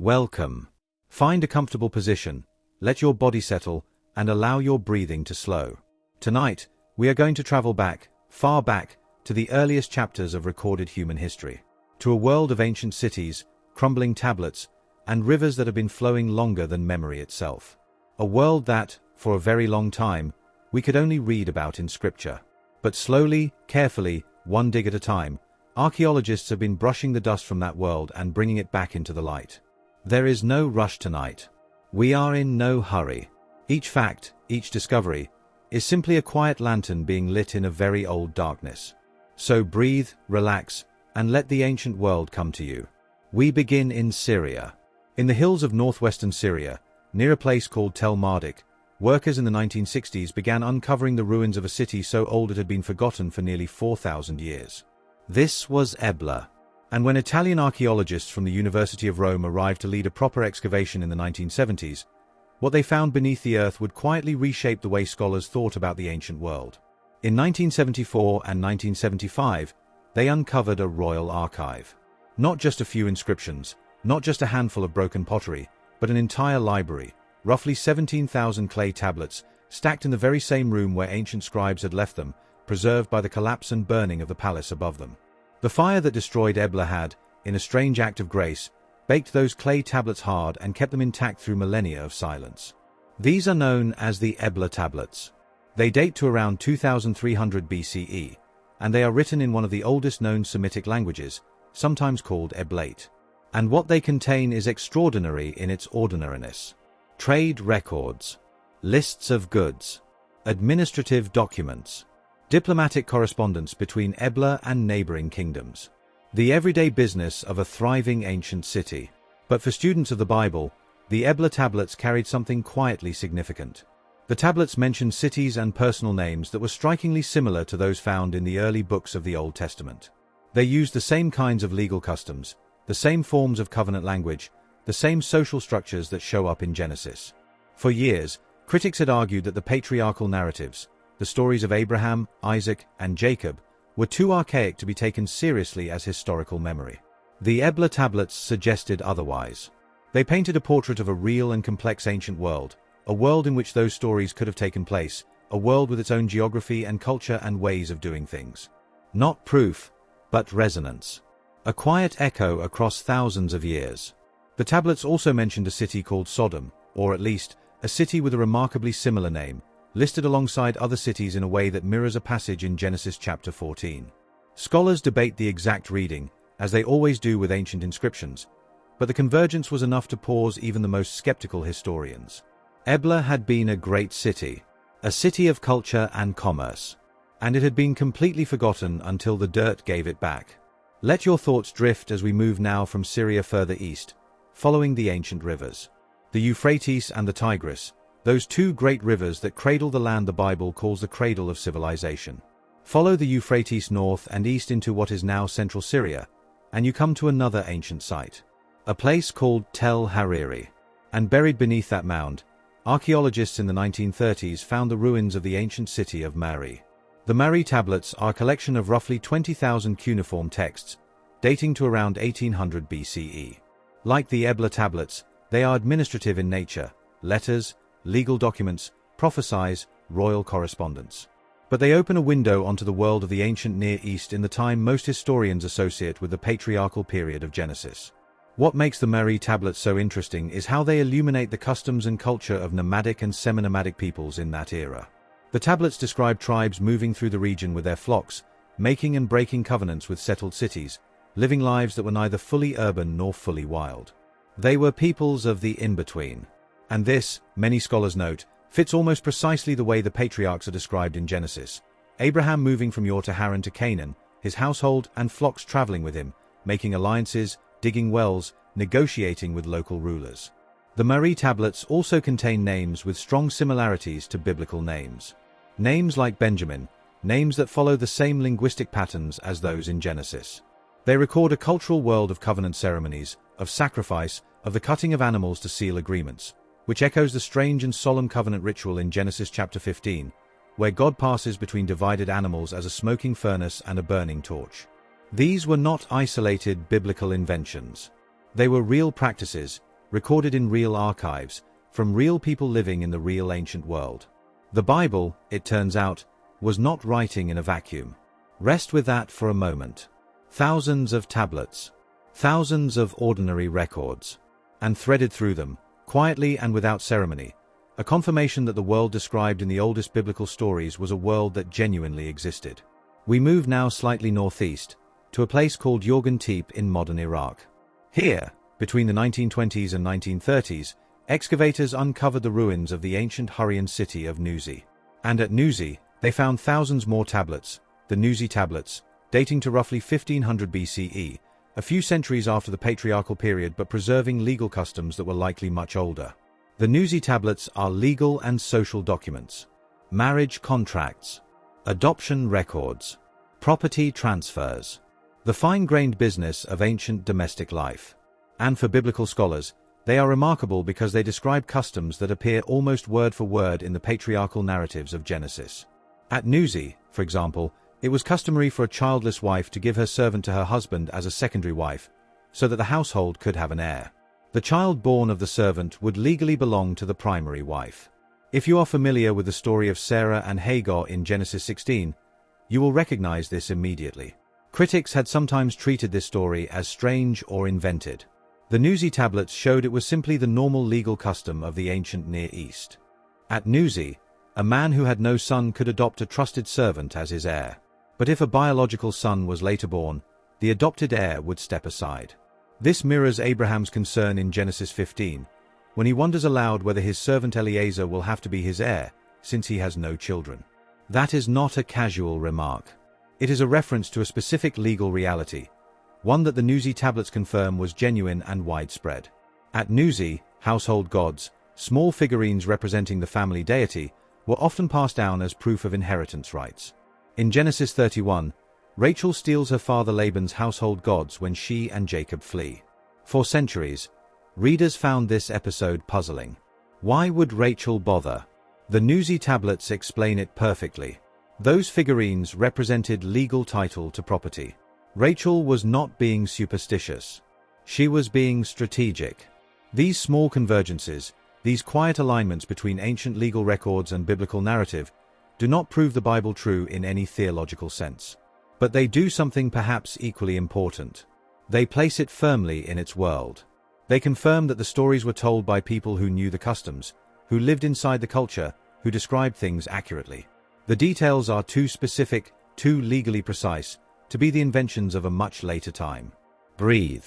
Welcome. Find a comfortable position, let your body settle, and allow your breathing to slow. Tonight, we are going to travel back, far back, to the earliest chapters of recorded human history. To a world of ancient cities, crumbling tablets, and rivers that have been flowing longer than memory itself. A world that, for a very long time, we could only read about in scripture. But slowly, carefully, one dig at a time, archaeologists have been brushing the dust from that world and bringing it back into the light. There is no rush tonight. We are in no hurry. Each fact, each discovery, is simply a quiet lantern being lit in a very old darkness. So breathe, relax, and let the ancient world come to you. We begin in Syria. In the hills of northwestern Syria, near a place called Tel Mardik, workers in the 1960s began uncovering the ruins of a city so old it had been forgotten for nearly 4,000 years. This was Ebla. And when Italian archaeologists from the University of Rome arrived to lead a proper excavation in the 1970s, what they found beneath the earth would quietly reshape the way scholars thought about the ancient world. In 1974 and 1975, they uncovered a royal archive. Not just a few inscriptions, not just a handful of broken pottery, but an entire library, roughly 17,000 clay tablets, stacked in the very same room where ancient scribes had left them, preserved by the collapse and burning of the palace above them. The fire that destroyed Ebla had, in a strange act of grace, baked those clay tablets hard and kept them intact through millennia of silence. These are known as the Ebla tablets. They date to around 2300 BCE, and they are written in one of the oldest known Semitic languages, sometimes called Eblate. And what they contain is extraordinary in its ordinariness. Trade records, lists of goods, administrative documents, diplomatic correspondence between Ebla and neighboring kingdoms. The everyday business of a thriving ancient city. But for students of the Bible, the Ebla tablets carried something quietly significant. The tablets mentioned cities and personal names that were strikingly similar to those found in the early books of the Old Testament. They used the same kinds of legal customs, the same forms of covenant language, the same social structures that show up in Genesis. For years, critics had argued that the patriarchal narratives, the stories of Abraham, Isaac, and Jacob, were too archaic to be taken seriously as historical memory. The Ebla tablets suggested otherwise. They painted a portrait of a real and complex ancient world, a world in which those stories could have taken place, a world with its own geography and culture and ways of doing things. Not proof, but resonance. A quiet echo across thousands of years. The tablets also mentioned a city called Sodom, or at least, a city with a remarkably similar name, listed alongside other cities in a way that mirrors a passage in Genesis chapter 14. Scholars debate the exact reading, as they always do with ancient inscriptions, but the convergence was enough to pause even the most skeptical historians. Ebla had been a great city, a city of culture and commerce, and it had been completely forgotten until the dirt gave it back. Let your thoughts drift as we move now from Syria further east, following the ancient rivers. The Euphrates and the Tigris, those two great rivers that cradle the land the Bible calls the cradle of civilization. Follow the Euphrates north and east into what is now central Syria, and you come to another ancient site. A place called Tel Hariri. And buried beneath that mound, archaeologists in the 1930s found the ruins of the ancient city of Mari. The Mari tablets are a collection of roughly 20,000 cuneiform texts, dating to around 1800 BCE. Like the Ebla tablets, they are administrative in nature, letters, legal documents, prophecies, royal correspondence. But they open a window onto the world of the ancient Near East in the time most historians associate with the patriarchal period of Genesis. What makes the Mari tablets so interesting is how they illuminate the customs and culture of nomadic and semi-nomadic peoples in that era. The tablets describe tribes moving through the region with their flocks, making and breaking covenants with settled cities, living lives that were neither fully urban nor fully wild. They were peoples of the in-between. And this, many scholars note, fits almost precisely the way the patriarchs are described in Genesis. Abraham moving from Ur to Haran to Canaan, his household and flocks traveling with him, making alliances, digging wells, negotiating with local rulers. The Mari tablets also contain names with strong similarities to biblical names. Names like Benjamin, names that follow the same linguistic patterns as those in Genesis. They record a cultural world of covenant ceremonies, of sacrifice, of the cutting of animals to seal agreements, which echoes the strange and solemn covenant ritual in Genesis chapter 15, where God passes between divided animals as a smoking furnace and a burning torch. These were not isolated biblical inventions. They were real practices, recorded in real archives, from real people living in the real ancient world. The Bible, it turns out, was not writing in a vacuum. Rest with that for a moment. Thousands of tablets, thousands of ordinary records, and threaded through them, quietly and without ceremony, a confirmation that the world described in the oldest biblical stories was a world that genuinely existed. We move now slightly northeast, to a place called Yorgan Tepe in modern Iraq. Here, between the 1920s and 1930s, excavators uncovered the ruins of the ancient Hurrian city of Nuzi. And at Nuzi, they found thousands more tablets, the Nuzi tablets, dating to roughly 1500 BCE, a few centuries after the patriarchal period but preserving legal customs that were likely much older. The Nuzi tablets are legal and social documents, marriage contracts, adoption records, property transfers, the fine-grained business of ancient domestic life. And for biblical scholars, they are remarkable because they describe customs that appear almost word for word in the patriarchal narratives of Genesis. At Nuzi, for example, it was customary for a childless wife to give her servant to her husband as a secondary wife, so that the household could have an heir. The child born of the servant would legally belong to the primary wife. If you are familiar with the story of Sarah and Hagar in Genesis 16, you will recognize this immediately. Critics had sometimes treated this story as strange or invented. The Nuzi tablets showed it was simply the normal legal custom of the ancient Near East. At Nuzi, a man who had no son could adopt a trusted servant as his heir. But if a biological son was later born, the adopted heir would step aside. This mirrors Abraham's concern in Genesis 15, when he wonders aloud whether his servant Eliezer will have to be his heir, since he has no children. That is not a casual remark. It is a reference to a specific legal reality, one that the Nuzi tablets confirm was genuine and widespread. At Nuzi, household gods, small figurines representing the family deity, were often passed down as proof of inheritance rights. In Genesis 31, Rachel steals her father Laban's household gods when she and Jacob flee. For centuries, readers found this episode puzzling. Why would Rachel bother? The Nuzi tablets explain it perfectly. Those figurines represented legal title to property. Rachel was not being superstitious. She was being strategic. These small convergences, these quiet alignments between ancient legal records and biblical narrative, do not prove the Bible true in any theological sense. But they do something perhaps equally important. They place it firmly in its world. They confirm that the stories were told by people who knew the customs, who lived inside the culture, who described things accurately. The details are too specific, too legally precise, to be the inventions of a much later time. Breathe.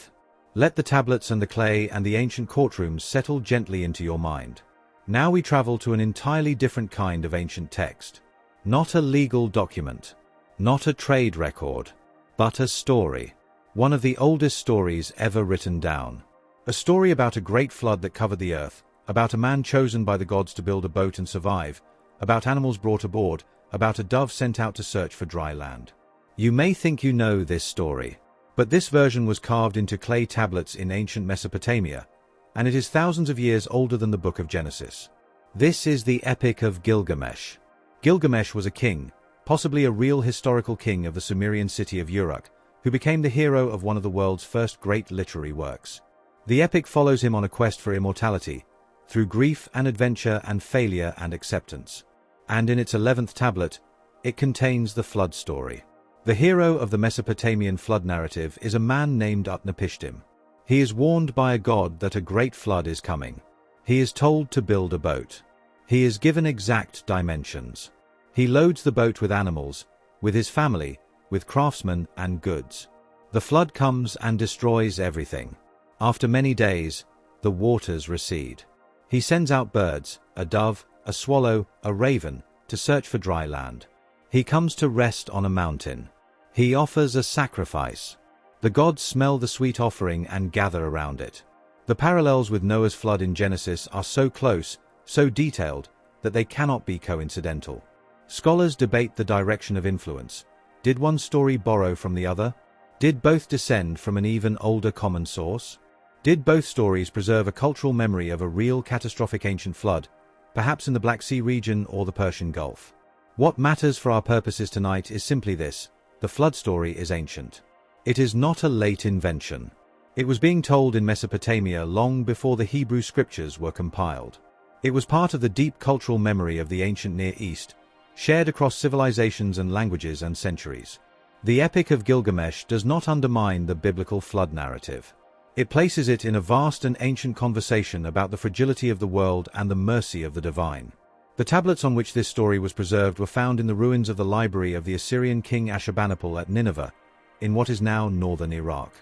Let the tablets and the clay and the ancient courtrooms settle gently into your mind. Now we travel to an entirely different kind of ancient text. Not a legal document, not a trade record, but a story. One of the oldest stories ever written down. A story about a great flood that covered the earth, about a man chosen by the gods to build a boat and survive, about animals brought aboard, about a dove sent out to search for dry land. You may think you know this story, but this version was carved into clay tablets in ancient Mesopotamia, and it is thousands of years older than the book of Genesis. This is the Epic of Gilgamesh. Gilgamesh was a king, possibly a real historical king of the Sumerian city of Uruk, who became the hero of one of the world's first great literary works. The epic follows him on a quest for immortality, through grief and adventure and failure and acceptance. And in its 11th tablet, it contains the flood story. The hero of the Mesopotamian flood narrative is a man named Utnapishtim. He is warned by a god that a great flood is coming. He is told to build a boat. He is given exact dimensions. He loads the boat with animals, with his family, with craftsmen and goods. The flood comes and destroys everything. After many days, the waters recede. He sends out birds, a dove, a swallow, a raven, to search for dry land. He comes to rest on a mountain. He offers a sacrifice. The gods smell the sweet offering and gather around it. The parallels with Noah's flood in Genesis are so close, so detailed, that they cannot be coincidental. Scholars debate the direction of influence. Did one story borrow from the other? Did both descend from an even older common source? Did both stories preserve a cultural memory of a real catastrophic ancient flood, perhaps in the Black Sea region or the Persian Gulf? What matters for our purposes tonight is simply this: the flood story is ancient. It is not a late invention. It was being told in Mesopotamia long before the Hebrew scriptures were compiled. It was part of the deep cultural memory of the ancient Near East, shared across civilizations and languages and centuries. The Epic of Gilgamesh does not undermine the biblical flood narrative. It places it in a vast and ancient conversation about the fragility of the world and the mercy of the divine. The tablets on which this story was preserved were found in the ruins of the library of the Assyrian king Ashurbanipal at Nineveh, in what is now northern Iraq.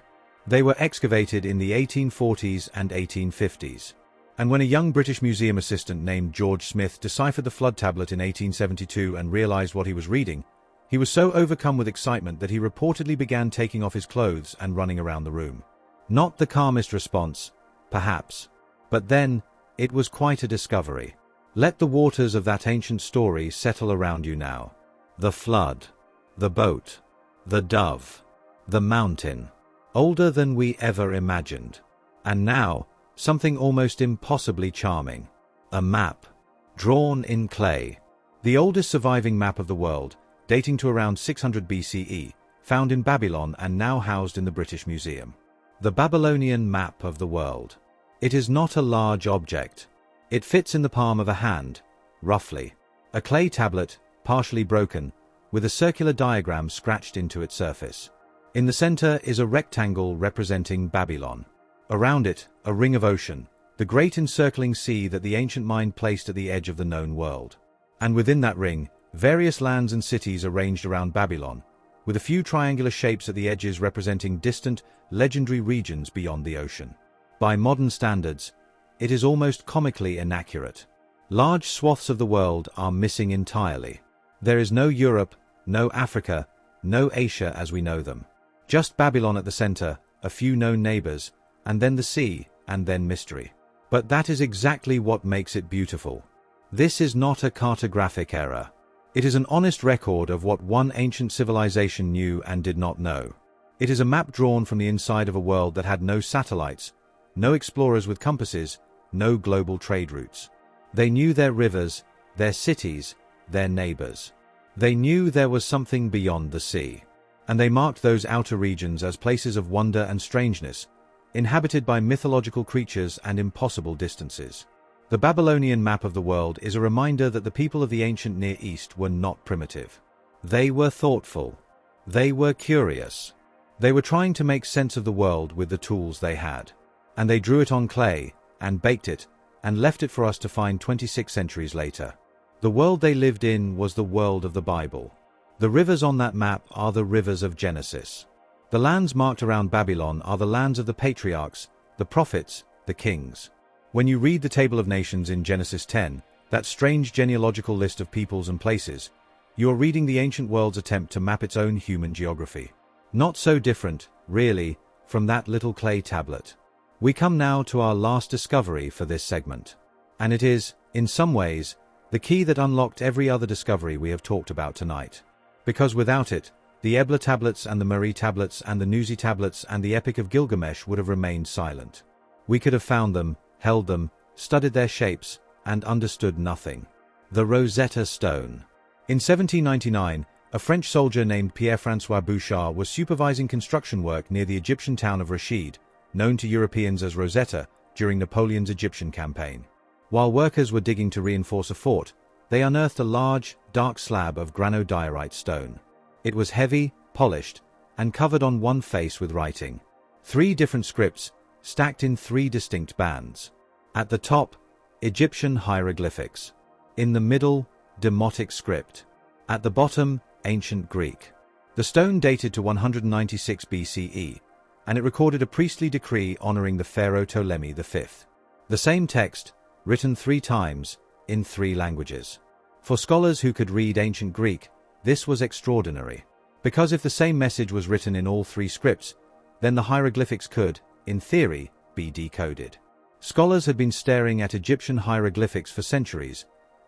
They were excavated in the 1840s and 1850s. And when a young British museum assistant named George Smith deciphered the flood tablet in 1872 and realized what he was reading, he was so overcome with excitement that he reportedly began taking off his clothes and running around the room. Not the calmest response, perhaps. But then, it was quite a discovery. Let the waters of that ancient story settle around you now. The flood. The boat. The dove. The mountain. Older than we ever imagined. And now, something almost impossibly charming. A map. Drawn in clay. The oldest surviving map of the world, dating to around 600 BCE, found in Babylon and now housed in the British Museum. The Babylonian map of the world. It is not a large object. It fits in the palm of a hand, roughly. A clay tablet, partially broken, with a circular diagram scratched into its surface. In the center is a rectangle representing Babylon. Around it, a ring of ocean, the great encircling sea that the ancient mind placed at the edge of the known world. And within that ring, various lands and cities arranged around Babylon, with a few triangular shapes at the edges representing distant, legendary regions beyond the ocean. By modern standards, it is almost comically inaccurate. Large swaths of the world are missing entirely. There is no Europe, no Africa, no Asia as we know them. Just Babylon at the center, a few known neighbors, and then the sea, and then mystery. But that is exactly what makes it beautiful. This is not a cartographic error. It is an honest record of what one ancient civilization knew and did not know. It is a map drawn from the inside of a world that had no satellites, no explorers with compasses, no global trade routes. They knew their rivers, their cities, their neighbors. They knew there was something beyond the sea. And they marked those outer regions as places of wonder and strangeness, inhabited by mythological creatures and impossible distances. The Babylonian map of the world is a reminder that the people of the ancient Near East were not primitive. They were thoughtful. They were curious. They were trying to make sense of the world with the tools they had. And they drew it on clay, and baked it, and left it for us to find 26 centuries later. The world they lived in was the world of the Bible. The rivers on that map are the rivers of Genesis. The lands marked around Babylon are the lands of the patriarchs, the prophets, the kings. When you read the Table of Nations in Genesis 10, that strange genealogical list of peoples and places, you are reading the ancient world's attempt to map its own human geography. Not so different, really, from that little clay tablet. We come now to our last discovery for this segment. And it is, in some ways, the key that unlocked every other discovery we have talked about tonight. Because without it, the Ebla tablets and the Mari tablets and the Nuzi tablets and the Epic of Gilgamesh would have remained silent. We could have found them, held them, studied their shapes, and understood nothing. The Rosetta Stone. In 1799, a French soldier named Pierre-François Bouchard was supervising construction work near the Egyptian town of Rashid, known to Europeans as Rosetta, during Napoleon's Egyptian campaign. While workers were digging to reinforce a fort, they unearthed a large, dark slab of granodiorite stone. It was heavy, polished, and covered on one face with writing. 3 different scripts, stacked in 3 distinct bands. At the top, Egyptian hieroglyphics. In the middle, Demotic script. At the bottom, Ancient Greek. The stone dated to 196 BCE, and it recorded a priestly decree honoring the pharaoh Ptolemy V. The same text, written 3 times, in 3 languages. For scholars who could read ancient Greek, this was extraordinary. Because if the same message was written in all 3 scripts, then the hieroglyphics could, in theory, be decoded. Scholars had been staring at Egyptian hieroglyphics for centuries,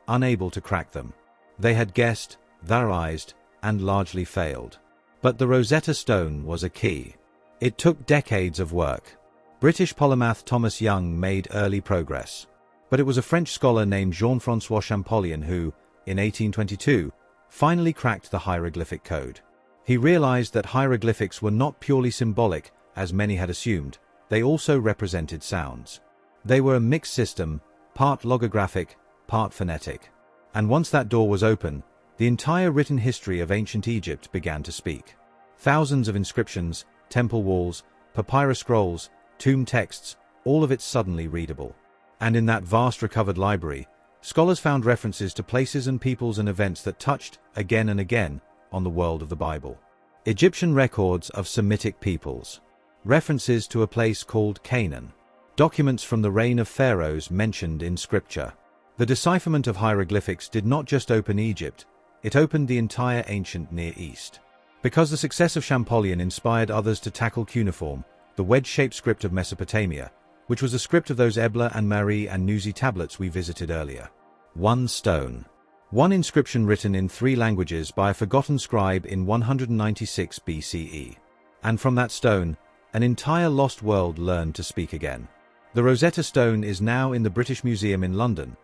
unable to crack them. They had guessed, theorized, and largely failed. But the Rosetta Stone was a key. It took decades of work. British polymath Thomas Young made early progress. But it was a French scholar named Jean-François Champollion who, in 1822, finally cracked the hieroglyphic code. He realized that hieroglyphics were not purely symbolic, as many had assumed, they also represented sounds. They were a mixed system, part logographic, part phonetic. And once that door was open, the entire written history of ancient Egypt began to speak. Thousands of inscriptions, temple walls, papyrus scrolls, tomb texts, all of it suddenly readable. And in that vast recovered library, scholars found references to places and peoples and events that touched, again and again, on the world of the Bible. Egyptian records of Semitic peoples. References to a place called Canaan. Documents from the reign of pharaohs mentioned in scripture. The decipherment of hieroglyphics did not just open Egypt, it opened the entire ancient Near East. Because the success of Champollion inspired others to tackle cuneiform, the wedge-shaped script of Mesopotamia, which was the script of those Ebla and Mari and Nuzi tablets we visited earlier. One stone. One inscription written in 3 languages by a forgotten scribe in 196 BCE. And from that stone, an entire lost world learned to speak again. The Rosetta Stone is now in the British Museum in London,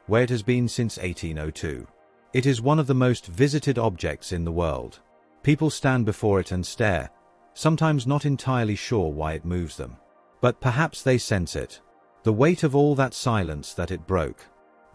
where it has been since 1802. It is one of the most visited objects in the world. People stand before it and stare, sometimes not entirely sure why it moves them. But perhaps they sense it. The weight of all that silence that it broke.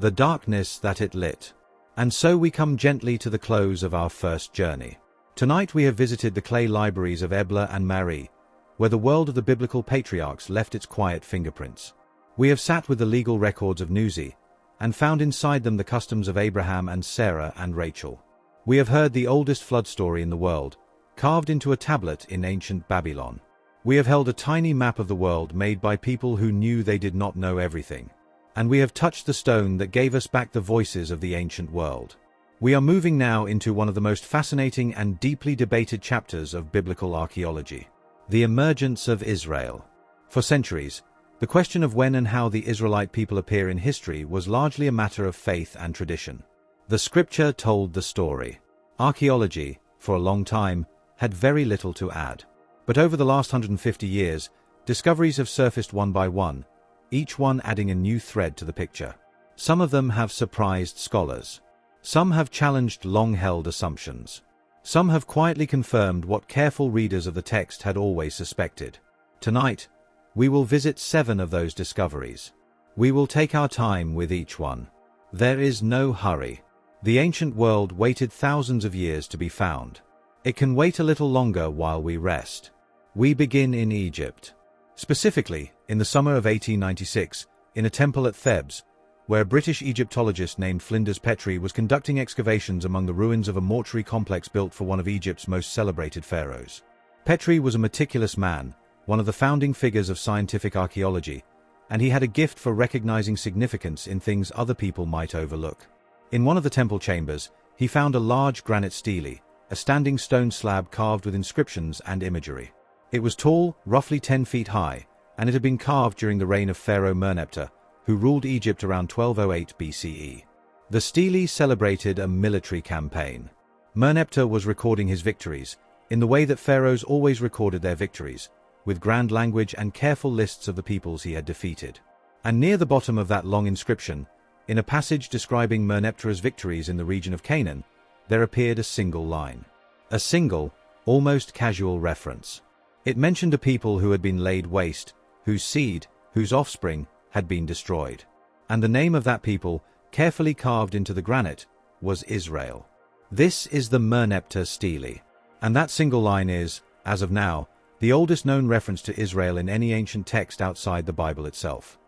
The darkness that it lit. And so we come gently to the close of our first journey. Tonight we have visited the clay libraries of Ebla and Mari, where the world of the biblical patriarchs left its quiet fingerprints. We have sat with the legal records of Nuzi, and found inside them the customs of Abraham and Sarah and Rachel. We have heard the oldest flood story in the world, carved into a tablet in ancient Babylon. We have held a tiny map of the world made by people who knew they did not know everything. And we have touched the stone that gave us back the voices of the ancient world. We are moving now into one of the most fascinating and deeply debated chapters of biblical archaeology. The emergence of Israel. For centuries, the question of when and how the Israelite people appear in history was largely a matter of faith and tradition. The scripture told the story. Archaeology, for a long time, had very little to add. But over the last 150 years, discoveries have surfaced one by one, each one adding a new thread to the picture. Some of them have surprised scholars. Some have challenged long-held assumptions. Some have quietly confirmed what careful readers of the text had always suspected. Tonight, we will visit 7 of those discoveries. We will take our time with each one. There is no hurry. The ancient world waited thousands of years to be found. It can wait a little longer while we rest. We begin in Egypt. Specifically, in the summer of 1896, in a temple at Thebes, where a British Egyptologist named Flinders Petrie was conducting excavations among the ruins of a mortuary complex built for one of Egypt's most celebrated pharaohs. Petrie was a meticulous man, one of the founding figures of scientific archaeology, and he had a gift for recognizing significance in things other people might overlook. In one of the temple chambers, he found a large granite stele, a standing stone slab carved with inscriptions and imagery. It was tall, roughly 10 feet high, and it had been carved during the reign of Pharaoh Merneptah, who ruled Egypt around 1208 BCE. The stele celebrated a military campaign. Merneptah was recording his victories, in the way that pharaohs always recorded their victories, with grand language and careful lists of the peoples he had defeated. And near the bottom of that long inscription, in a passage describing Merneptah's victories in the region of Canaan, there appeared a single line. A single, almost casual reference. It mentioned a people who had been laid waste, whose seed, whose offspring, had been destroyed. And the name of that people, carefully carved into the granite, was Israel. This is the Merneptah stele. And that single line is, as of now, the oldest known reference to Israel in any ancient text outside the Bible itself.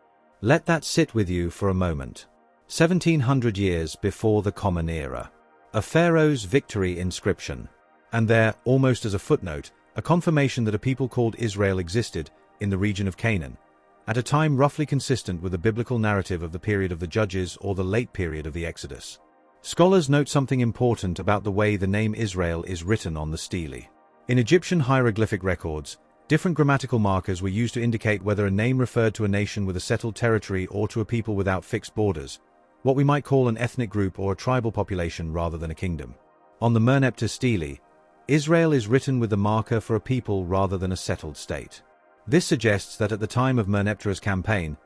Let that sit with you for a moment. 1700 years before the Common Era. A pharaoh's victory inscription. And there, almost as a footnote, a confirmation that a people called Israel existed in the region of Canaan, at a time roughly consistent with the biblical narrative of the period of the Judges or the late period of the Exodus. Scholars note something important about the way the name Israel is written on the stele. In Egyptian hieroglyphic records, different grammatical markers were used to indicate whether a name referred to a nation with a settled territory or to a people without fixed borders, what we might call an ethnic group or a tribal population rather than a kingdom. On the Merneptah stele, Israel is written with the marker for a people rather than a settled state. This suggests that at the time of Merneptah's campaign,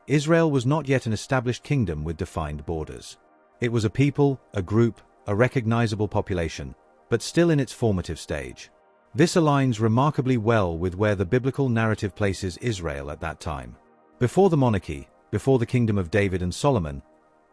Israel was not yet an established kingdom with defined borders. It was a people, a group, a recognizable population, but still in its formative stage. This aligns remarkably well with where the biblical narrative places Israel at that time. Before the monarchy, before the kingdom of David and Solomon,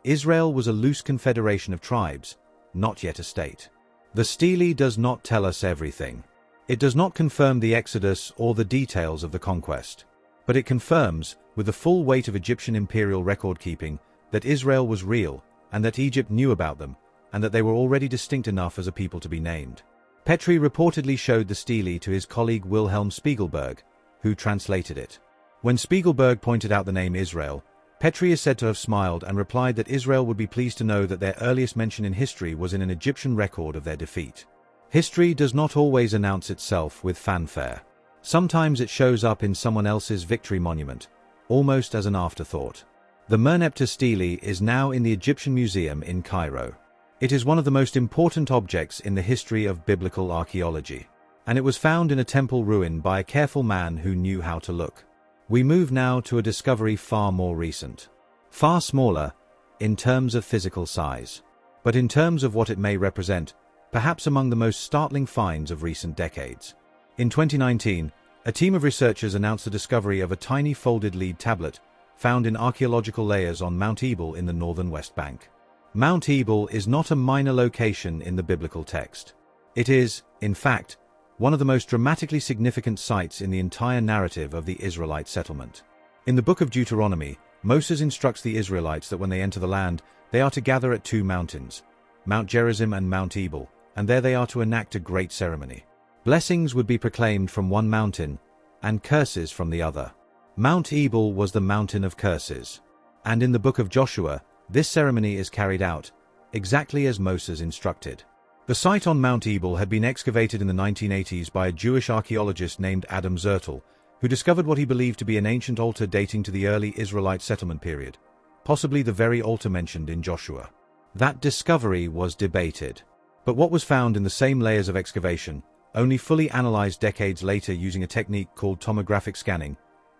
Israel was a loose confederation of tribes, not yet a state. The stele does not tell us everything. It does not confirm the Exodus or the details of the conquest. But it confirms, with the full weight of Egyptian imperial record-keeping, that Israel was real, and that Egypt knew about them, and that they were already distinct enough as a people to be named. Petrie reportedly showed the stele to his colleague Wilhelm Spiegelberg, who translated it. When Spiegelberg pointed out the name Israel, Petrie is said to have smiled and replied that Israel would be pleased to know that their earliest mention in history was in an Egyptian record of their defeat. History does not always announce itself with fanfare. Sometimes it shows up in someone else's victory monument, almost as an afterthought. The Merneptah stele is now in the Egyptian Museum in Cairo. It is one of the most important objects in the history of biblical archaeology, and it was found in a temple ruin by a careful man who knew how to look. We move now to a discovery far more recent. Far smaller, in terms of physical size, but in terms of what it may represent, perhaps among the most startling finds of recent decades. In 2019, a team of researchers announced the discovery of a tiny folded lead tablet found in archaeological layers on Mount Ebal in the northern West Bank. Mount Ebal is not a minor location in the biblical text. It is, in fact, one of the most dramatically significant sites in the entire narrative of the Israelite settlement. In the book of Deuteronomy, Moses instructs the Israelites that when they enter the land, they are to gather at two mountains, Mount Gerizim and Mount Ebal, and there they are to enact a great ceremony. Blessings would be proclaimed from one mountain, and curses from the other. Mount Ebal was the mountain of curses. And in the book of Joshua, this ceremony is carried out, exactly as Moses instructed. The site on Mount Ebal had been excavated in the 1980s by a Jewish archaeologist named Adam Zertel, who discovered what he believed to be an ancient altar dating to the early Israelite settlement period, possibly the very altar mentioned in Joshua. That discovery was debated. But what was found in the same layers of excavation, only fully analyzed decades later using a technique called tomographic scanning,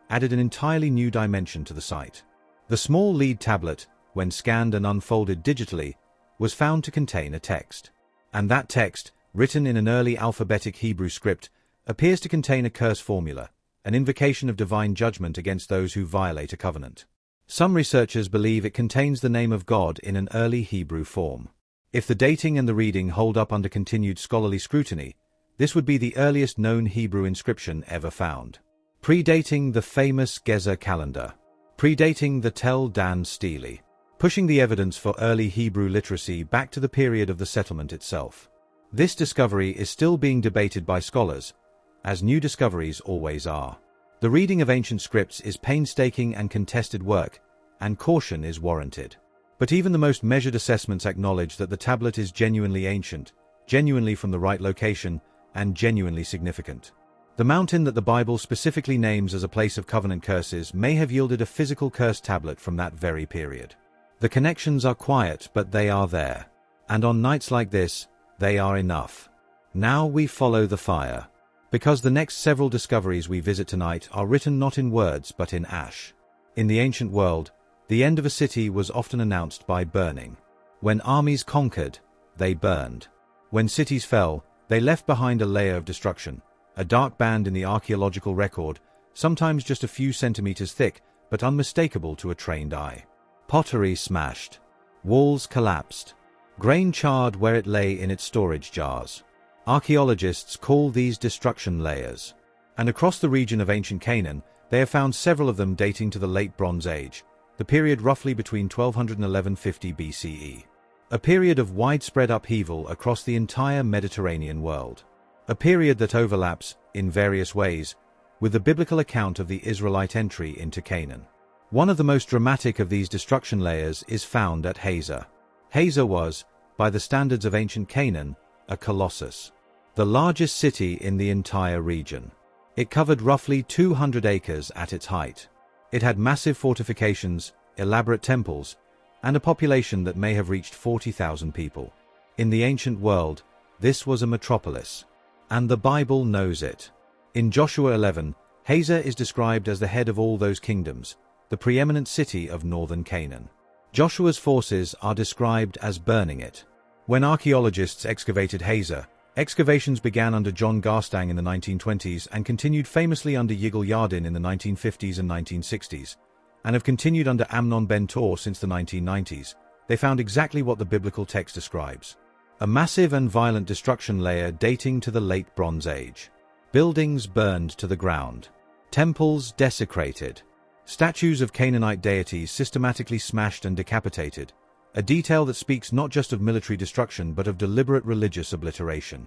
added an entirely new dimension to the site. The small lead tablet, when scanned and unfolded digitally, was found to contain a text. And that text, written in an early alphabetic Hebrew script, appears to contain a curse formula, an invocation of divine judgment against those who violate a covenant. Some researchers believe it contains the name of God in an early Hebrew form. If the dating and the reading hold up under continued scholarly scrutiny, this would be the earliest known Hebrew inscription ever found. Predating the famous Gezer calendar. Predating the Tel Dan stele. Pushing the evidence for early Hebrew literacy back to the period of the settlement itself. This discovery is still being debated by scholars, as new discoveries always are. The reading of ancient scripts is painstaking and contested work, and caution is warranted. But even the most measured assessments acknowledge that the tablet is genuinely ancient, genuinely from the right location, and genuinely significant. The mountain that the Bible specifically names as a place of covenant curses may have yielded a physical curse tablet from that very period. The connections are quiet, but they are there. And on nights like this, they are enough. Now we follow the fire. Because the next several discoveries we visit tonight are written not in words but in ash. In the ancient world, the end of a city was often announced by burning. When armies conquered, they burned. When cities fell, they left behind a layer of destruction, a dark band in the archaeological record, sometimes just a few centimeters thick, but unmistakable to a trained eye. Pottery smashed. Walls collapsed. Grain charred where it lay in its storage jars. Archaeologists call these destruction layers. And across the region of ancient Canaan, they have found several of them dating to the Late Bronze Age, the period roughly between 1200 and 1150 BCE. A period of widespread upheaval across the entire Mediterranean world. A period that overlaps, in various ways, with the biblical account of the Israelite entry into Canaan. One of the most dramatic of these destruction layers is found at Hazor. Hazor was, by the standards of ancient Canaan, a colossus. The largest city in the entire region. It covered roughly 200 acres at its height. It had massive fortifications, elaborate temples, and a population that may have reached 40,000 people. In the ancient world, this was a metropolis. And the Bible knows it. In Joshua 11, Hazor is described as the head of all those kingdoms, the preeminent city of northern Canaan. Joshua's forces are described as burning it. When archaeologists excavated Hazor, Excavations began under John Garstang in the 1920s and continued famously under Yigal Yardin in the 1950s and 1960s, and have continued under Amnon Ben Tor since the 1990s. They found exactly what the biblical text describes: a massive and violent destruction layer dating to the Late Bronze Age. Buildings burned to the ground. Temples desecrated. Statues of Canaanite deities systematically smashed and decapitated, a detail that speaks not just of military destruction but of deliberate religious obliteration.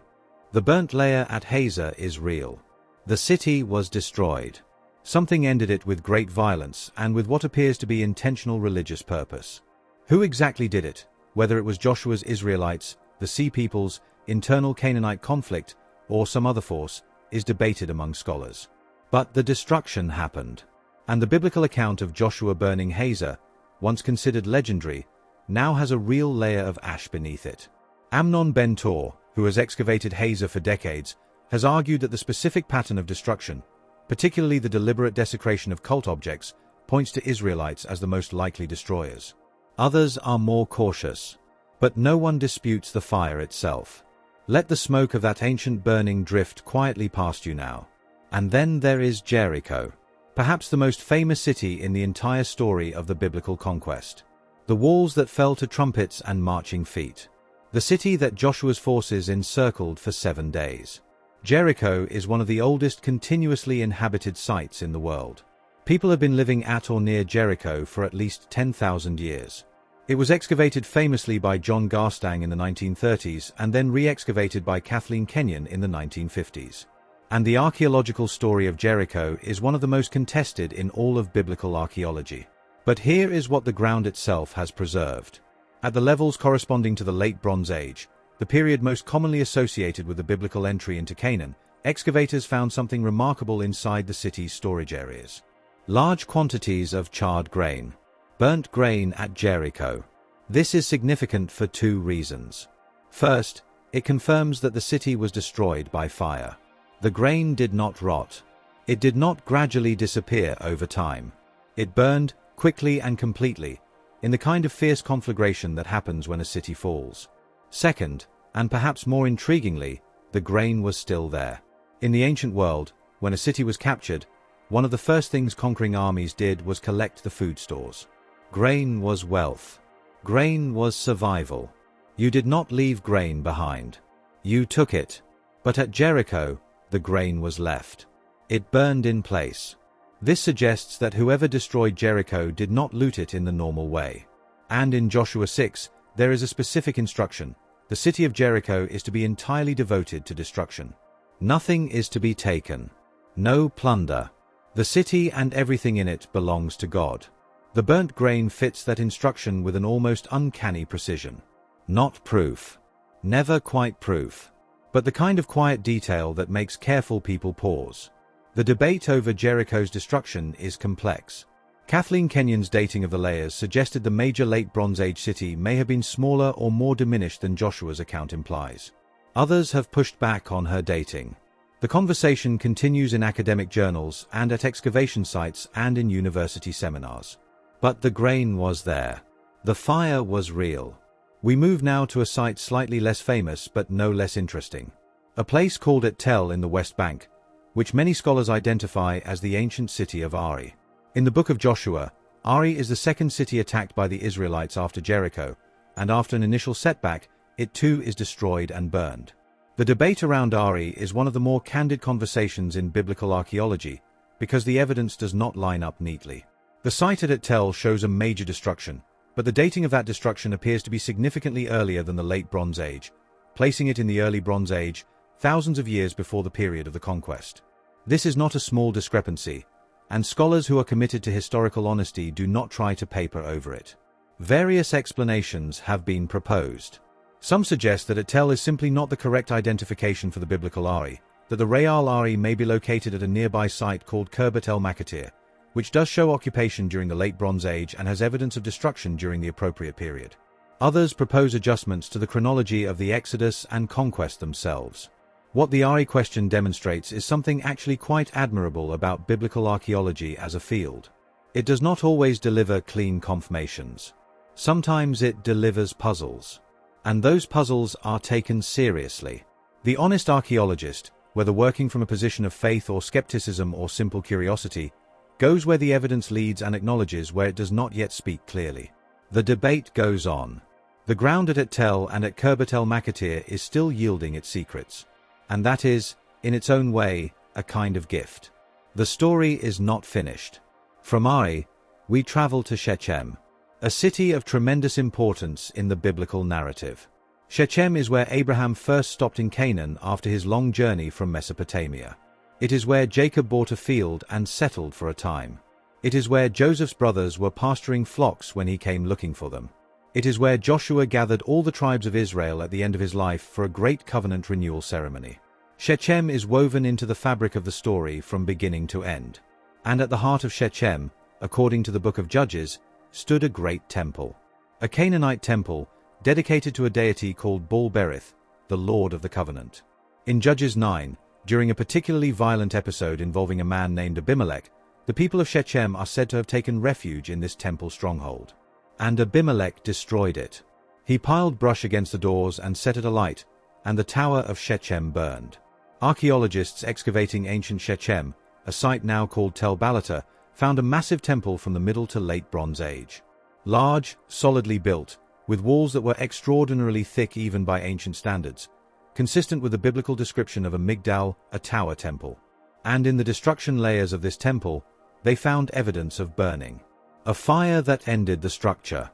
The burnt layer at Hazor is real. The city was destroyed. Something ended it with great violence and with what appears to be intentional religious purpose. Who exactly did it, whether it was Joshua's Israelites, the Sea Peoples, internal Canaanite conflict, or some other force, is debated among scholars. But the destruction happened. And the biblical account of Joshua burning Hazor, once considered legendary, now has a real layer of ash beneath it. Amnon Ben Tor, who has excavated Hazor for decades, has argued that the specific pattern of destruction, particularly the deliberate desecration of cult objects, points to Israelites as the most likely destroyers. Others are more cautious. But no one disputes the fire itself. Let the smoke of that ancient burning drift quietly past you now. And then there is Jericho, perhaps the most famous city in the entire story of the biblical conquest. The walls that fell to trumpets and marching feet. The city that Joshua's forces encircled for 7 days. Jericho is one of the oldest continuously inhabited sites in the world. People have been living at or near Jericho for at least 10,000 years. It was excavated famously by John Garstang in the 1930s and then re-excavated by Kathleen Kenyon in the 1950s. And the archaeological story of Jericho is one of the most contested in all of biblical archaeology. But here is what the ground itself has preserved. At the levels corresponding to the Late Bronze Age, the period most commonly associated with the biblical entry into Canaan, excavators found something remarkable inside the city's storage areas. Large quantities of charred grain. Burnt grain at Jericho. This is significant for 2 reasons. First, it confirms that the city was destroyed by fire. The grain did not rot. It did not gradually disappear over time. It burned, quickly and completely, in the kind of fierce conflagration that happens when a city falls. Second, and perhaps more intriguingly, the grain was still there. In the ancient world, when a city was captured, one of the first things conquering armies did was collect the food stores. Grain was wealth. Grain was survival. You did not leave grain behind. You took it. But at Jericho, the grain was left. It burned in place. This suggests that whoever destroyed Jericho did not loot it in the normal way. And in Joshua 6, there is a specific instruction. The city of Jericho is to be entirely devoted to destruction. Nothing is to be taken. No plunder. The city and everything in it belongs to God. The burnt grain fits that instruction with an almost uncanny precision. Not proof. Never quite proof. But the kind of quiet detail that makes careful people pause. The debate over Jericho's destruction is complex. Kathleen Kenyon's dating of the layers suggested the major Late Bronze Age city may have been smaller or more diminished than Joshua's account implies. Others have pushed back on her dating. The conversation continues in academic journals and at excavation sites and in university seminars. But the grain was there. The fire was real. We move now to a site slightly less famous but no less interesting. A place called Et Tel in the West Bank, which many scholars identify as the ancient city of Ai. In the book of Joshua, Ai is the second city attacked by the Israelites after Jericho, and after an initial setback, it too is destroyed and burned. The debate around Ai is one of the more candid conversations in biblical archaeology, because the evidence does not line up neatly. The site at Et Tel shows a major destruction, but the dating of that destruction appears to be significantly earlier than the Late Bronze Age, placing it in the Early Bronze Age, thousands of years before the period of the conquest. This is not a small discrepancy, and scholars who are committed to historical honesty do not try to paper over it. Various explanations have been proposed. Some suggest that Et Tel is simply not the correct identification for the biblical Ai, that the Real Ai may be located at a nearby site called Khirbet el Makatir, which does show occupation during the Late Bronze Age and has evidence of destruction during the appropriate period. Others propose adjustments to the chronology of the Exodus and conquest themselves. What the Ai question demonstrates is something actually quite admirable about biblical archaeology as a field. It does not always deliver clean confirmations. Sometimes it delivers puzzles. And those puzzles are taken seriously. The honest archaeologist, whether working from a position of faith or skepticism or simple curiosity, goes where the evidence leads and acknowledges where it does not yet speak clearly. The debate goes on. The ground at Et Tel and at Khirbet el Makatir is still yielding its secrets. And that is, in its own way, a kind of gift. The story is not finished. From Ari, we travel to Shechem, a city of tremendous importance in the biblical narrative. Shechem is where Abraham first stopped in Canaan after his long journey from Mesopotamia. It is where Jacob bought a field and settled for a time. It is where Joseph's brothers were pasturing flocks when he came looking for them. It is where Joshua gathered all the tribes of Israel at the end of his life for a great covenant renewal ceremony. Shechem is woven into the fabric of the story from beginning to end. And at the heart of Shechem, according to the book of Judges, stood a great temple. A Canaanite temple dedicated to a deity called Baal-berith, the Lord of the Covenant. In Judges 9, during a particularly violent episode involving a man named Abimelech, the people of Shechem are said to have taken refuge in this temple stronghold. And Abimelech destroyed it. He piled brush against the doors and set it alight, and the tower of Shechem burned. Archaeologists excavating ancient Shechem, a site now called Tel Balata, found a massive temple from the Middle to Late Bronze Age. Large, solidly built, with walls that were extraordinarily thick even by ancient standards, consistent with the biblical description of a migdal, a tower temple. And in the destruction layers of this temple, they found evidence of burning. A fire that ended the structure.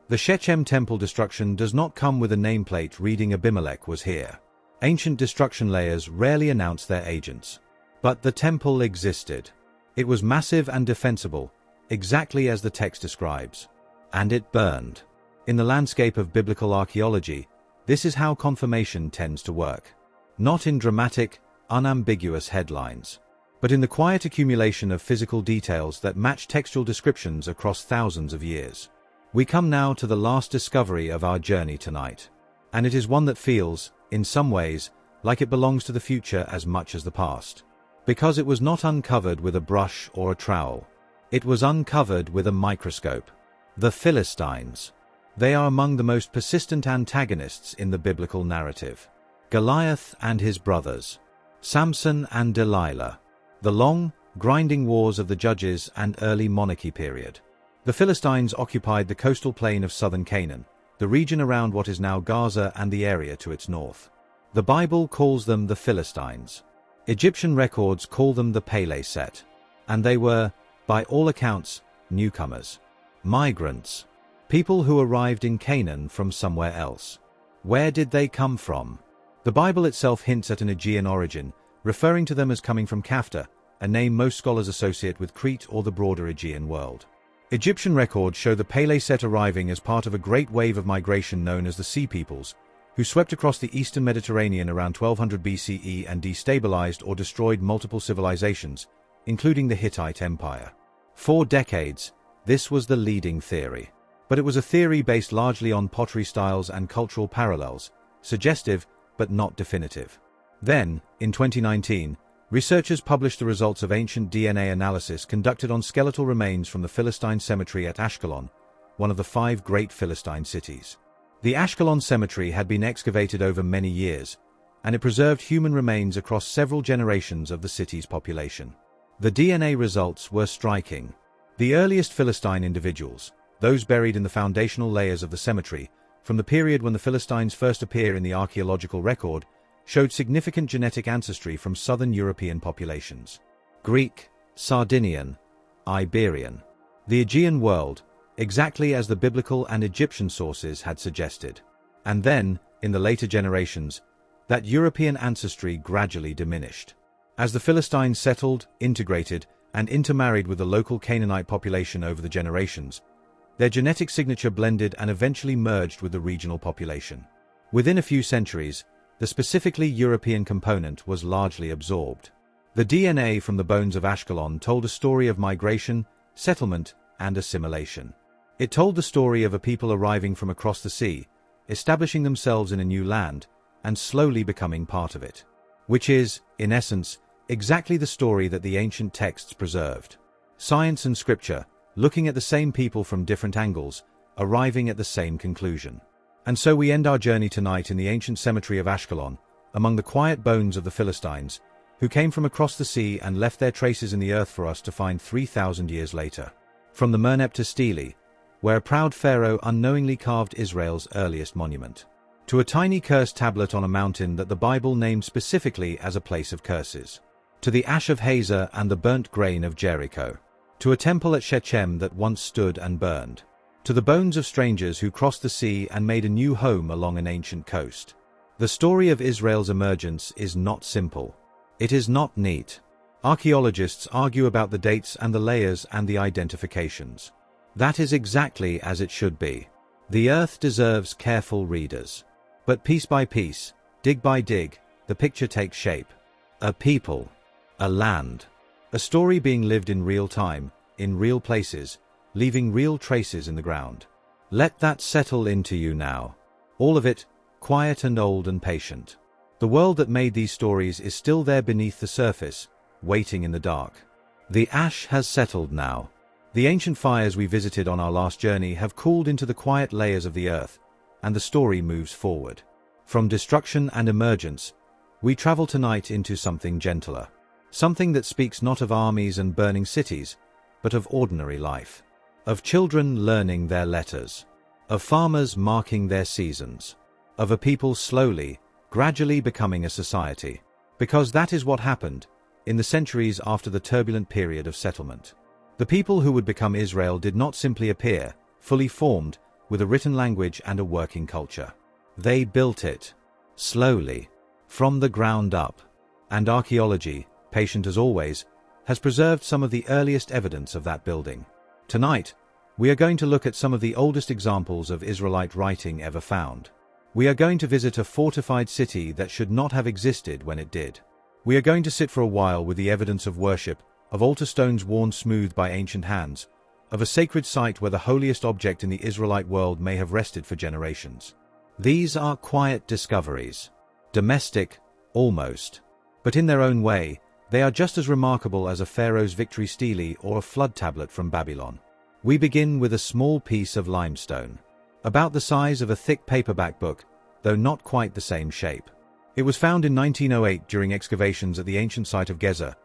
The Shechem temple destruction does not come with a nameplate reading Abimelech was here. Ancient destruction layers rarely announce their agents. But the temple existed. It was massive and defensible, exactly as the text describes. And it burned. In the landscape of biblical archaeology, this is how confirmation tends to work. Not in dramatic, unambiguous headlines, but in the quiet accumulation of physical details that match textual descriptions across thousands of years. We come now to the last discovery of our journey tonight. And it is one that feels, in some ways, like it belongs to the future as much as the past. Because it was not uncovered with a brush or a trowel. It was uncovered with a microscope. The Philistines. They are among the most persistent antagonists in the biblical narrative. Goliath and his brothers. Samson and Delilah. The long, grinding wars of the Judges and early monarchy period. The Philistines occupied the coastal plain of southern Canaan, the region around what is now Gaza and the area to its north. The Bible calls them the Philistines. Egyptian records call them the Pele-set. And they were, by all accounts, newcomers. Migrants. People who arrived in Canaan from somewhere else. Where did they come from? The Bible itself hints at an Aegean origin, referring to them as coming from Kafta, a name most scholars associate with Crete or the broader Aegean world. Egyptian records show the Pele-set arriving as part of a great wave of migration known as the Sea Peoples, who swept across the eastern Mediterranean around 1200 BCE and destabilized or destroyed multiple civilizations, including the Hittite Empire. For decades, this was the leading theory. But it was a theory based largely on pottery styles and cultural parallels, suggestive but not definitive. Then, in 2019, researchers published the results of ancient DNA analysis conducted on skeletal remains from the Philistine cemetery at Ashkelon, one of the 5 great Philistine cities. The Ashkelon cemetery had been excavated over many years, and it preserved human remains across several generations of the city's population. The DNA results were striking. The earliest Philistine individuals, those buried in the foundational layers of the cemetery, from the period when the Philistines first appear in the archaeological record, showed significant genetic ancestry from southern European populations. Greek, Sardinian, Iberian. The Aegean world, exactly as the biblical and Egyptian sources had suggested. And then, in the later generations, that European ancestry gradually diminished. As the Philistines settled, integrated, and intermarried with the local Canaanite population over the generations, their genetic signature blended and eventually merged with the regional population. Within a few centuries, the specifically European component was largely absorbed. The DNA from the bones of Ashkelon told a story of migration, settlement, and assimilation. It told the story of a people arriving from across the sea, establishing themselves in a new land, and slowly becoming part of it. Which is, in essence, exactly the story that the ancient texts preserved. Science and scripture, looking at the same people from different angles, arriving at the same conclusion. And so we end our journey tonight in the ancient cemetery of Ashkelon, among the quiet bones of the Philistines, who came from across the sea and left their traces in the earth for us to find 3,000 years later. From the Mernep to Stele, where a proud pharaoh unknowingly carved Israel's earliest monument, to a tiny cursed tablet on a mountain that the Bible named specifically as a place of curses, to the ash of Hazor and the burnt grain of Jericho, to a temple at Shechem that once stood and burned, to the bones of strangers who crossed the sea and made a new home along an ancient coast. The story of Israel's emergence is not simple. It is not neat. Archaeologists argue about the dates and the layers and the identifications. That is exactly as it should be. The earth deserves careful readers. But piece by piece, dig by dig, the picture takes shape. A people. A land. A story being lived in real time, in real places, leaving real traces in the ground. Let that settle into you now. All of it, quiet and old and patient. The world that made these stories is still there beneath the surface, waiting in the dark. The ash has settled now. The ancient fires we visited on our last journey have cooled into the quiet layers of the earth, and the story moves forward. From destruction and emergence, we travel tonight into something gentler. Something that speaks not of armies and burning cities, but of ordinary life. Of children learning their letters. Of farmers marking their seasons. Of a people slowly, gradually becoming a society. Because that is what happened in the centuries after the turbulent period of settlement. The people who would become Israel did not simply appear, fully formed, with a written language and a working culture. They built it. Slowly. From the ground up. And archaeology, patient as always, has preserved some of the earliest evidence of that building. Tonight, we are going to look at some of the oldest examples of Israelite writing ever found. We are going to visit a fortified city that should not have existed when it did. We are going to sit for a while with the evidence of worship, of altar stones worn smooth by ancient hands, of a sacred site where the holiest object in the Israelite world may have rested for generations. These are quiet discoveries. Domestic, almost. But in their own way, they are just as remarkable as a pharaoh's victory stele or a flood tablet from Babylon. We begin with a small piece of limestone. About the size of a thick paperback book, though not quite the same shape. It was found in 1908 during excavations at the ancient site of Gezer,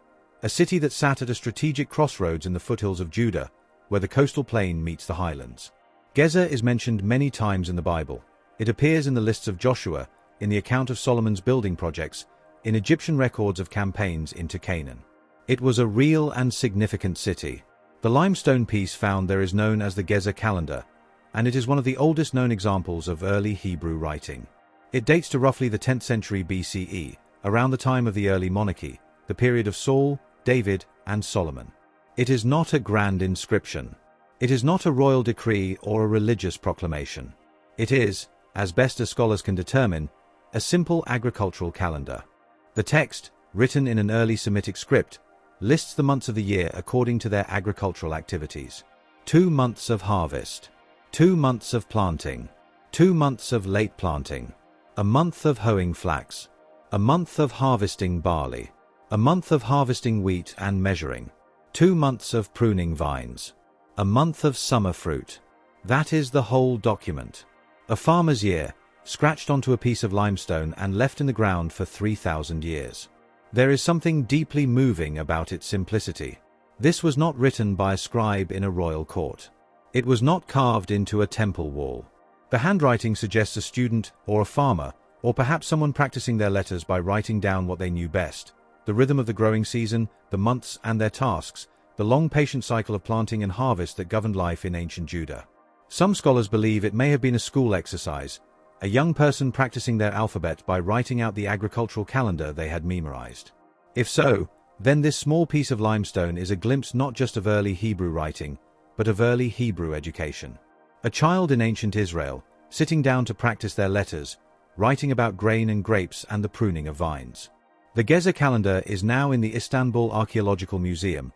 a city that sat at a strategic crossroads in the foothills of Judah, where the coastal plain meets the highlands. Gezer is mentioned many times in the Bible. It appears in the lists of Joshua, in the account of Solomon's building projects, in Egyptian records of campaigns into Canaan. It was a real and significant city. The limestone piece found there is known as the Gezer calendar, and it is one of the oldest known examples of early Hebrew writing. It dates to roughly the 10th century BCE, around the time of the early monarchy, the period of Saul, David, and Solomon. It is not a grand inscription. It is not a royal decree or a religious proclamation. It is, as best as scholars can determine, a simple agricultural calendar. The text, written in an early Semitic script, lists the months of the year according to their agricultural activities. 2 months of harvest. 2 months of planting. 2 months of late planting. A month of hoeing flax. A month of harvesting barley. A month of harvesting wheat and measuring. 2 months of pruning vines. A month of summer fruit. That is the whole document. A farmer's year, scratched onto a piece of limestone and left in the ground for 3,000 years. There is something deeply moving about its simplicity. This was not written by a scribe in a royal court. It was not carved into a temple wall. The handwriting suggests a student or a farmer, or perhaps someone practicing their letters by writing down what they knew best: the rhythm of the growing season, the months and their tasks, the long patient cycle of planting and harvest that governed life in ancient Judah. Some scholars believe it may have been a school exercise, a young person practicing their alphabet by writing out the agricultural calendar they had memorized. If so, then this small piece of limestone is a glimpse not just of early Hebrew writing, but of early Hebrew education. A child in ancient Israel, sitting down to practice their letters, writing about grain and grapes and the pruning of vines. The Gezer calendar is now in the Istanbul Archaeological Museum,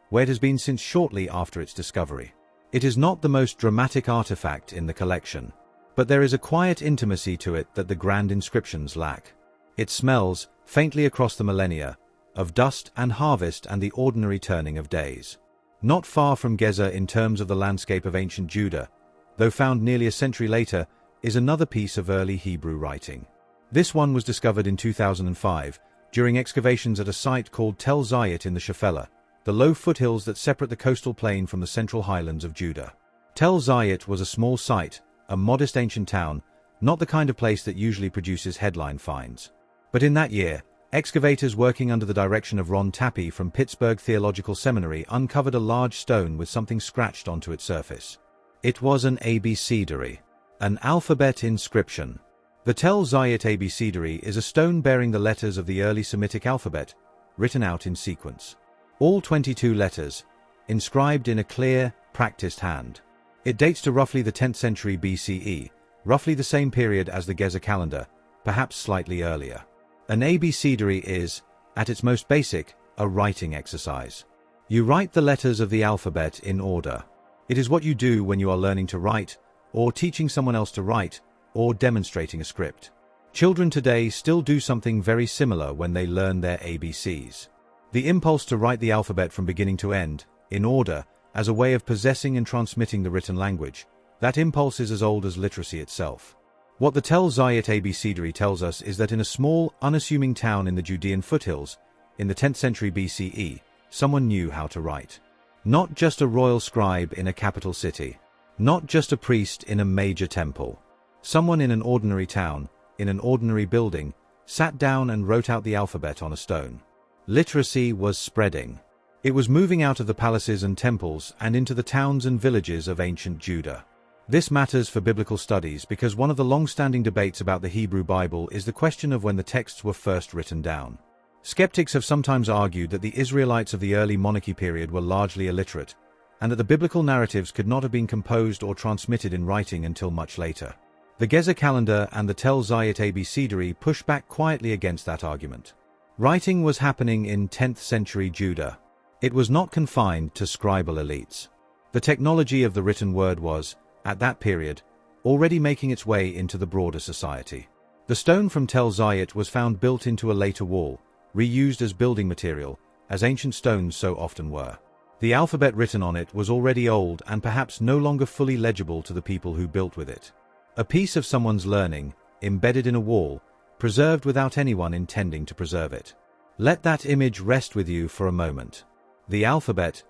where it has been since shortly after its discovery. It is not the most dramatic artifact in the collection, but there is a quiet intimacy to it that the grand inscriptions lack. It smells, faintly across the millennia, of dust and harvest and the ordinary turning of days. Not far from Gezer in terms of the landscape of ancient Judah, though found nearly a century later, is another piece of early Hebrew writing. This one was discovered in 2005 during excavations at a site called Tel Zayit in the Shephelah, the low foothills that separate the coastal plain from the central highlands of Judah. Tel Zayit was a small site, a modest ancient town, not the kind of place that usually produces headline finds. But in that year, excavators working under the direction of Ron Tappy from Pittsburgh Theological Seminary uncovered a large stone with something scratched onto its surface. It was an abecedary, an alphabet inscription. The Tel Zayit abecedary is a stone bearing the letters of the early Semitic alphabet, written out in sequence. All 22 letters, inscribed in a clear, practiced hand. It dates to roughly the 10th century BCE, roughly the same period as the Gezer calendar, perhaps slightly earlier. An abecedary is, at its most basic, a writing exercise. You write the letters of the alphabet in order. It is what you do when you are learning to write, or teaching someone else to write, or demonstrating a script. Children today still do something very similar when they learn their ABCs. The impulse to write the alphabet from beginning to end, in order, as a way of possessing and transmitting the written language, that impulse is as old as literacy itself. What the Tel Zayit abecedary tells us is that in a small, unassuming town in the Judean foothills, in the 10th century BCE, someone knew how to write. Not just a royal scribe in a capital city. Not just a priest in a major temple. Someone in an ordinary town, in an ordinary building, sat down and wrote out the alphabet on a stone. Literacy was spreading. It was moving out of the palaces and temples and into the towns and villages of ancient Judah. This matters for biblical studies because one of the long-standing debates about the Hebrew Bible is the question of when the texts were first written down. Skeptics have sometimes argued that the Israelites of the early monarchy period were largely illiterate, and that the biblical narratives could not have been composed or transmitted in writing until much later. The Gezer calendar and the Tel Zayit abecedary push back quietly against that argument. Writing was happening in 10th century Judah. It was not confined to scribal elites. The technology of the written word was, at that period, already making its way into the broader society. The stone from Tel Zayit was found built into a later wall, reused as building material, as ancient stones so often were. The alphabet written on it was already old and perhaps no longer fully legible to the people who built with it. A piece of someone's learning, embedded in a wall, preserved without anyone intending to preserve it. Let that image rest with you for a moment. The alphabet,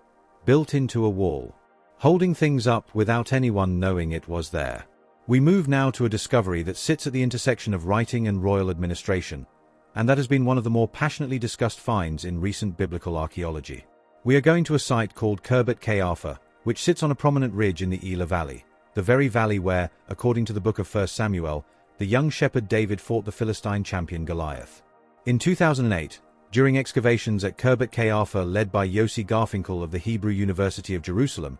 built into a wall, holding things up without anyone knowing it was there. We move now to a discovery that sits at the intersection of writing and royal administration, and that has been one of the more passionately discussed finds in recent biblical archaeology. We are going to a site called Khirbet Qeiyafa, which sits on a prominent ridge in the Elah Valley, the very valley where, according to the book of 1 Samuel, the young shepherd David fought the Philistine champion Goliath. In 2008, during excavations at Khirbet Qeiyafa led by Yossi Garfinkel of the Hebrew University of Jerusalem,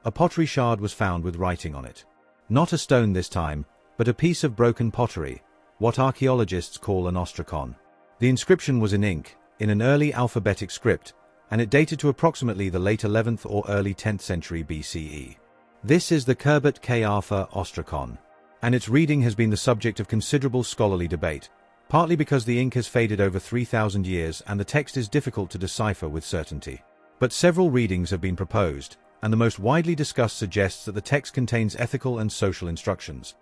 a pottery shard was found with writing on it. Not a stone this time, but a piece of broken pottery, what archaeologists call an ostracon. The inscription was in ink, in an early alphabetic script, and it dated to approximately the late 11th or early 10th century BCE. This is the Khirbet Qeiyafa ostracon, and its reading has been the subject of considerable scholarly debate, partly because the ink has faded over 3,000 years and the text is difficult to decipher with certainty. But several readings have been proposed, and the most widely discussed suggests that the text contains ethical and social instructions.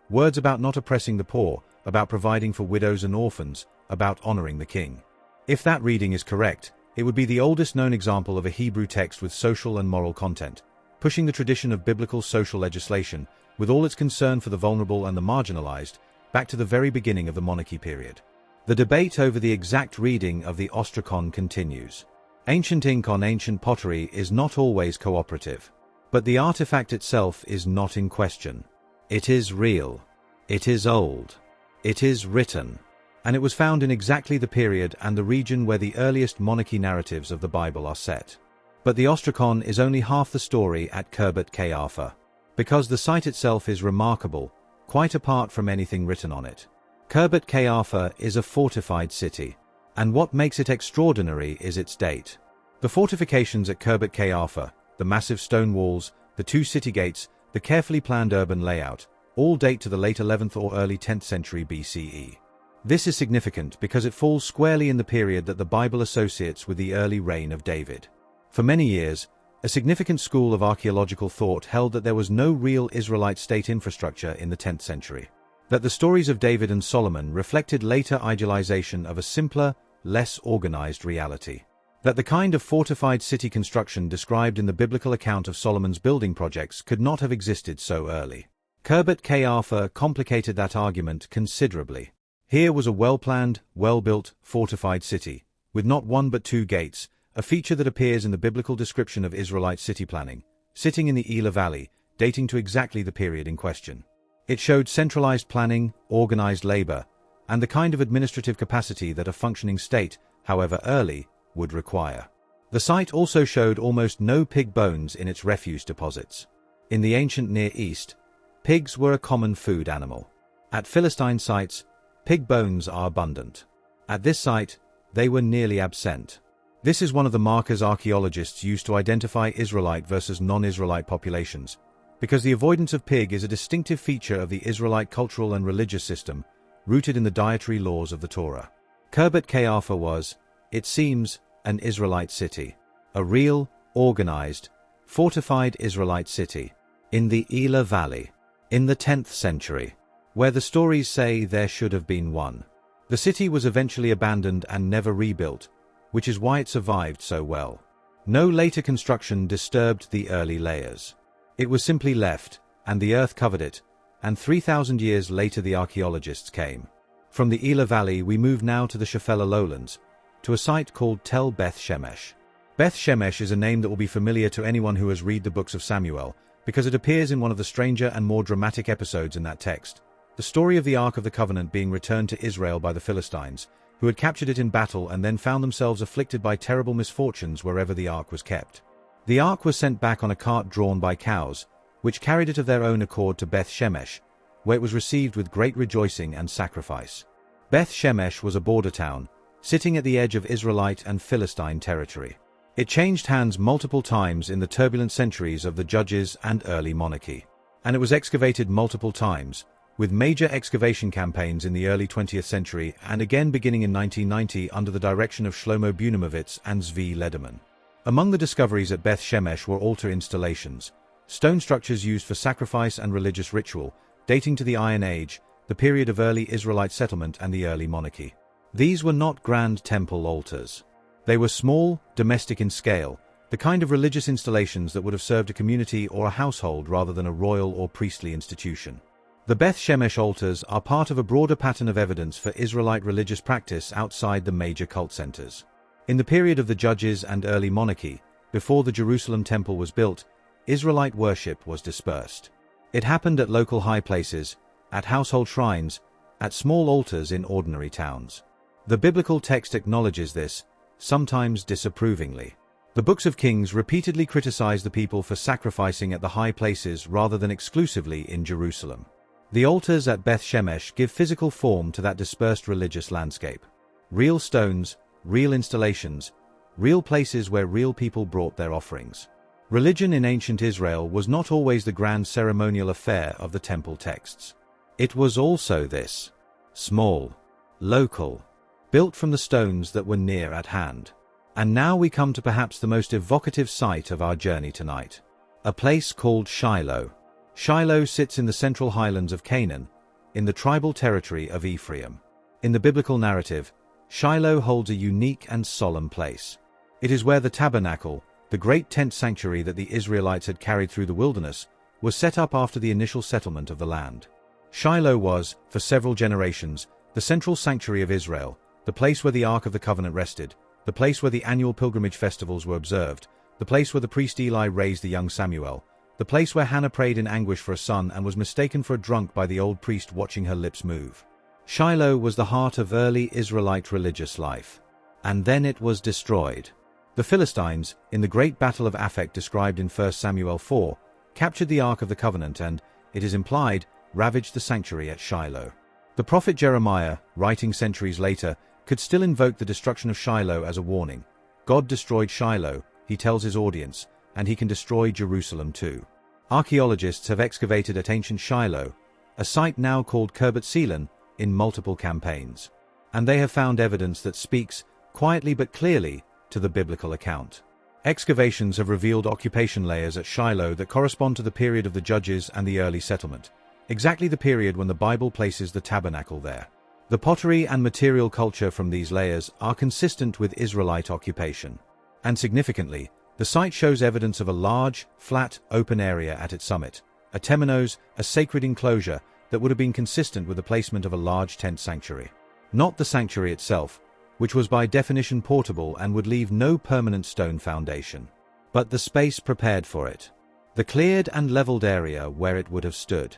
Words about not oppressing the poor, about providing for widows and orphans, about honoring the king. If that reading is correct, it would be the oldest known example of a Hebrew text with social and moral content, pushing the tradition of biblical social legislation, with all its concern for the vulnerable and the marginalized, back to the very beginning of the monarchy period. The debate over the exact reading of the ostracon continues. Ancient ink on ancient pottery is not always cooperative. But the artifact itself is not in question. It is real. It is old. It is written. And it was found in exactly the period and the region where the earliest monarchy narratives of the Bible are set. But the ostracon is only half the story at Khirbet Qeiyafa, because the site itself is remarkable, quite apart from anything written on it. Khirbet Qeiyafa is a fortified city, and what makes it extraordinary is its date. The fortifications at Khirbet Qeiyafa, the massive stone walls, the two city gates, the carefully planned urban layout, all date to the late 11th or early 10th century BCE. This is significant because it falls squarely in the period that the Bible associates with the early reign of David. For many years, a significant school of archaeological thought held that there was no real Israelite state infrastructure in the 10th century. That the stories of David and Solomon reflected later idealization of a simpler, less organized reality. That the kind of fortified city construction described in the biblical account of Solomon's building projects could not have existed so early. Herbert K. Arthur complicated that argument considerably. Here was a well-planned, well-built, fortified city, with not one but two gates, a feature that appears in the biblical description of Israelite city planning, sitting in the Elah Valley, dating to exactly the period in question. It showed centralized planning, organized labor, and the kind of administrative capacity that a functioning state, however early, would require. The site also showed almost no pig bones in its refuse deposits. In the ancient Near East, pigs were a common food animal. At Philistine sites, pig bones are abundant. At this site, they were nearly absent. This is one of the markers archaeologists use to identify Israelite versus non-Israelite populations, because the avoidance of pig is a distinctive feature of the Israelite cultural and religious system, rooted in the dietary laws of the Torah. Herbert K. Arthur was, it seems, an Israelite city. A real, organized, fortified Israelite city. In the Elah Valley. In the 10th century. Where the stories say there should have been one. The city was eventually abandoned and never rebuilt, which is why it survived so well. No later construction disturbed the early layers. It was simply left, and the earth covered it, and 3,000 years later the archaeologists came. From the Elah Valley we move now to the Shephelah lowlands, to a site called Tel Beth Shemesh. Beth Shemesh is a name that will be familiar to anyone who has read the books of Samuel, because it appears in one of the stranger and more dramatic episodes in that text, the story of the Ark of the Covenant being returned to Israel by the Philistines, who had captured it in battle and then found themselves afflicted by terrible misfortunes wherever the ark was kept. The ark was sent back on a cart drawn by cows, which carried it of their own accord to Beth Shemesh, where it was received with great rejoicing and sacrifice. Beth Shemesh was a border town, sitting at the edge of Israelite and Philistine territory. It changed hands multiple times in the turbulent centuries of the Judges and early monarchy. And it was excavated multiple times, with major excavation campaigns in the early 20th century and again beginning in 1990 under the direction of Shlomo Bunemovitz and Zvi Lederman. Among the discoveries at Beth Shemesh were altar installations, stone structures used for sacrifice and religious ritual, dating to the Iron Age, the period of early Israelite settlement and the early monarchy. These were not grand temple altars. They were small, domestic in scale, the kind of religious installations that would have served a community or a household rather than a royal or priestly institution. The Beth Shemesh altars are part of a broader pattern of evidence for Israelite religious practice outside the major cult centers. In the period of the Judges and early monarchy, before the Jerusalem temple was built, Israelite worship was dispersed. It happened at local high places, at household shrines, at small altars in ordinary towns. The biblical text acknowledges this, sometimes disapprovingly. The books of Kings repeatedly criticize the people for sacrificing at the high places rather than exclusively in Jerusalem. The altars at Beth Shemesh give physical form to that dispersed religious landscape. Real stones, real installations, real places where real people brought their offerings. Religion in ancient Israel was not always the grand ceremonial affair of the temple texts. It was also this. Small. Local. Built from the stones that were near at hand. And now we come to perhaps the most evocative site of our journey tonight. A place called Shiloh. Shiloh sits in the central highlands of Canaan, in the tribal territory of Ephraim. In the biblical narrative, Shiloh holds a unique and solemn place. It is where the tabernacle, the great tent sanctuary that the Israelites had carried through the wilderness, was set up after the initial settlement of the land. Shiloh was, for several generations, the central sanctuary of Israel, the place where the Ark of the Covenant rested, the place where the annual pilgrimage festivals were observed, the place where the priest Eli raised the young Samuel, the place where Hannah prayed in anguish for a son and was mistaken for a drunk by the old priest watching her lips move. Shiloh was the heart of early Israelite religious life. And then it was destroyed. The Philistines, in the great battle of Aphek described in 1 Samuel 4, captured the Ark of the Covenant and, it is implied, ravaged the sanctuary at Shiloh. The prophet Jeremiah, writing centuries later, could still invoke the destruction of Shiloh as a warning. God destroyed Shiloh, he tells his audience, and he can destroy Jerusalem too. Archaeologists have excavated at ancient Shiloh, a site now called Kirbet Selan, in multiple campaigns. And they have found evidence that speaks, quietly but clearly, to the biblical account. Excavations have revealed occupation layers at Shiloh that correspond to the period of the Judges and the early settlement. exactly the period when the Bible places the tabernacle there. The pottery and material culture from these layers are consistent with Israelite occupation. And significantly, the site shows evidence of a large, flat, open area at its summit, a temenos, a sacred enclosure that would have been consistent with the placement of a large tent sanctuary. Not the sanctuary itself, which was by definition portable and would leave no permanent stone foundation, but the space prepared for it, the cleared and leveled area where it would have stood.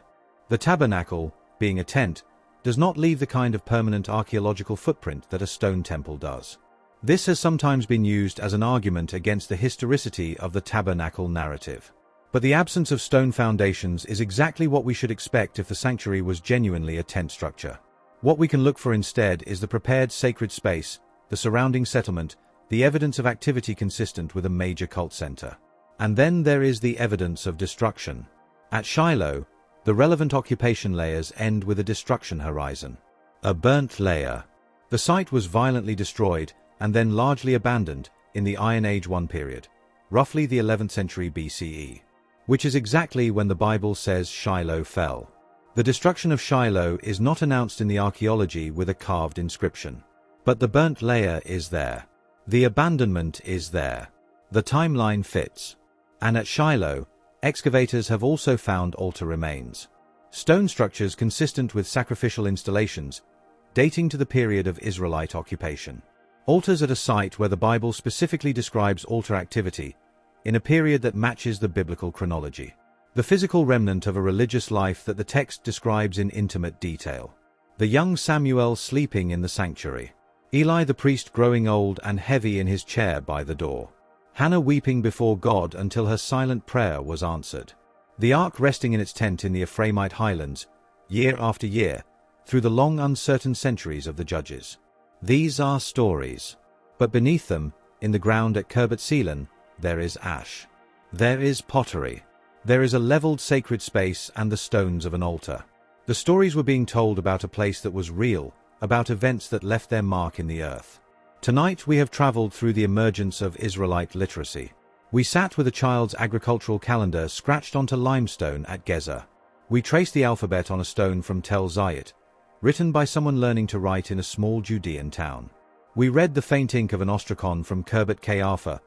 The tabernacle, being a tent, does not leave the kind of permanent archaeological footprint that a stone temple does. This has sometimes been used as an argument against the historicity of the tabernacle narrative. But the absence of stone foundations is exactly what we should expect if the sanctuary was genuinely a tent structure. What we can look for instead is the prepared sacred space, the surrounding settlement, the evidence of activity consistent with a major cult center. And then there is the evidence of destruction. At Shiloh, the relevant occupation layers end with a destruction horizon. A burnt layer. The site was violently destroyed and then largely abandoned in the Iron Age I period, roughly the 11th century BCE, which is exactly when the Bible says Shiloh fell. The destruction of Shiloh is not announced in the Archaeology with a carved inscription. But the burnt layer is there. The abandonment is there. The timeline fits. And at Shiloh, excavators have also found altar remains. Stone structures consistent with sacrificial installations, dating to the period of Israelite occupation. Altars at a site where the Bible specifically describes altar activity, in a period that matches the biblical chronology. The physical remnant of a religious life that the text describes in intimate detail. The young Samuel sleeping in the sanctuary. Eli the priest growing old and heavy in his chair by the door. Hannah weeping before God until her silent prayer was answered. The ark resting in its tent in the Ephraimite highlands, year after year, through the long uncertain centuries of the judges. These are stories. But beneath them, in the ground at Kirbet Selan, there is ash. There is pottery. There is a leveled sacred space and the stones of an altar. The stories were being told about a place that was real, about events that left their mark in the earth. Tonight we have traveled through the emergence of Israelite literacy. We sat with a child's agricultural calendar scratched onto limestone at Gezer. We traced the alphabet on a stone from Tel Zayit, written by someone learning to write in a small Judean town. We read the faint ink of an ostracon from Kirbet Kaiafa,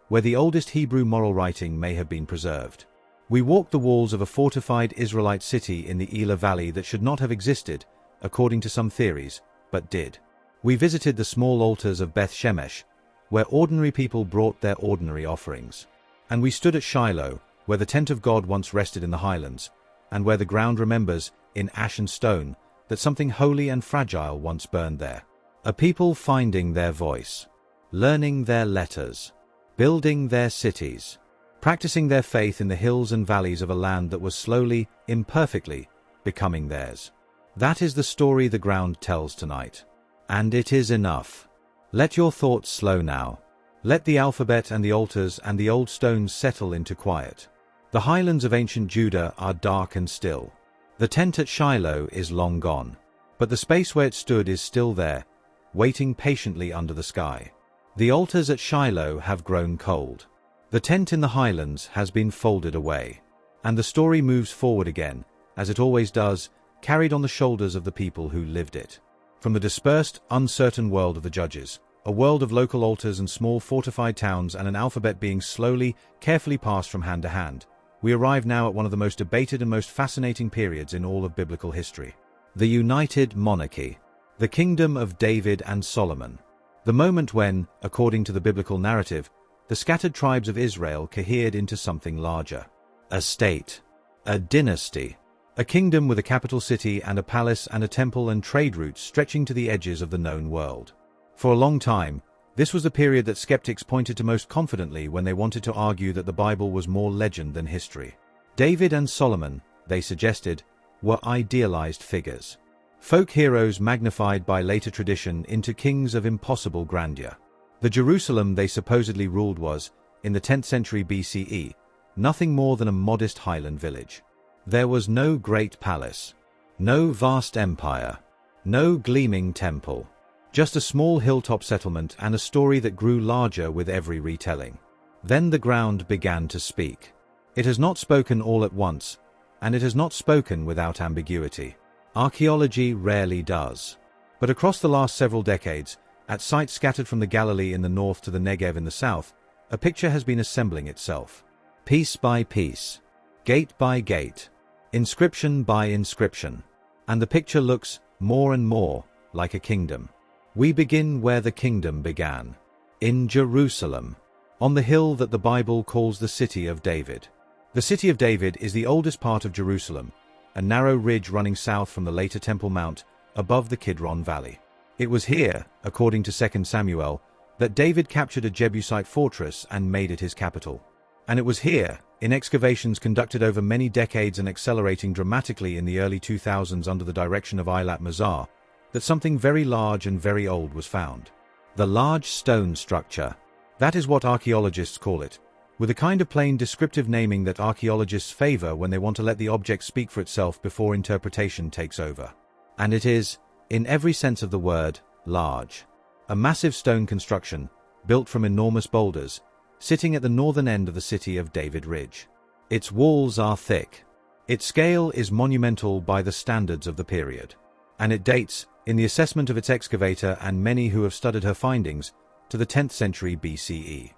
where the oldest Hebrew moral writing may have been preserved. We walked the walls of a fortified Israelite city in the Elah Valley that should not have existed, according to some theories, but did. We visited the small altars of Beth Shemesh, where ordinary people brought their ordinary offerings. And we stood at Shiloh, where the tent of God once rested in the highlands, and where the ground remembers, in ash and stone, that something holy and fragile once burned there. A people finding their voice, learning their letters, building their cities, practicing their faith in the hills and valleys of a land that was slowly, imperfectly, becoming theirs. That is the story the ground tells tonight. And it is enough. Let your thoughts slow now. Let the alphabet and the altars and the old stones settle into quiet. The highlands of ancient Judah are dark and still. The tent at Shiloh is long gone. But the space where it stood is still there, waiting patiently under the sky. The altars at Shiloh have grown cold. The tent in the highlands has been folded away. And the story moves forward again, as it always does, carried on the shoulders of the people who lived it. From the dispersed, uncertain world of the judges, a world of local altars and small fortified towns and an alphabet being slowly, carefully passed from hand to hand, we arrive now at one of the most debated and most fascinating periods in all of biblical history. The United Monarchy. The Kingdom of David and Solomon. The moment when, according to the biblical narrative, the scattered tribes of Israel cohered into something larger. A state. A dynasty. A kingdom with a capital city and a palace and a temple and trade routes stretching to the edges of the known world. For a long time, this was the period that skeptics pointed to most confidently when they wanted to argue that the Bible was more legend than history. David and Solomon, they suggested, were idealized figures. Folk heroes magnified by later tradition into kings of impossible grandeur. The Jerusalem they supposedly ruled was, in the 10th century BCE, nothing more than a modest highland village. There was no great palace, no vast empire, no gleaming temple, just a small hilltop settlement and a story that grew larger with every retelling. Then the ground began to speak. It has not spoken all at once, and it has not spoken without ambiguity. Archaeology rarely does. But across the last several decades, at sites scattered from the Galilee in the north to the Negev in the south, a picture has been assembling itself. Piece by piece, gate by gate, inscription by inscription. And the picture looks more and more like a kingdom. We begin where the kingdom began. In Jerusalem, on the hill that the Bible calls the City of David. The City of David is the oldest part of Jerusalem, a narrow ridge running south from the later Temple Mount above the Kidron Valley. It was here, according to 2 Samuel, that David captured a Jebusite fortress and made it his capital. And it was here, in excavations conducted over many decades and accelerating dramatically in the early 2000s under the direction of Eilat Mazar, that something very large and very old was found. The large stone structure. That is what archaeologists call it, with a kind of plain descriptive naming that archaeologists favor when they want to let the object speak for itself before interpretation takes over. And it is, in every sense of the word, large. A massive stone construction, built from enormous boulders, sitting at the northern end of the City of David Ridge. Its walls are thick. Its scale is monumental by the standards of the period. And it dates, in the assessment of its excavator and many who have studied her findings, to the 10th century BCE.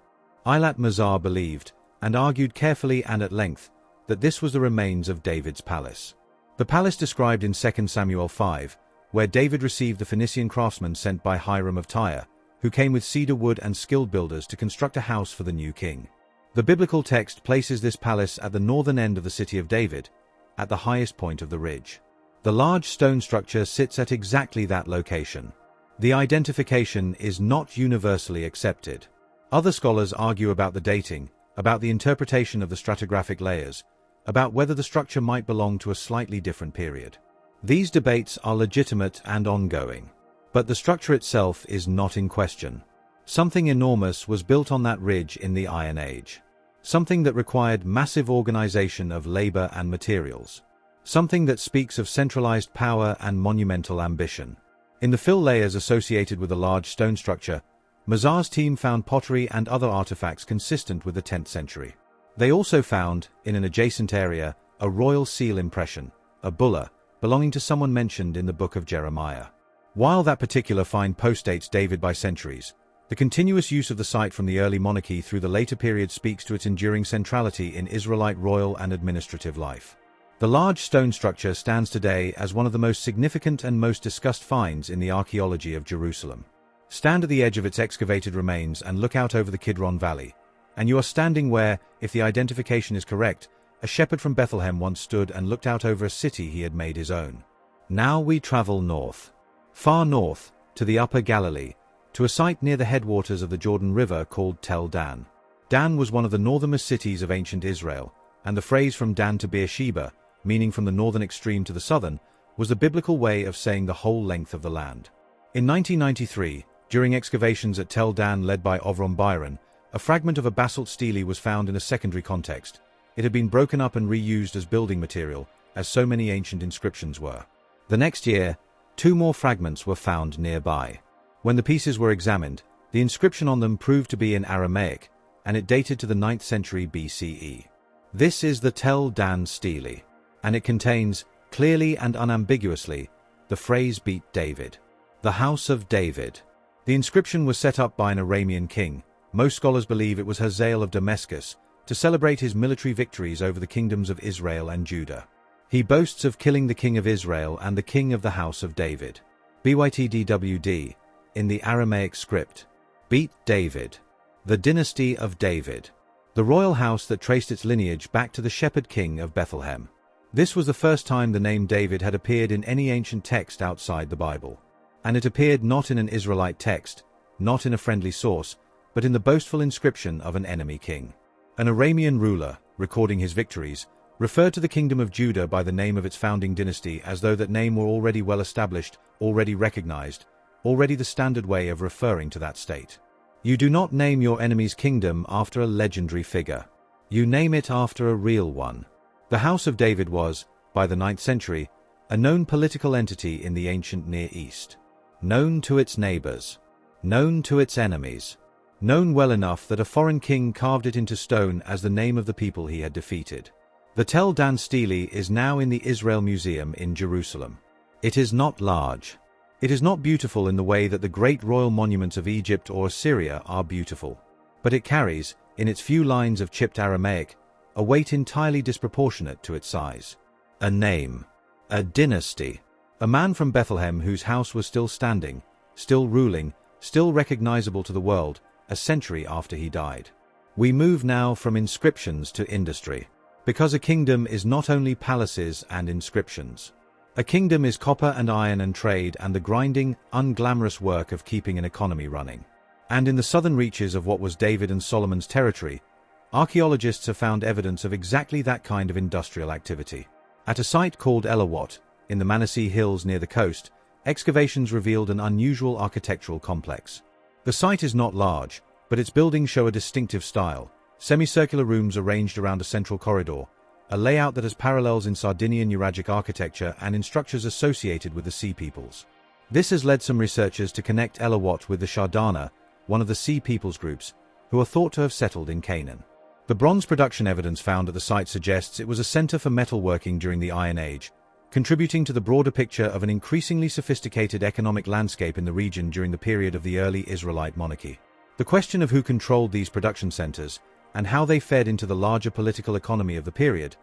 Eilat Mazar believed, and argued carefully and at length, that this was the remains of David's palace. The palace described in 2 Samuel 5, where David received the Phoenician craftsmen sent by Hiram of Tyre, who came with cedar wood and skilled builders to construct a house for the new king. The biblical text places this palace at the northern end of the City of David, at the highest point of the ridge. The large stone structure sits at exactly that location. The identification is not universally accepted. Other scholars argue about the dating, about the interpretation of the stratigraphic layers, about whether the structure might belong to a slightly different period. These debates are legitimate and ongoing. But the structure itself is not in question. Something enormous was built on that ridge in the Iron Age. Something that required massive organization of labor and materials. Something that speaks of centralized power and monumental ambition. In the fill layers associated with the large stone structure, Mazar's team found pottery and other artifacts consistent with the 10th century. They also found, in an adjacent area, a royal seal impression, a bulla, belonging to someone mentioned in the book of Jeremiah. While that particular find postdates David by centuries, the continuous use of the site from the early monarchy through the later period speaks to its enduring centrality in Israelite royal and administrative life. The large stone structure stands today as one of the most significant and most discussed finds in the archaeology of Jerusalem. Stand at the edge of its excavated remains and look out over the Kidron Valley, and you are standing where, if the identification is correct, a shepherd from Bethlehem once stood and looked out over a city he had made his own. Now we travel north. Far north, to the Upper Galilee, to a site near the headwaters of the Jordan River called Tel Dan. Dan was one of the northernmost cities of ancient Israel, and the phrase from Dan to Beersheba, meaning from the northern extreme to the southern, was the biblical way of saying the whole length of the land. In 1993, during excavations at Tel Dan led by Ovron Byron, a fragment of a basalt stele was found in a secondary context. It had been broken up and reused as building material, as so many ancient inscriptions were. The next year, 2 more fragments were found nearby. When the pieces were examined, the inscription on them proved to be in Aramaic, and it dated to the 9th century BCE. This is the Tel Dan stele, and it contains, clearly and unambiguously, the phrase "Beat David," the House of David. The inscription was set up by an Aramean king. Most scholars believe it was Hazael of Damascus, to celebrate his military victories over the kingdoms of Israel and Judah. He boasts of killing the king of Israel and the king of the house of David. BYTDWD, in the Aramaic script. Beat David. The dynasty of David. The royal house that traced its lineage back to the shepherd king of Bethlehem. This was the first time the name David had appeared in any ancient text outside the Bible. And it appeared not in an Israelite text, not in a friendly source, but in the boastful inscription of an enemy king. An Aramean ruler, recording his victories, referred to the kingdom of Judah by the name of its founding dynasty as though that name were already well established, already recognized, already the standard way of referring to that state. You do not name your enemy's kingdom after a legendary figure. You name it after a real one. The House of David was, by the 9th century, a known political entity in the ancient Near East. Known to its neighbors. Known to its enemies. Known well enough that a foreign king carved it into stone as the name of the people he had defeated. The Tel Dan Stele is now in the Israel Museum in Jerusalem. It is not large. It is not beautiful in the way that the great royal monuments of Egypt or Assyria are beautiful. But it carries, in its few lines of chipped Aramaic, a weight entirely disproportionate to its size. A name. A dynasty. A man from Bethlehem whose house was still standing, still ruling, still recognizable to the world, a century after he died. We move now from inscriptions to industry. Because a kingdom is not only palaces and inscriptions. A kingdom is copper and iron and trade and the grinding, unglamorous work of keeping an economy running. And in the southern reaches of what was David and Solomon's territory, archaeologists have found evidence of exactly that kind of industrial activity. At a site called Elawat, in the Manasee Hills near the coast, excavations revealed an unusual architectural complex. The site is not large, but its buildings show a distinctive style. Semicircular rooms arranged around a central corridor, a layout that has parallels in Sardinian Nuragic architecture and in structures associated with the Sea Peoples. This has led some researchers to connect Elawat with the Shardana, one of the Sea Peoples groups, who are thought to have settled in Canaan. The bronze production evidence found at the site suggests it was a center for metalworking during the Iron Age, contributing to the broader picture of an increasingly sophisticated economic landscape in the region during the period of the early Israelite monarchy. The question of who controlled these production centers, and how they fed into the larger political economy of the period,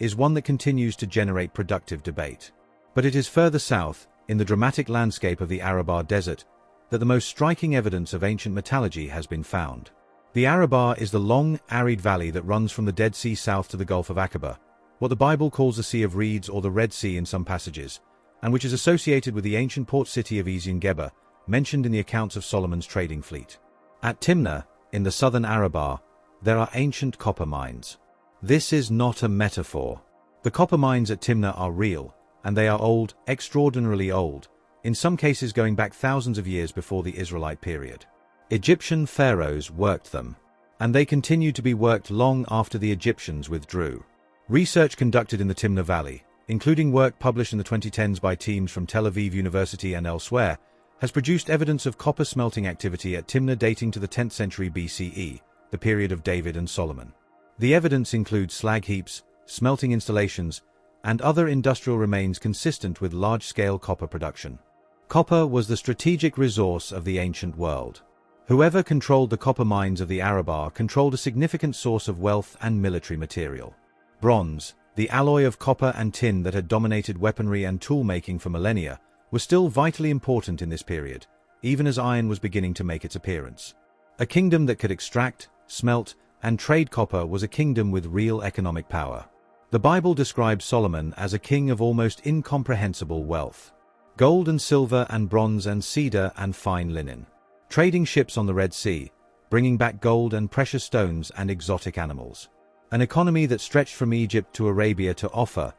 is one that continues to generate productive debate. But it is further south, in the dramatic landscape of the Arabah Desert, that the most striking evidence of ancient metallurgy has been found. The Arabah is the long, arid valley that runs from the Dead Sea south to the Gulf of Aqaba, what the Bible calls the Sea of Reeds or the Red Sea in some passages, and which is associated with the ancient port city of Ezion-Geber, mentioned in the accounts of Solomon's trading fleet. At Timnah, in the southern Arabah, there are ancient copper mines. This is not a metaphor. The copper mines at Timnah are real, and they are old, extraordinarily old, in some cases going back thousands of years before the Israelite period. Egyptian pharaohs worked them, and they continued to be worked long after the Egyptians withdrew. Research conducted in the Timnah Valley, including work published in the 2010s by teams from Tel Aviv University and elsewhere, has produced evidence of copper smelting activity at Timnah dating to the 10th century BCE, the period of David and Solomon. The evidence includes slag heaps, smelting installations, and other industrial remains consistent with large-scale copper production. Copper was the strategic resource of the ancient world. Whoever controlled the copper mines of the Arabah controlled a significant source of wealth and military material. Bronze, the alloy of copper and tin that had dominated weaponry and tool-making for millennia, was still vitally important in this period, even as iron was beginning to make its appearance. A kingdom that could extract, smelt, and trade copper was a kingdom with real economic power. The Bible describes Solomon as a king of almost incomprehensible wealth. Gold and silver and bronze and cedar and fine linen. Trading ships on the Red Sea, bringing back gold and precious stones and exotic animals. An economy that stretched from Egypt to Arabia to Offa,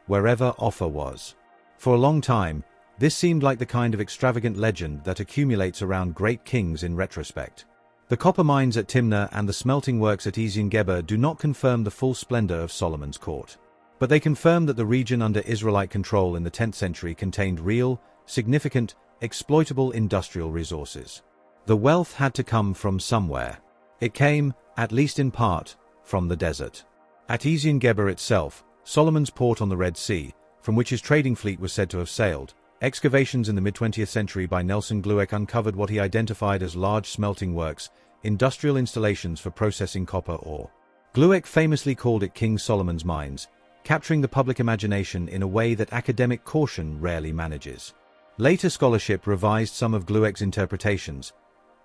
wherever Offa was. For a long time, this seemed like the kind of extravagant legend that accumulates around great kings in retrospect. The copper mines at Timnah and the smelting works at Ezion-Geber do not confirm the full splendor of Solomon's court. But they confirm that the region under Israelite control in the 10th century contained real, significant, exploitable industrial resources. The wealth had to come from somewhere. It came, at least in part, from the desert. At Ezion-Geber itself, Solomon's port on the Red Sea, from which his trading fleet was said to have sailed, excavations in the mid-20th century by Nelson Glueck uncovered what he identified as large smelting works, industrial installations for processing copper ore. Glueck famously called it King Solomon's Mines, capturing the public imagination in a way that academic caution rarely manages. Later scholarship revised some of Glueck's interpretations,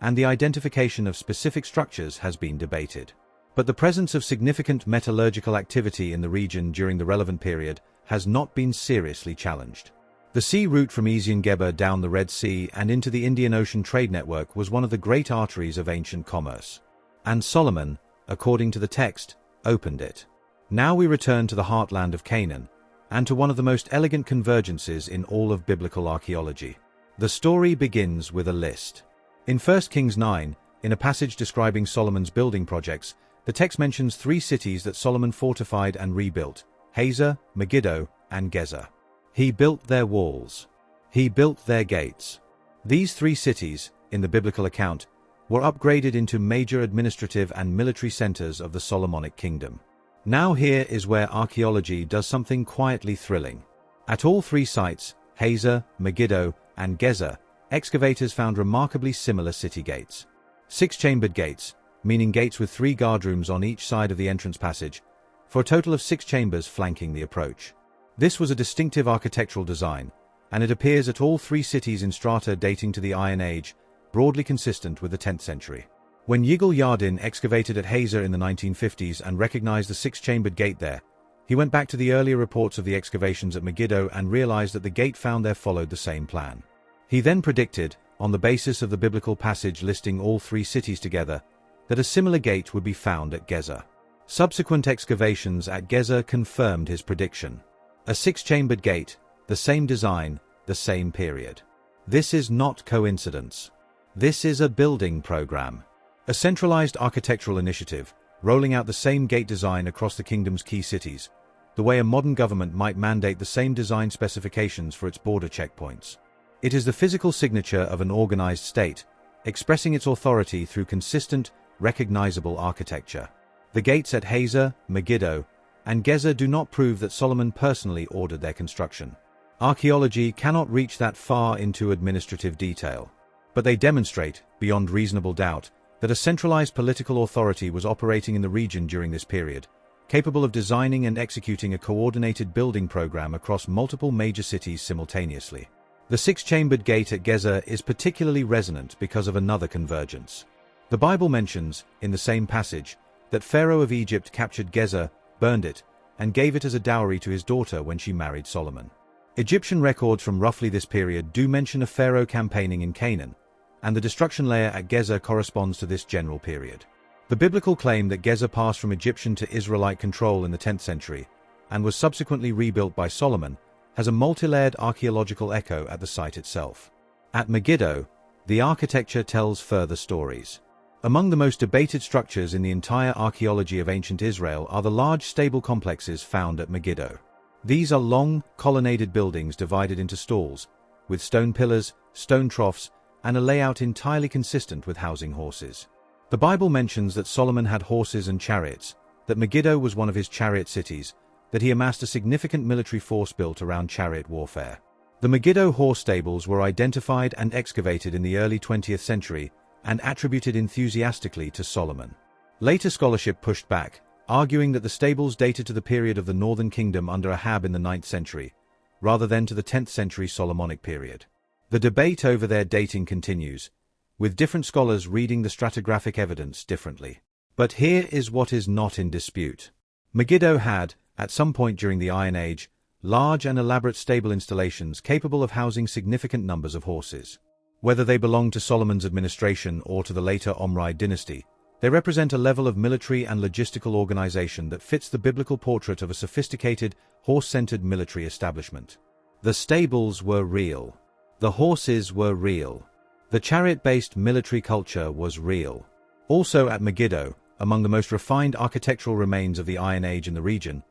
and the identification of specific structures has been debated. But the presence of significant metallurgical activity in the region during the relevant period has not been seriously challenged. The sea route from Ezion-Geber down the Red Sea and into the Indian Ocean trade network was one of the great arteries of ancient commerce. And Solomon, according to the text, opened it. Now we return to the heartland of Canaan, and to one of the most elegant convergences in all of biblical archaeology. The story begins with a list. In 1 Kings 9, in a passage describing Solomon's building projects, the text mentions 3 cities that Solomon fortified and rebuilt: Hazor, Megiddo, and Gezer. He built their walls. He built their gates. These 3 cities, in the biblical account, were upgraded into major administrative and military centers of the Solomonic kingdom. Now here is where archaeology does something quietly thrilling. At all three sites, Hazor, Megiddo, and Gezer, excavators found remarkably similar city gates. Six-chambered gates, meaning gates with 3 guardrooms on each side of the entrance passage, for a total of 6 chambers flanking the approach. This was a distinctive architectural design, and it appears at all 3 cities in strata dating to the Iron Age, broadly consistent with the 10th century. When Yigal Yardin excavated at Hazor in the 1950s and recognized the 6-chambered gate there, he went back to the earlier reports of the excavations at Megiddo and realized that the gate found there followed the same plan. He then predicted, on the basis of the biblical passage listing all 3 cities together, that a similar gate would be found at Gezer. Subsequent excavations at Gezer confirmed his prediction. A 6-chambered gate, the same design, the same period. This is not coincidence. This is a building program. A centralized architectural initiative, rolling out the same gate design across the kingdom's key cities, the way a modern government might mandate the same design specifications for its border checkpoints. It is the physical signature of an organized state, expressing its authority through consistent, recognizable architecture. The gates at Hazor, Megiddo, and Gezer do not prove that Solomon personally ordered their construction. Archaeology cannot reach that far into administrative detail. But they demonstrate, beyond reasonable doubt, that a centralized political authority was operating in the region during this period, capable of designing and executing a coordinated building program across multiple major cities simultaneously. The 6-chambered gate at Gezer is particularly resonant because of another convergence. The Bible mentions, in the same passage, that Pharaoh of Egypt captured Gezer, burned it, and gave it as a dowry to his daughter when she married Solomon. Egyptian records from roughly this period do mention a pharaoh campaigning in Canaan, and the destruction layer at Gezer corresponds to this general period. The biblical claim that Gezer passed from Egyptian to Israelite control in the 10th century, and was subsequently rebuilt by Solomon, has a multi-layered archaeological echo at the site itself. At Megiddo, the architecture tells further stories. Among the most debated structures in the entire archaeology of ancient Israel are the large stable complexes found at Megiddo. These are long, colonnaded buildings divided into stalls, with stone pillars, stone troughs, and a layout entirely consistent with housing horses. The Bible mentions that Solomon had horses and chariots, that Megiddo was one of his chariot cities, that he amassed a significant military force built around chariot warfare. The Megiddo horse stables were identified and excavated in the early 20th century and attributed enthusiastically to Solomon. Later scholarship pushed back, arguing that the stables dated to the period of the Northern Kingdom under Ahab in the 9th century, rather than to the 10th century Solomonic period. The debate over their dating continues, with different scholars reading the stratigraphic evidence differently. But here is what is not in dispute. Megiddo had, at some point during the Iron Age, large and elaborate stable installations capable of housing significant numbers of horses. Whether they belong to Solomon's administration or to the later Omride dynasty, they represent a level of military and logistical organization that fits the biblical portrait of a sophisticated, horse-centered military establishment. The stables were real. The horses were real. The chariot-based military culture was real. Also at Megiddo, among the most refined architectural remains of the Iron Age in the region,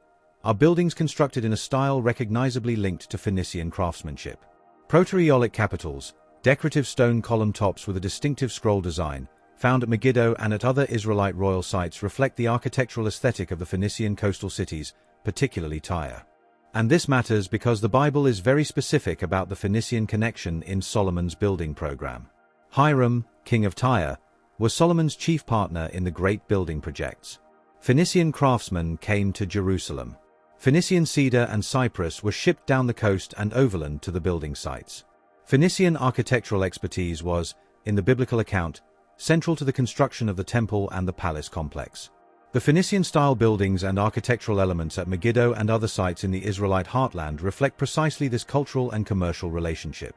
are buildings constructed in a style recognizably linked to Phoenician craftsmanship. Protereolic capitals, decorative stone column tops with a distinctive scroll design, found at Megiddo and at other Israelite royal sites reflect the architectural aesthetic of the Phoenician coastal cities, particularly Tyre. And this matters because the Bible is very specific about the Phoenician connection in Solomon's building program. Hiram, king of Tyre, was Solomon's chief partner in the great building projects. Phoenician craftsmen came to Jerusalem. Phoenician cedar and cypress were shipped down the coast and overland to the building sites. Phoenician architectural expertise was, in the biblical account, central to the construction of the temple and the palace complex. The Phoenician-style buildings and architectural elements at Megiddo and other sites in the Israelite heartland reflect precisely this cultural and commercial relationship.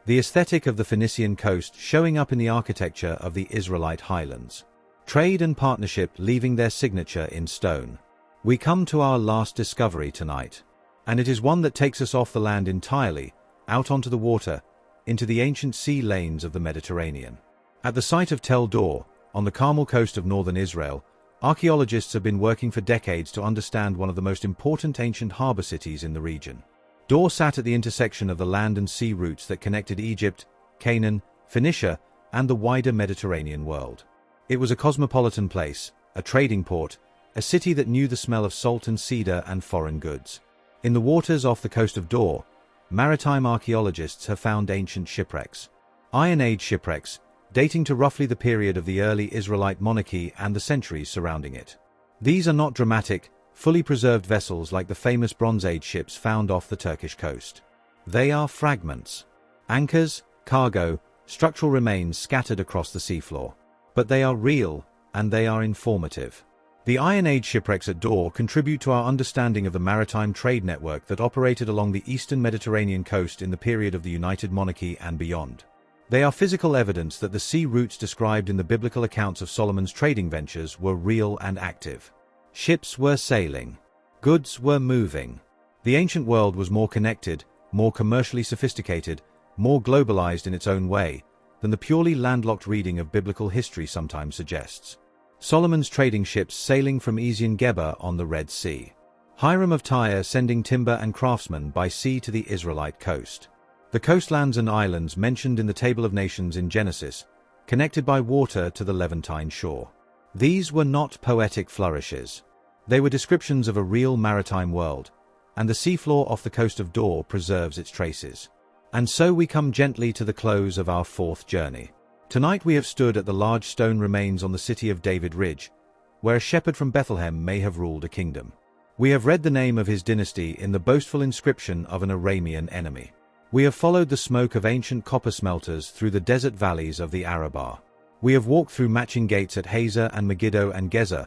The aesthetic of the Phoenician coast showing up in the architecture of the Israelite highlands. Trade and partnership leaving their signature in stone. We come to our last discovery tonight, and it is one that takes us off the land entirely, out onto the water, into the ancient sea lanes of the Mediterranean. At the site of Tel Dor, on the Carmel coast of northern Israel, archaeologists have been working for decades to understand one of the most important ancient harbor cities in the region. Dor sat at the intersection of the land and sea routes that connected Egypt, Canaan, Phoenicia, and the wider Mediterranean world. It was a cosmopolitan place, a trading port, a city that knew the smell of salt and cedar and foreign goods. In the waters off the coast of Dor, maritime archaeologists have found ancient shipwrecks. Iron Age shipwrecks, dating to roughly the period of the early Israelite monarchy and the centuries surrounding it. These are not dramatic, fully preserved vessels like the famous Bronze Age ships found off the Turkish coast. They are fragments. Anchors, cargo, structural remains scattered across the seafloor. But they are real, and they are informative. The Iron Age shipwrecks at Dor contribute to our understanding of the maritime trade network that operated along the eastern Mediterranean coast in the period of the United Monarchy and beyond. They are physical evidence that the sea routes described in the biblical accounts of Solomon's trading ventures were real and active. Ships were sailing. Goods were moving. The ancient world was more connected, more commercially sophisticated, more globalized in its own way, than the purely landlocked reading of biblical history sometimes suggests. Solomon's trading ships sailing from Ezion-Geber on the Red Sea. Hiram of Tyre sending timber and craftsmen by sea to the Israelite coast. The coastlands and islands mentioned in the Table of Nations in Genesis, connected by water to the Levantine shore. These were not poetic flourishes. They were descriptions of a real maritime world, and the seafloor off the coast of Dor preserves its traces. And so we come gently to the close of our fourth journey. Tonight we have stood at the large stone remains on the city of David Ridge, where a shepherd from Bethlehem may have ruled a kingdom. We have read the name of his dynasty in the boastful inscription of an Aramean enemy. We have followed the smoke of ancient copper smelters through the desert valleys of the Arabah. We have walked through matching gates at Hazor and Megiddo and Gezer,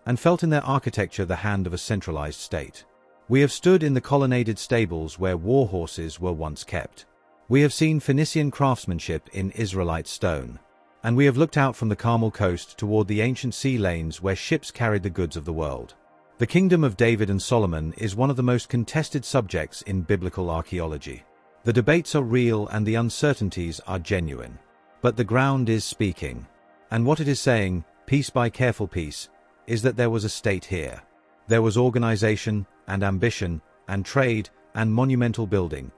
and felt in their architecture the hand of a centralized state. We have stood in the colonnaded stables where war horses were once kept. We have seen Phoenician craftsmanship in Israelite stone. And we have looked out from the Carmel coast toward the ancient sea lanes where ships carried the goods of the world. The kingdom of David and Solomon is one of the most contested subjects in biblical archaeology. The debates are real and the uncertainties are genuine. But the ground is speaking. And what it is saying, piece by careful piece, is that there was a state here. There was organization, and ambition, and trade, and monumental building,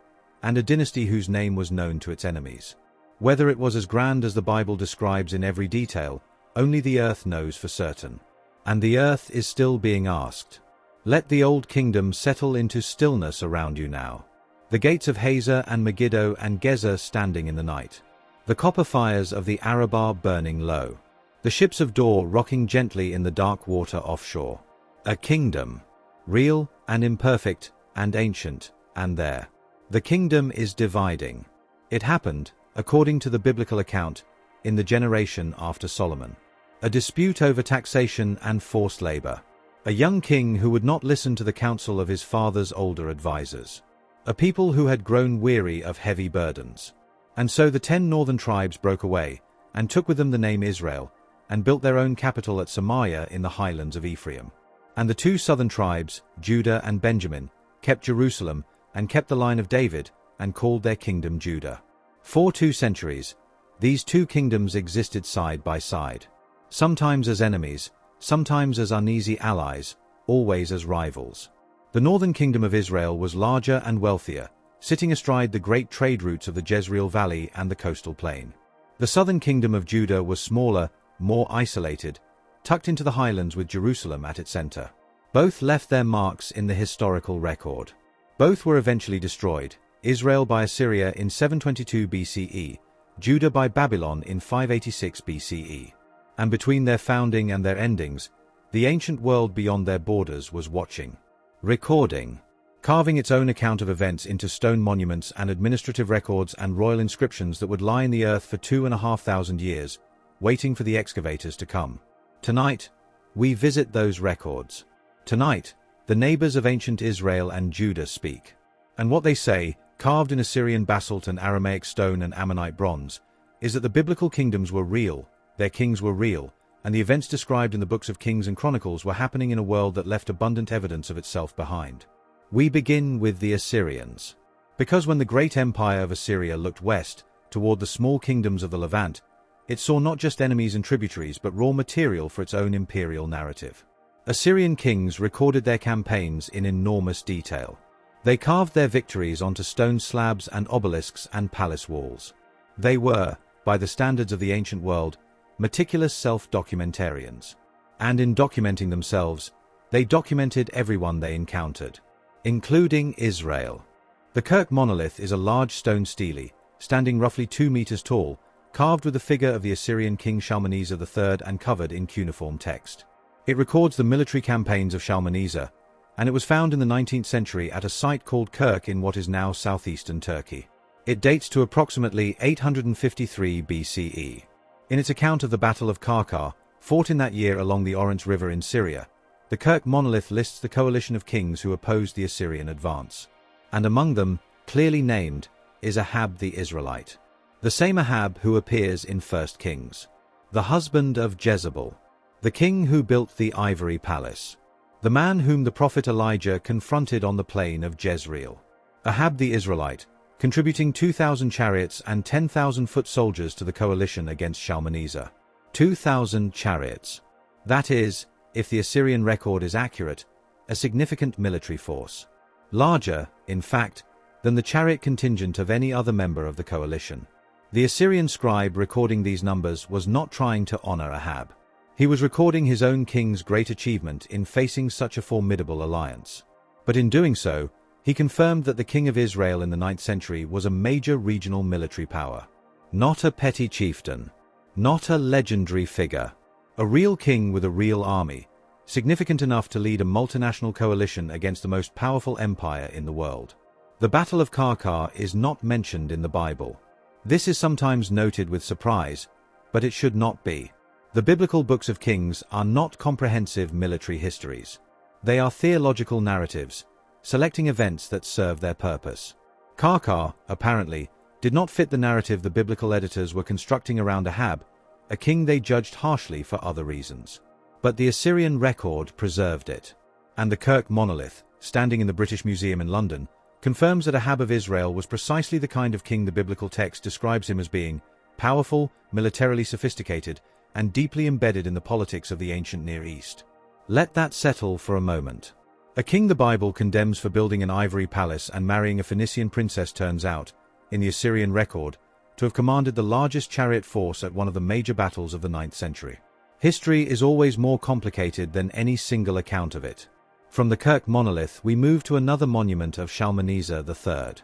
and a dynasty whose name was known to its enemies. Whether it was as grand as the Bible describes in every detail, only the earth knows for certain. And the earth is still being asked. Let the old kingdom settle into stillness around you now. The gates of Hazor and Megiddo and Gezer standing in the night. The copper fires of the Arabah burning low. The ships of Dor rocking gently in the dark water offshore. A kingdom. Real and imperfect and ancient, and there. The kingdom is dividing. It happened, according to the biblical account, in the generation after Solomon. A dispute over taxation and forced labor. A young king who would not listen to the counsel of his father's older advisors. A people who had grown weary of heavy burdens. And so the 10 northern tribes broke away, and took with them the name Israel, and built their own capital at Samaria in the highlands of Ephraim. And the 2 southern tribes, Judah and Benjamin, kept Jerusalem, and kept the line of David, and called their kingdom Judah. For 2 centuries, these 2 kingdoms existed side by side. Sometimes as enemies, sometimes as uneasy allies, always as rivals. The northern kingdom of Israel was larger and wealthier, sitting astride the great trade routes of the Jezreel Valley and the coastal plain. The southern kingdom of Judah was smaller, more isolated, tucked into the highlands with Jerusalem at its center. Both left their marks in the historical record. Both were eventually destroyed, Israel by Assyria in 722 BCE, Judah by Babylon in 586 BCE. And between their founding and their endings, the ancient world beyond their borders was watching. Recording. Carving its own account of events into stone monuments and administrative records and royal inscriptions that would lie in the earth for 2,500 years, waiting for the excavators to come. Tonight, we visit those records. Tonight, the neighbors of ancient Israel and Judah speak. And what they say, carved in Assyrian basalt and Aramaic stone and Ammonite bronze, is that the biblical kingdoms were real, their kings were real, and the events described in the books of Kings and Chronicles were happening in a world that left abundant evidence of itself behind. We begin with the Assyrians. Because when the great empire of Assyria looked west, toward the small kingdoms of the Levant, it saw not just enemies and tributaries but raw material for its own imperial narrative. Assyrian kings recorded their campaigns in enormous detail. They carved their victories onto stone slabs and obelisks and palace walls. They were, by the standards of the ancient world, meticulous self-documentarians. And in documenting themselves, they documented everyone they encountered, including Israel. The Kirk monolith is a large stone stele, standing roughly 2 meters tall, carved with the figure of the Assyrian king Shalmaneser III and covered in cuneiform text. It records the military campaigns of Shalmaneser, and it was found in the 19th century at a site called Kirk in what is now southeastern Turkey. It dates to approximately 853 BCE. In its account of the Battle of Karkar, fought in that year along the Orontes River in Syria, the Kirk monolith lists the coalition of kings who opposed the Assyrian advance. And among them, clearly named, is Ahab the Israelite. The same Ahab who appears in 1 Kings. The husband of Jezebel. The king who built the ivory palace. The man whom the prophet Elijah confronted on the plain of Jezreel. Ahab the Israelite, contributing 2,000 chariots and 10,000 foot soldiers to the coalition against Shalmaneser. 2,000 chariots. That is, if the Assyrian record is accurate, a significant military force. Larger, in fact, than the chariot contingent of any other member of the coalition. The Assyrian scribe recording these numbers was not trying to honor Ahab. He was recording his own king's great achievement in facing such a formidable alliance. But in doing so, he confirmed that the king of Israel in the 9th century was a major regional military power. Not a petty chieftain. Not a legendary figure. A real king with a real army, significant enough to lead a multinational coalition against the most powerful empire in the world. The Battle of Karkar is not mentioned in the Bible. This is sometimes noted with surprise, but it should not be. The biblical books of Kings are not comprehensive military histories. They are theological narratives, selecting events that serve their purpose. Karkar, apparently, did not fit the narrative the biblical editors were constructing around Ahab, a king they judged harshly for other reasons. But the Assyrian record preserved it. And the Kirk monolith, standing in the British Museum in London, confirms that Ahab of Israel was precisely the kind of king the biblical text describes him as being: powerful, militarily sophisticated, and deeply embedded in the politics of the ancient Near East. Let that settle for a moment. A king the Bible condemns for building an ivory palace and marrying a Phoenician princess turns out, in the Assyrian record, to have commanded the largest chariot force at one of the major battles of the 9th century. History is always more complicated than any single account of it. From the Kirk monolith, we move to another monument of Shalmaneser III.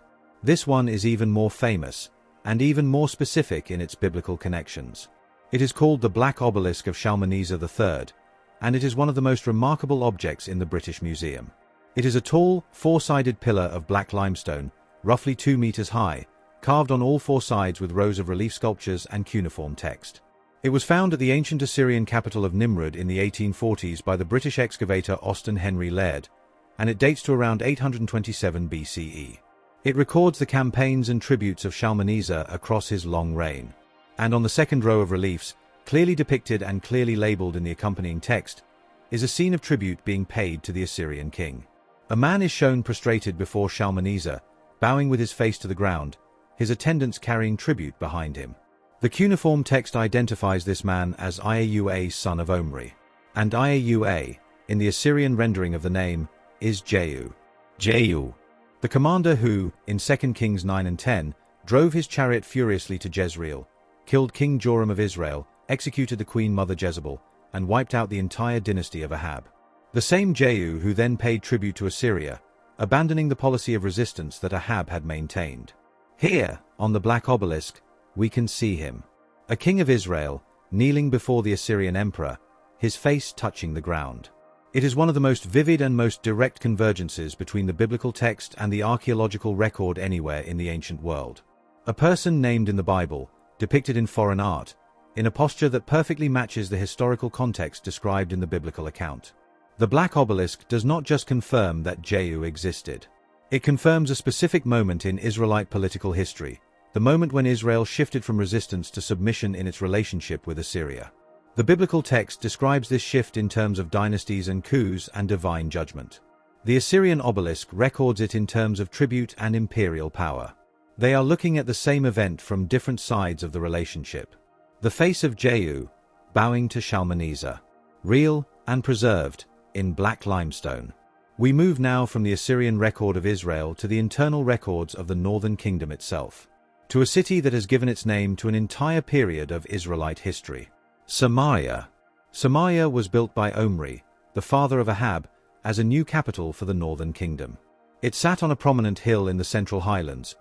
This one is even more famous, and even more specific in its biblical connections. It is called the Black Obelisk of Shalmaneser III, and it is one of the most remarkable objects in the British Museum. It is a tall, four-sided pillar of black limestone, roughly 2 meters high, carved on all 4 sides with rows of relief sculptures and cuneiform text. It was found at the ancient Assyrian capital of Nimrud in the 1840s by the British excavator Austin Henry Laird, and it dates to around 827 BCE. It records the campaigns and tributes of Shalmaneser across his long reign. And on the second row of reliefs, clearly depicted and clearly labeled in the accompanying text, is a scene of tribute being paid to the Assyrian king. A man is shown prostrated before Shalmaneser, bowing with his face to the ground, his attendants carrying tribute behind him. The cuneiform text identifies this man as Iaua, son of Omri. And Iaua, in the Assyrian rendering of the name, is Jehu. Jehu, the commander who, in 2 Kings 9 and 10, drove his chariot furiously to Jezreel, killed King Joram of Israel, executed the queen mother Jezebel, and wiped out the entire dynasty of Ahab. The same Jehu who then paid tribute to Assyria, abandoning the policy of resistance that Ahab had maintained. Here, on the Black Obelisk, we can see him. A king of Israel, kneeling before the Assyrian emperor, his face touching the ground. It is one of the most vivid and most direct convergences between the biblical text and the archaeological record anywhere in the ancient world. A person named in the Bible, depicted in foreign art, in a posture that perfectly matches the historical context described in the biblical account. The Black Obelisk does not just confirm that Jehu existed. It confirms a specific moment in Israelite political history, the moment when Israel shifted from resistance to submission in its relationship with Assyria. The biblical text describes this shift in terms of dynasties and coups and divine judgment. The Assyrian obelisk records it in terms of tribute and imperial power. They are looking at the same event from different sides of the relationship. The face of Jehu, bowing to Shalmaneser. Real and preserved, in black limestone. We move now from the Assyrian record of Israel to the internal records of the northern kingdom itself. To a city that has given its name to an entire period of Israelite history. Samaria. Samaria was built by Omri, the father of Ahab, as a new capital for the northern kingdom. It sat on a prominent hill in the central highlands,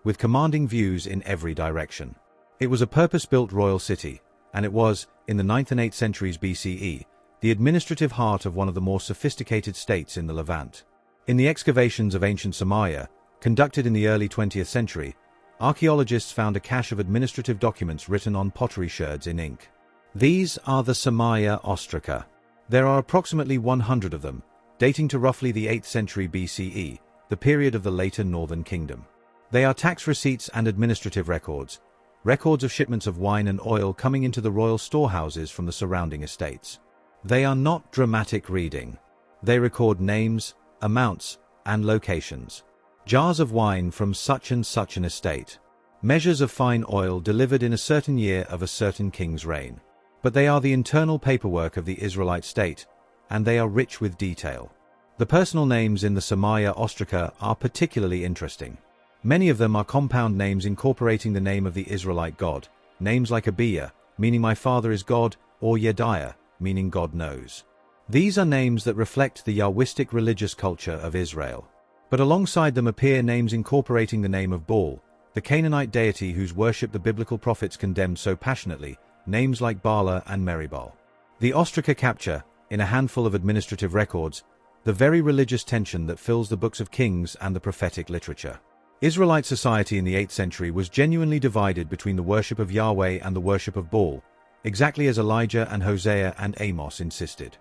with commanding views in every direction. It was a purpose-built royal city, and it was, in the 9th and 8th centuries BCE, the administrative heart of one of the more sophisticated states in the Levant. In the excavations of ancient Samaria, conducted in the early 20th century, archaeologists found a cache of administrative documents written on pottery sherds in ink. These are the Samaria ostraca. There are approximately 100 of them, dating to roughly the 8th century BCE, the period of the later Northern Kingdom. They are tax receipts and administrative records, records of shipments of wine and oil coming into the royal storehouses from the surrounding estates. They are not dramatic reading. They record names, amounts, and locations. Jars of wine from such and such an estate. Measures of fine oil delivered in a certain year of a certain king's reign. But they are the internal paperwork of the Israelite state, and they are rich with detail. The personal names in the Samaria ostraca are particularly interesting. Many of them are compound names incorporating the name of the Israelite god, names like Abiah, meaning my father is God, or Yediah, meaning God knows. These are names that reflect the Yahwistic religious culture of Israel. But alongside them appear names incorporating the name of Baal, the Canaanite deity whose worship the biblical prophets condemned so passionately, names like Bala and Meribal. The ostraca capture, in a handful of administrative records, the very religious tension that fills the books of Kings and the prophetic literature. Israelite society in the 8th century was genuinely divided between the worship of Yahweh and the worship of Baal, exactly as Elijah and Hosea and Amos insisted.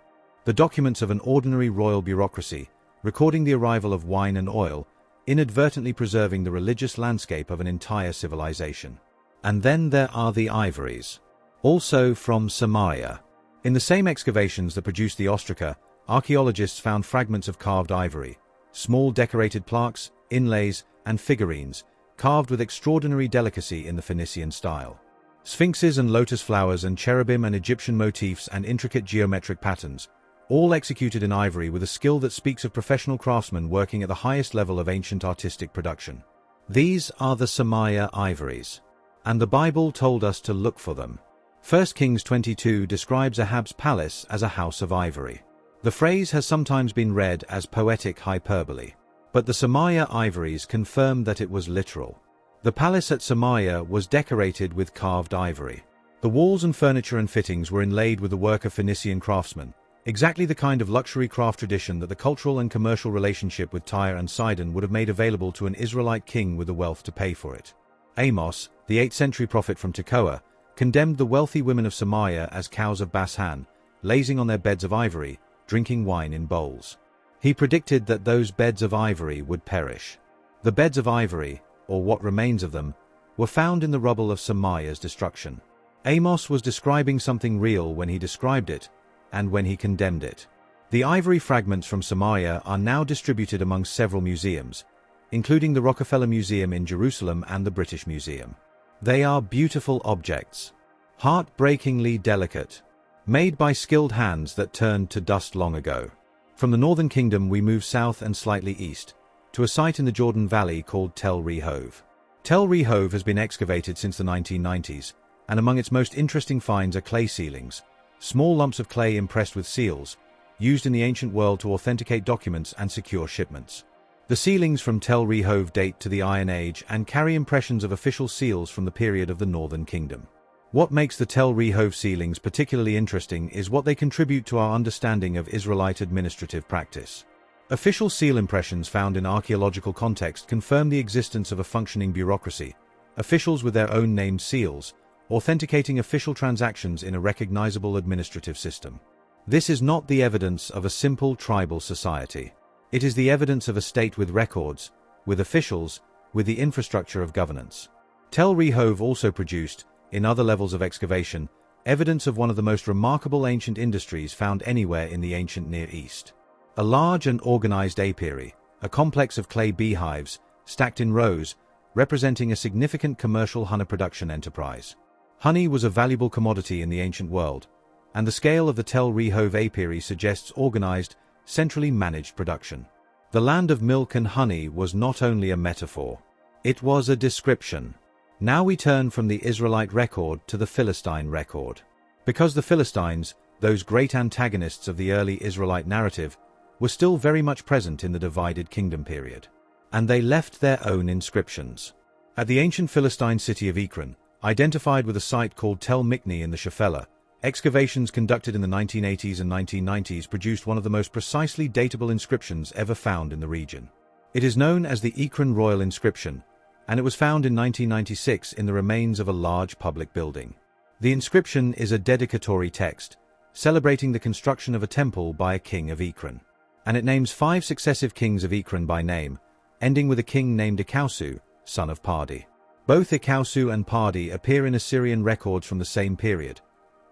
The documents of an ordinary royal bureaucracy, recording the arrival of wine and oil, inadvertently preserving the religious landscape of an entire civilization. And then there are the ivories. Also from Samaria. In the same excavations that produced the ostraca, archaeologists found fragments of carved ivory, small decorated plaques, inlays, and figurines, carved with extraordinary delicacy in the Phoenician style. Sphinxes and lotus flowers and cherubim and Egyptian motifs and intricate geometric patterns, all executed in ivory with a skill that speaks of professional craftsmen working at the highest level of ancient artistic production. These are the Samaria ivories. And the Bible told us to look for them. 1 Kings 22 describes Ahab's palace as a house of ivory. The phrase has sometimes been read as poetic hyperbole. But the Samaria ivories confirm that it was literal. The palace at Samaria was decorated with carved ivory. The walls and furniture and fittings were inlaid with the work of Phoenician craftsmen, exactly the kind of luxury craft tradition that the cultural and commercial relationship with Tyre and Sidon would have made available to an Israelite king with the wealth to pay for it. Amos, the 8th century prophet from Tekoa, condemned the wealthy women of Samaria as cows of Bashan, lazing on their beds of ivory, drinking wine in bowls. He predicted that those beds of ivory would perish. The beds of ivory, or what remains of them, were found in the rubble of Samaria's destruction. Amos was describing something real when he described it, and when he condemned it. The ivory fragments from Samaria are now distributed among several museums, including the Rockefeller Museum in Jerusalem and the British Museum. They are beautiful objects, heartbreakingly delicate, made by skilled hands that turned to dust long ago. From the Northern Kingdom we move south and slightly east, to a site in the Jordan Valley called Tel Rehov. Tel Rehov has been excavated since the 1990s, and among its most interesting finds are clay ceilings, small lumps of clay impressed with seals, used in the ancient world to authenticate documents and secure shipments. The ceilings from Tel Rehov date to the Iron Age and carry impressions of official seals from the period of the Northern Kingdom. What makes the Tel Rehov ceilings particularly interesting is what they contribute to our understanding of Israelite administrative practice. Official seal impressions found in archaeological context confirm the existence of a functioning bureaucracy, officials with their own named seals, authenticating official transactions in a recognizable administrative system. This is not the evidence of a simple tribal society. It is the evidence of a state with records, with officials, with the infrastructure of governance. Tel Rehov also produced, in other levels of excavation, evidence of one of the most remarkable ancient industries found anywhere in the ancient Near East. A large and organized apiary, a complex of clay beehives, stacked in rows, representing a significant commercial honey production enterprise. Honey was a valuable commodity in the ancient world, and the scale of the Tel Rehov apiary suggests organized, centrally managed production. The land of milk and honey was not only a metaphor. It was a description. Now we turn from the Israelite record to the Philistine record. Because the Philistines, those great antagonists of the early Israelite narrative, were still very much present in the divided kingdom period. And they left their own inscriptions. At the ancient Philistine city of Ekron, identified with a site called Tel Mikni in the Shephelah, excavations conducted in the 1980s and 1990s produced one of the most precisely datable inscriptions ever found in the region. It is known as the Ekron Royal Inscription, and it was found in 1996 in the remains of a large public building. The inscription is a dedicatory text, celebrating the construction of a temple by a king of Ekron. And it names 5 successive kings of Ekron by name, ending with a king named Ikausu, son of Pardi. Both Ikausu and Pardi appear in Assyrian records from the same period,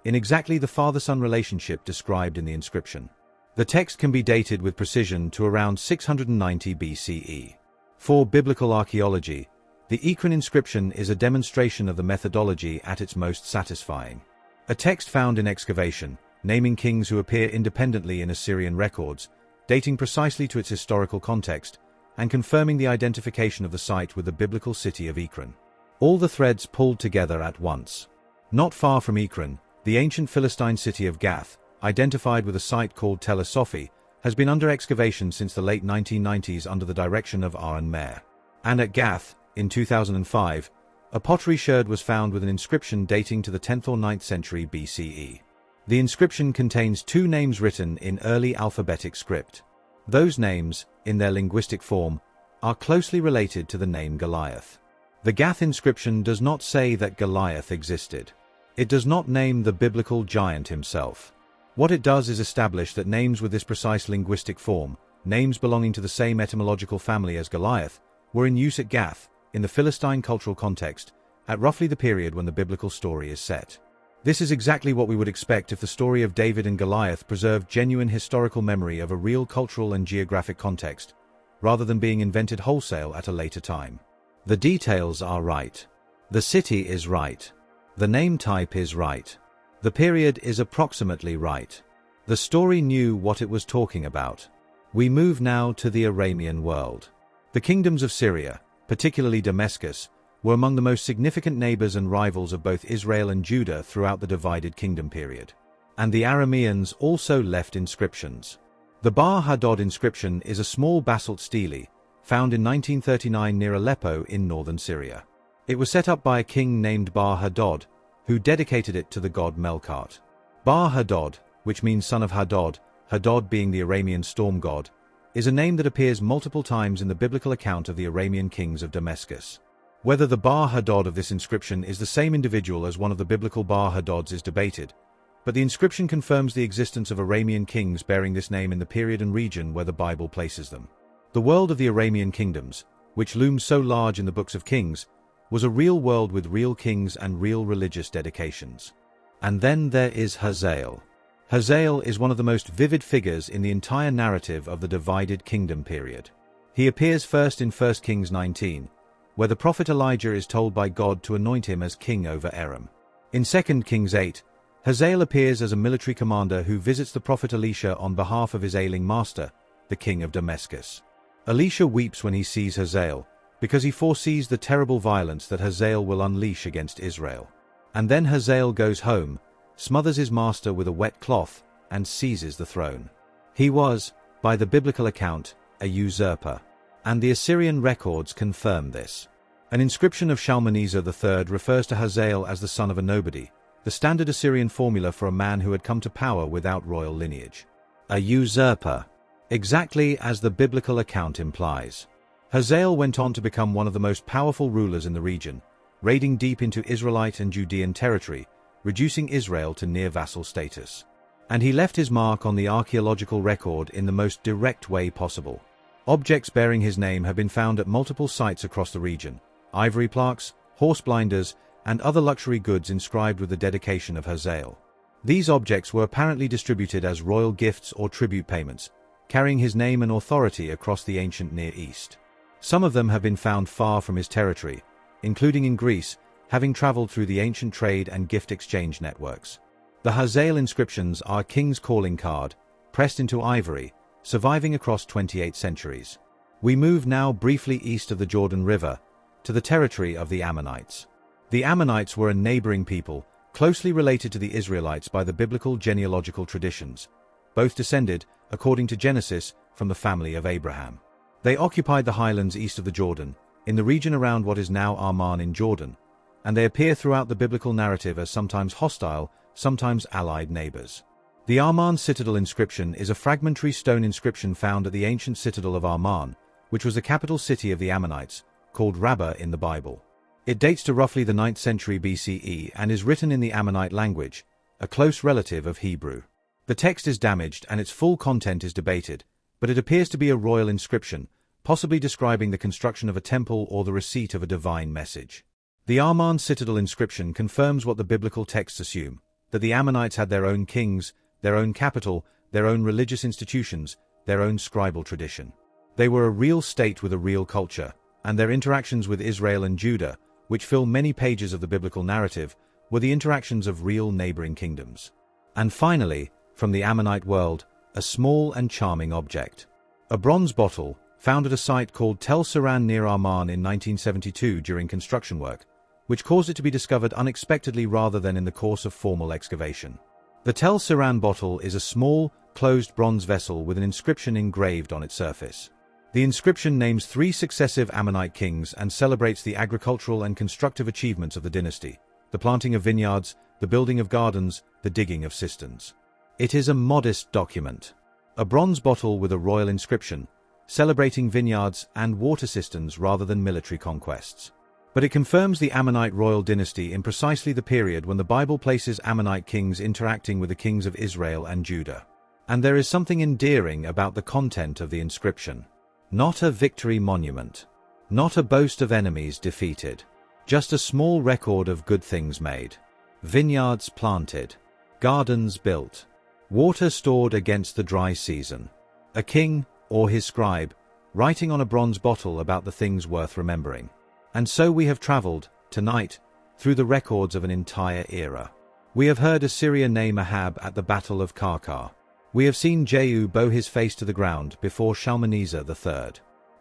in exactly the father-son relationship described in the inscription. The text can be dated with precision to around 690 BCE. For biblical archaeology, the Ekron inscription is a demonstration of the methodology at its most satisfying. A text found in excavation, naming kings who appear independently in Assyrian records, dating precisely to its historical context, and confirming the identification of the site with the biblical city of Ekron. All the threads pulled together at once. Not far from Ekron, the ancient Philistine city of Gath, identified with a site called Tel Asophi, has been under excavation since the late 1990s under the direction of Aaron Meir. And at Gath, in 2005, a pottery sherd was found with an inscription dating to the 10th or 9th century BCE. The inscription contains 2 names written in early alphabetic script. Those names, in their linguistic form, are closely related to the name Goliath. The Gath inscription does not say that Goliath existed. It does not name the biblical giant himself. What it does is establish that names with this precise linguistic form, names belonging to the same etymological family as Goliath, were in use at Gath, in the Philistine cultural context, at roughly the period when the biblical story is set. This is exactly what we would expect if the story of David and Goliath preserved genuine historical memory of a real cultural and geographic context, rather than being invented wholesale at a later time. The details are right. The city is right. The name type is right. The period is approximately right. The story knew what it was talking about. We move now to the Aramean world. The kingdoms of Syria, particularly Damascus, were among the most significant neighbors and rivals of both Israel and Judah throughout the divided kingdom period. And the Arameans also left inscriptions. The Bar Hadad inscription is a small basalt stele, found in 1939 near Aleppo in northern Syria. It was set up by a king named Bar Hadad, who dedicated it to the god Melkart. Bar Hadad, which means son of Hadad, Hadad being the Aramean storm god, is a name that appears multiple times in the biblical account of the Aramean kings of Damascus. Whether the Bar Hadad of this inscription is the same individual as one of the biblical Bar Hadads is debated, but the inscription confirms the existence of Aramean kings bearing this name in the period and region where the Bible places them. The world of the Aramean kingdoms, which looms so large in the books of Kings, was a real world with real kings and real religious dedications. And then there is Hazael. Hazael is one of the most vivid figures in the entire narrative of the divided kingdom period. He appears first in 1 Kings 19, where the prophet Elijah is told by God to anoint him as king over Aram. In 2 Kings 8, Hazael appears as a military commander who visits the prophet Elisha on behalf of his ailing master, the king of Damascus. Elisha weeps when he sees Hazael, because he foresees the terrible violence that Hazael will unleash against Israel. And then Hazael goes home, smothers his master with a wet cloth, and seizes the throne. He was, by the biblical account, a usurper. And the Assyrian records confirm this. An inscription of Shalmaneser III refers to Hazael as the son of a nobody, the standard Assyrian formula for a man who had come to power without royal lineage. A usurper. Exactly as the biblical account implies. Hazael went on to become one of the most powerful rulers in the region, raiding deep into Israelite and Judean territory, reducing Israel to near vassal status. And he left his mark on the archaeological record in the most direct way possible. Objects bearing his name have been found at multiple sites across the region: ivory plaques, horse blinders, and other luxury goods inscribed with the dedication of Hazael. These objects were apparently distributed as royal gifts or tribute payments, carrying his name and authority across the ancient Near East. Some of them have been found far from his territory, including in Greece, having traveled through the ancient trade and gift exchange networks. The Hazael inscriptions are a king's calling card, pressed into ivory, surviving across 28 centuries. We move now briefly east of the Jordan River, to the territory of the Ammonites. The Ammonites were a neighboring people, closely related to the Israelites by the biblical genealogical traditions. Both descended, according to Genesis, from the family of Abraham. They occupied the highlands east of the Jordan, in the region around what is now Amman in Jordan, and they appear throughout the biblical narrative as sometimes hostile, sometimes allied neighbors. The Amman citadel inscription is a fragmentary stone inscription found at the ancient citadel of Amman, which was the capital city of the Ammonites, called Rabbah in the Bible. It dates to roughly the 9th century BCE and is written in the Ammonite language, a close relative of Hebrew. The text is damaged and its full content is debated, but it appears to be a royal inscription, possibly describing the construction of a temple or the receipt of a divine message. The Amman citadel inscription confirms what the biblical texts assume, that the Ammonites had their own kings, their own capital, their own religious institutions, their own scribal tradition. They were a real state with a real culture, and their interactions with Israel and Judah, which fill many pages of the biblical narrative, were the interactions of real neighboring kingdoms. And finally, from the Ammonite world, a small and charming object. A bronze bottle, found at a site called Tel Saran near Amman in 1972 during construction work, which caused it to be discovered unexpectedly rather than in the course of formal excavation. The Tel Saran bottle is a small, closed bronze vessel with an inscription engraved on its surface. The inscription names 3 successive Ammonite kings and celebrates the agricultural and constructive achievements of the dynasty, the planting of vineyards, the building of gardens, the digging of cisterns. It is a modest document. A bronze bottle with a royal inscription, celebrating vineyards and water cisterns rather than military conquests. But it confirms the Ammonite royal dynasty in precisely the period when the Bible places Ammonite kings interacting with the kings of Israel and Judah. And there is something endearing about the content of the inscription. Not a victory monument. Not a boast of enemies defeated. Just a small record of good things made. Vineyards planted. Gardens built. Water stored against the dry season. A king, or his scribe, writing on a bronze bottle about the things worth remembering. And so we have traveled, tonight, through the records of an entire era. We have heard Assyria name Ahab at the Battle of Karkar. We have seen Jehu bow his face to the ground before Shalmaneser III.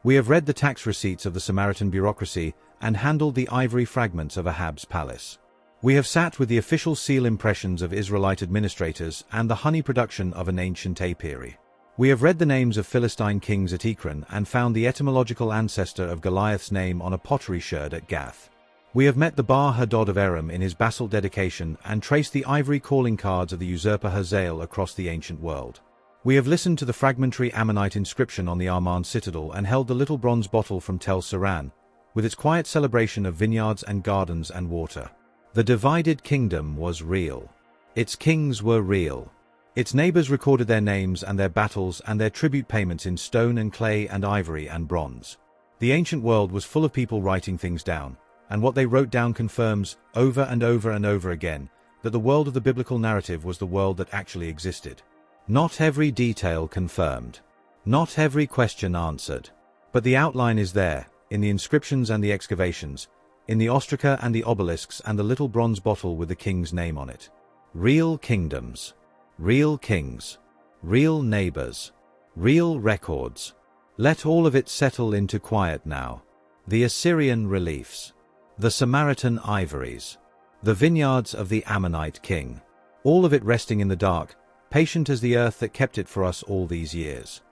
We have read the tax receipts of the Samaritan bureaucracy and handled the ivory fragments of Ahab's palace. We have sat with the official seal impressions of Israelite administrators and the honey production of an ancient apiary. We have read the names of Philistine kings at Ekron and found the etymological ancestor of Goliath's name on a pottery sherd at Gath. We have met the Bar Hadad of Aram in his basalt dedication and traced the ivory calling cards of the usurper Hazael across the ancient world. We have listened to the fragmentary Ammonite inscription on the Amman citadel and held the little bronze bottle from Tel Saran, with its quiet celebration of vineyards and gardens and water. The divided kingdom was real. Its kings were real. Its neighbors recorded their names and their battles and their tribute payments in stone and clay and ivory and bronze. The ancient world was full of people writing things down, and what they wrote down confirms, over and over and over again, that the world of the biblical narrative was the world that actually existed. Not every detail confirmed. Not every question answered. But the outline is there, in the inscriptions and the excavations, in the ostraca and the obelisks and the little bronze bottle with the king's name on it. Real kingdoms. Real kings. Real neighbors. Real records. Let all of it settle into quiet now. The Assyrian reliefs. The Samaritan ivories. The vineyards of the Ammonite king. All of it resting in the dark, patient as the earth that kept it for us all these years.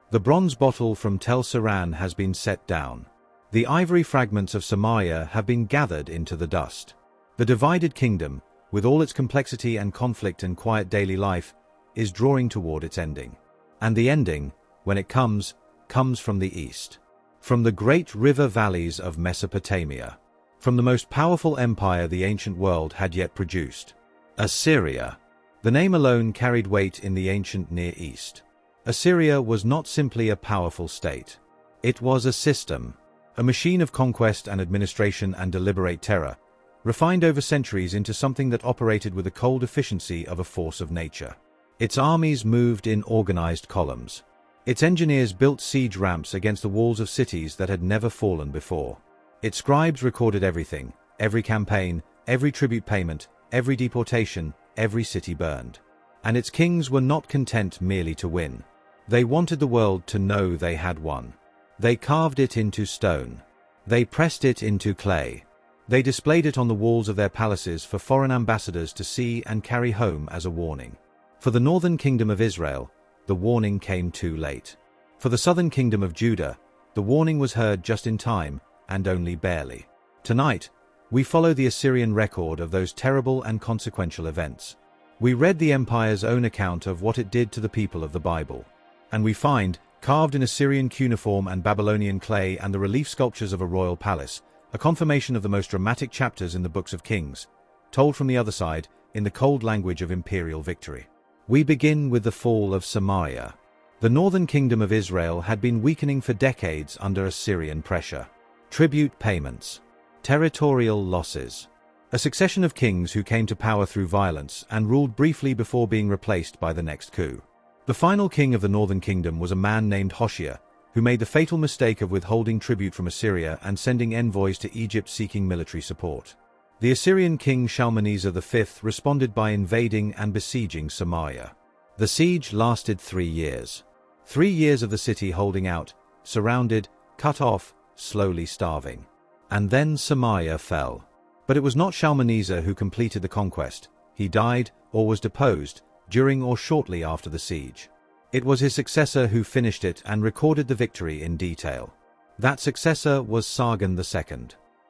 The bronze bottle from Tel Saran has been set down. The ivory fragments of Samaria have been gathered into the dust. The divided kingdom, with all its complexity and conflict and quiet daily life, is drawing toward its ending. And the ending, when it comes from the east. From the great river valleys of Mesopotamia. From the most powerful empire the ancient world had yet produced. Assyria. The name alone carried weight in the ancient Near East. Assyria was not simply a powerful state. It was a system, a machine of conquest and administration and deliberate terror, refined over centuries into something that operated with the cold efficiency of a force of nature. Its armies moved in organized columns. Its engineers built siege ramps against the walls of cities that had never fallen before. Its scribes recorded everything, every campaign, every tribute payment, every deportation, every city burned. And its kings were not content merely to win. They wanted the world to know they had won. They carved it into stone. They pressed it into clay. They displayed it on the walls of their palaces for foreign ambassadors to see and carry home as a warning. For the northern kingdom of Israel, the warning came too late. For the southern kingdom of Judah, the warning was heard just in time, and only barely. Tonight, we follow the Assyrian record of those terrible and consequential events. We read the empire's own account of what it did to the people of the Bible. And we find, carved in Assyrian cuneiform and Babylonian clay and the relief sculptures of a royal palace, a confirmation of the most dramatic chapters in the books of Kings, told from the other side, in the cold language of imperial victory. We begin with the fall of Samaria. The northern kingdom of Israel had been weakening for decades under Assyrian pressure. Tribute payments. Territorial losses. A succession of kings who came to power through violence and ruled briefly before being replaced by the next coup. The final king of the northern kingdom was a man named Hoshea, who made the fatal mistake of withholding tribute from Assyria and sending envoys to Egypt seeking military support. The Assyrian king Shalmaneser V responded by invading and besieging Samaria. The siege lasted 3 years. 3 years of the city holding out, surrounded, cut off, slowly starving. And then Samaria fell. But it was not Shalmaneser who completed the conquest. He died, or was deposed, during or shortly after the siege. It was his successor who finished it and recorded the victory in detail. That successor was Sargon II.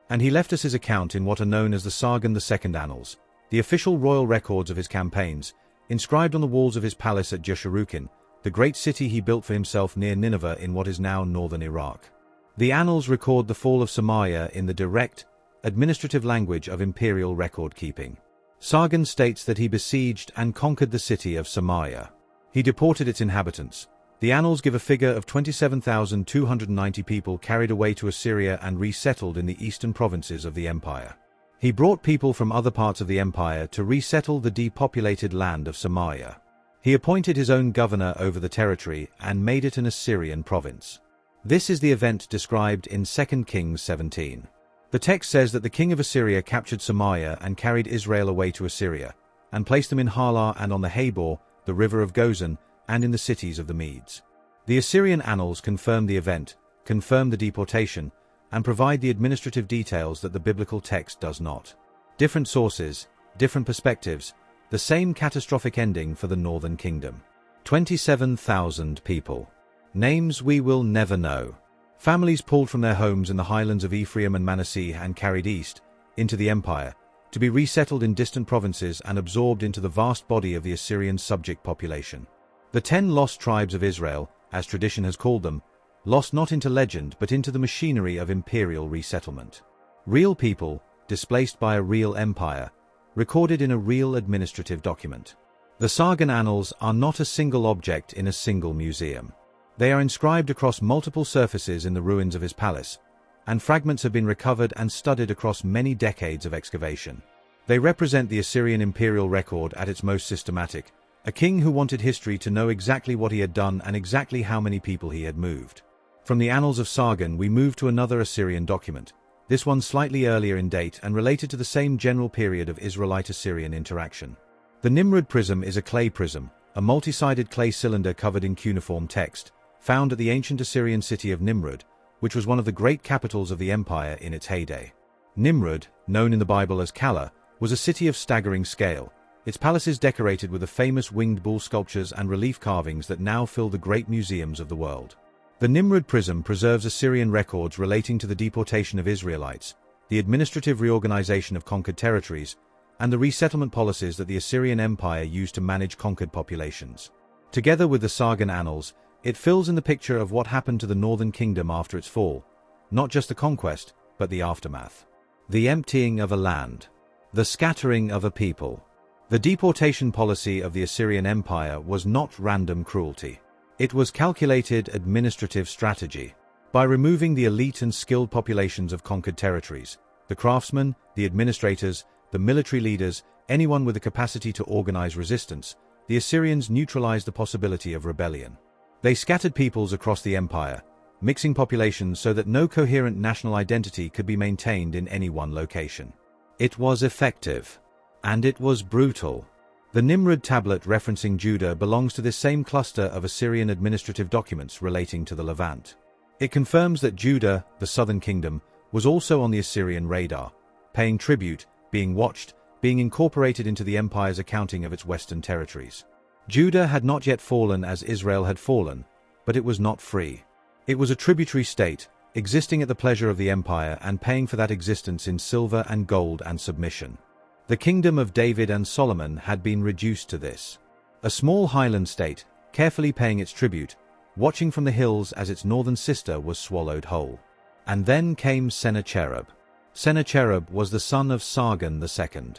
And he left us his account in what are known as the Sargon II Annals, the official royal records of his campaigns, inscribed on the walls of his palace at Jashurukin, the great city he built for himself near Nineveh in what is now northern Iraq. The annals record the fall of Samaria in the direct, administrative language of imperial record-keeping. Sargon states that he besieged and conquered the city of Samaria. He deported its inhabitants. The annals give a figure of 27,290 people carried away to Assyria and resettled in the eastern provinces of the empire. He brought people from other parts of the empire to resettle the depopulated land of Samaria. He appointed his own governor over the territory and made it an Assyrian province. This is the event described in 2 Kings 17. The text says that the king of Assyria captured Samaria and carried Israel away to Assyria, and placed them in Halah and on the Habor, the river of Gozan, and in the cities of the Medes. The Assyrian annals confirm the event, confirm the deportation, and provide the administrative details that the biblical text does not. Different sources, different perspectives, the same catastrophic ending for the northern kingdom. 27,000 people. Names we will never know. Families pulled from their homes in the highlands of Ephraim and Manasseh and carried east, into the empire, to be resettled in distant provinces and absorbed into the vast body of the Assyrian subject population. The 10 lost tribes of Israel, as tradition has called them, lost not into legend but into the machinery of imperial resettlement. Real people, displaced by a real empire, recorded in a real administrative document. The Sargon Annals are not a single object in a single museum. They are inscribed across multiple surfaces in the ruins of his palace, and fragments have been recovered and studied across many decades of excavation. They represent the Assyrian imperial record at its most systematic, a king who wanted history to know exactly what he had done and exactly how many people he had moved. From the Annals of Sargon we move to another Assyrian document, this one slightly earlier in date and related to the same general period of Israelite-Assyrian interaction. The Nimrud prism is a clay prism, a multi-sided clay cylinder covered in cuneiform text, found at the ancient Assyrian city of Nimrud, which was one of the great capitals of the empire in its heyday. Nimrud, known in the Bible as Calah, was a city of staggering scale, its palaces decorated with the famous winged bull sculptures and relief carvings that now fill the great museums of the world. The Nimrud prism preserves Assyrian records relating to the deportation of Israelites, the administrative reorganization of conquered territories, and the resettlement policies that the Assyrian Empire used to manage conquered populations. Together with the Sargon Annals, it fills in the picture of what happened to the northern kingdom after its fall, not just the conquest, but the aftermath. The emptying of a land. The scattering of a people. The deportation policy of the Assyrian Empire was not random cruelty. It was calculated administrative strategy. By removing the elite and skilled populations of conquered territories, the craftsmen, the administrators, the military leaders, anyone with the capacity to organize resistance, the Assyrians neutralized the possibility of rebellion. They scattered peoples across the empire, mixing populations so that no coherent national identity could be maintained in any one location. It was effective. And it was brutal. The Nimrud tablet referencing Judah belongs to this same cluster of Assyrian administrative documents relating to the Levant. It confirms that Judah, the southern kingdom, was also on the Assyrian radar, paying tribute, being watched, being incorporated into the empire's accounting of its western territories. Judah had not yet fallen as Israel had fallen, but it was not free. It was a tributary state, existing at the pleasure of the empire and paying for that existence in silver and gold and submission. The kingdom of David and Solomon had been reduced to this. A small highland state, carefully paying its tribute, watching from the hills as its northern sister was swallowed whole. And then came Sennacherib. Sennacherib was the son of Sargon II.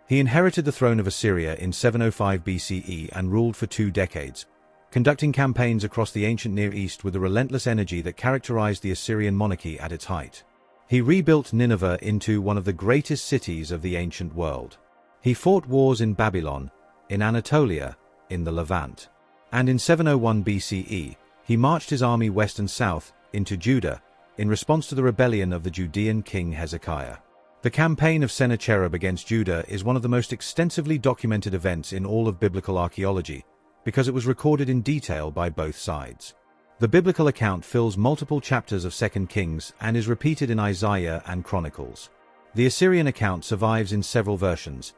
He inherited the throne of Assyria in 705 BCE and ruled for 2 decades, conducting campaigns across the ancient Near East with the relentless energy that characterized the Assyrian monarchy at its height. He rebuilt Nineveh into one of the greatest cities of the ancient world. He fought wars in Babylon, in Anatolia, in the Levant. And in 701 BCE, he marched his army west and south, into Judah, in response to the rebellion of the Judean king Hezekiah. The campaign of Sennacherib against Judah is one of the most extensively documented events in all of biblical archaeology, because it was recorded in detail by both sides. The biblical account fills multiple chapters of 2 Kings and is repeated in Isaiah and Chronicles. The Assyrian account survives in several versions,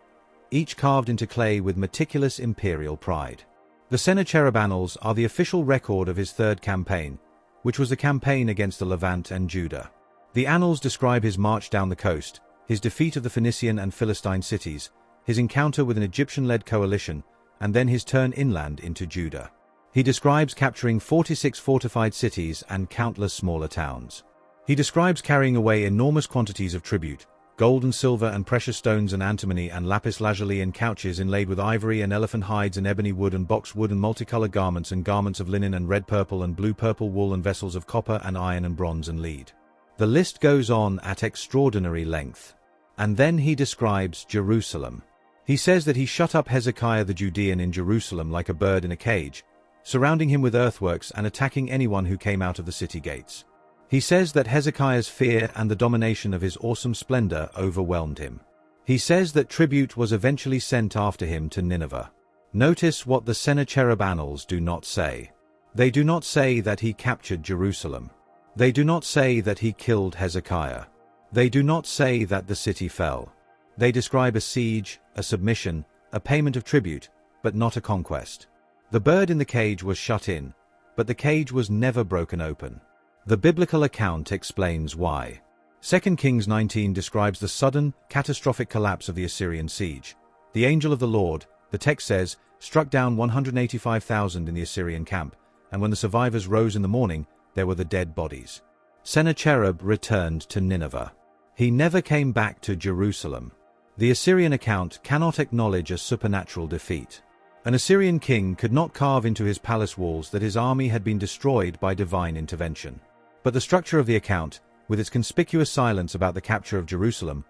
each carved into clay with meticulous imperial pride. The Sennacherib Annals are the official record of his third campaign, which was the campaign against the Levant and Judah. The Annals describe his march down the coast, his defeat of the Phoenician and Philistine cities, his encounter with an Egyptian-led coalition, and then his turn inland into Judah. He describes capturing 46 fortified cities and countless smaller towns. He describes carrying away enormous quantities of tribute, gold and silver and precious stones and antimony and lapis lazuli and couches inlaid with ivory and elephant hides and ebony wood and boxwood and multicolored garments and garments of linen and red purple and blue purple wool and vessels of copper and iron and bronze and lead. The list goes on at extraordinary length. And then he describes Jerusalem. He says that he shut up Hezekiah the Judean in Jerusalem like a bird in a cage, surrounding him with earthworks and attacking anyone who came out of the city gates. He says that Hezekiah's fear and the domination of his awesome splendor overwhelmed him. He says that tribute was eventually sent after him to Nineveh. Notice what the Sennacherib Annals do not say. They do not say that he captured Jerusalem. They do not say that he killed Hezekiah. They do not say that the city fell. They describe a siege, a submission, a payment of tribute, but not a conquest. The bird in the cage was shut in, but the cage was never broken open. The biblical account explains why. 2 Kings 19 describes the sudden, catastrophic collapse of the Assyrian siege. The angel of the Lord, the text says, struck down 185,000 in the Assyrian camp, and when the survivors rose in the morning, there were the dead bodies. Sennacherib returned to Nineveh. He never came back to Jerusalem. The Assyrian account cannot acknowledge a supernatural defeat. An Assyrian king could not carve into his palace walls that his army had been destroyed by divine intervention. But the structure of the account, with its conspicuous silence about the capture of Jerusalem,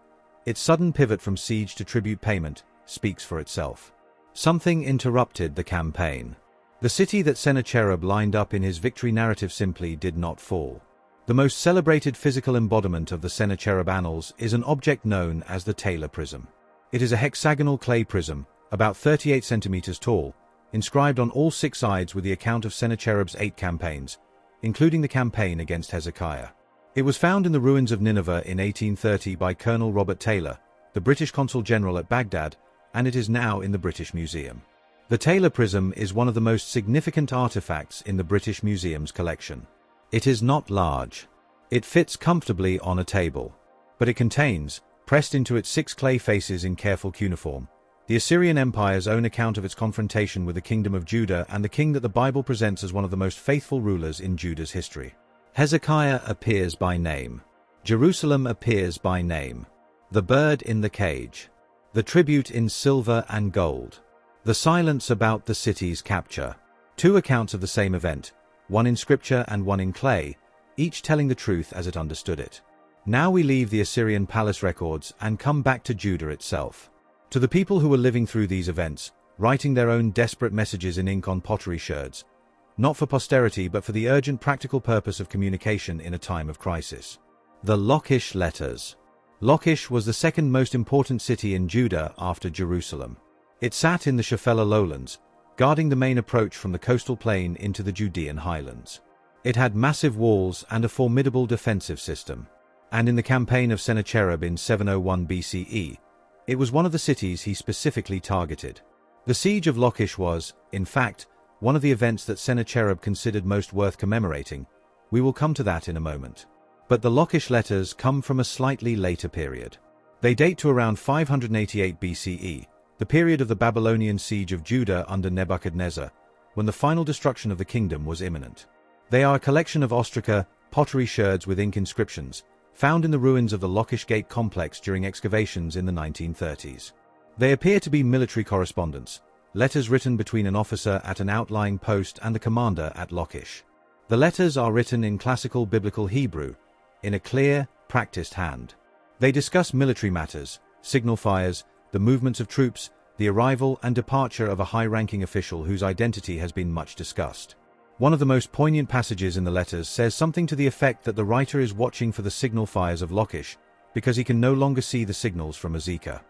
its sudden pivot from siege to tribute payment, speaks for itself. Something interrupted the campaign. The city that Sennacherib lined up in his victory narrative simply did not fall. The most celebrated physical embodiment of the Sennacherib Annals is an object known as the Taylor prism. It is a hexagonal clay prism, about 38 centimeters tall, inscribed on all 6 sides with the account of Sennacherib's 8 campaigns, including the campaign against Hezekiah. It was found in the ruins of Nineveh in 1830 by Colonel Robert Taylor, the British Consul General at Baghdad, and it is now in the British Museum. The Taylor prism is one of the most significant artifacts in the British Museum's collection. It is not large. It fits comfortably on a table. But it contains, pressed into its 6 clay faces in careful cuneiform, the Assyrian Empire's own account of its confrontation with the kingdom of Judah and the king that the Bible presents as one of the most faithful rulers in Judah's history. Hezekiah appears by name. Jerusalem appears by name. The bird in the cage. The tribute in silver and gold. The silence about the city's capture. 2 accounts of the same event, one in scripture and one in clay, each telling the truth as it understood it. Now we leave the Assyrian palace records and come back to Judah itself. To the people who were living through these events, writing their own desperate messages in ink on pottery sherds, not for posterity but for the urgent practical purpose of communication in a time of crisis. The Lachish letters. Lachish was the second most important city in Judah after Jerusalem. It sat in the Shephelah lowlands, guarding the main approach from the coastal plain into the Judean highlands. It had massive walls and a formidable defensive system. and in the campaign of Sennacherib in 701 BCE, it was one of the cities he specifically targeted. The siege of Lachish was, in fact, one of the events that Sennacherib considered most worth commemorating. We will come to that in a moment. But the Lachish letters come from a slightly later period. They date to around 588 BCE, the period of the Babylonian siege of Judah under Nebuchadnezzar, when the final destruction of the kingdom was imminent. They are a collection of ostraca, pottery sherds with ink inscriptions, found in the ruins of the Lachish Gate complex during excavations in the 1930s. They appear to be military correspondence, letters written between an officer at an outlying post and the commander at Lachish. The letters are written in classical biblical Hebrew, in a clear, practiced hand. They discuss military matters, signal fires, the movements of troops, the arrival and departure of a high-ranking official whose identity has been much discussed. One of the most poignant passages in the letters says something to the effect that the writer is watching for the signal fires of Lachish because he can no longer see the signals from Azekah.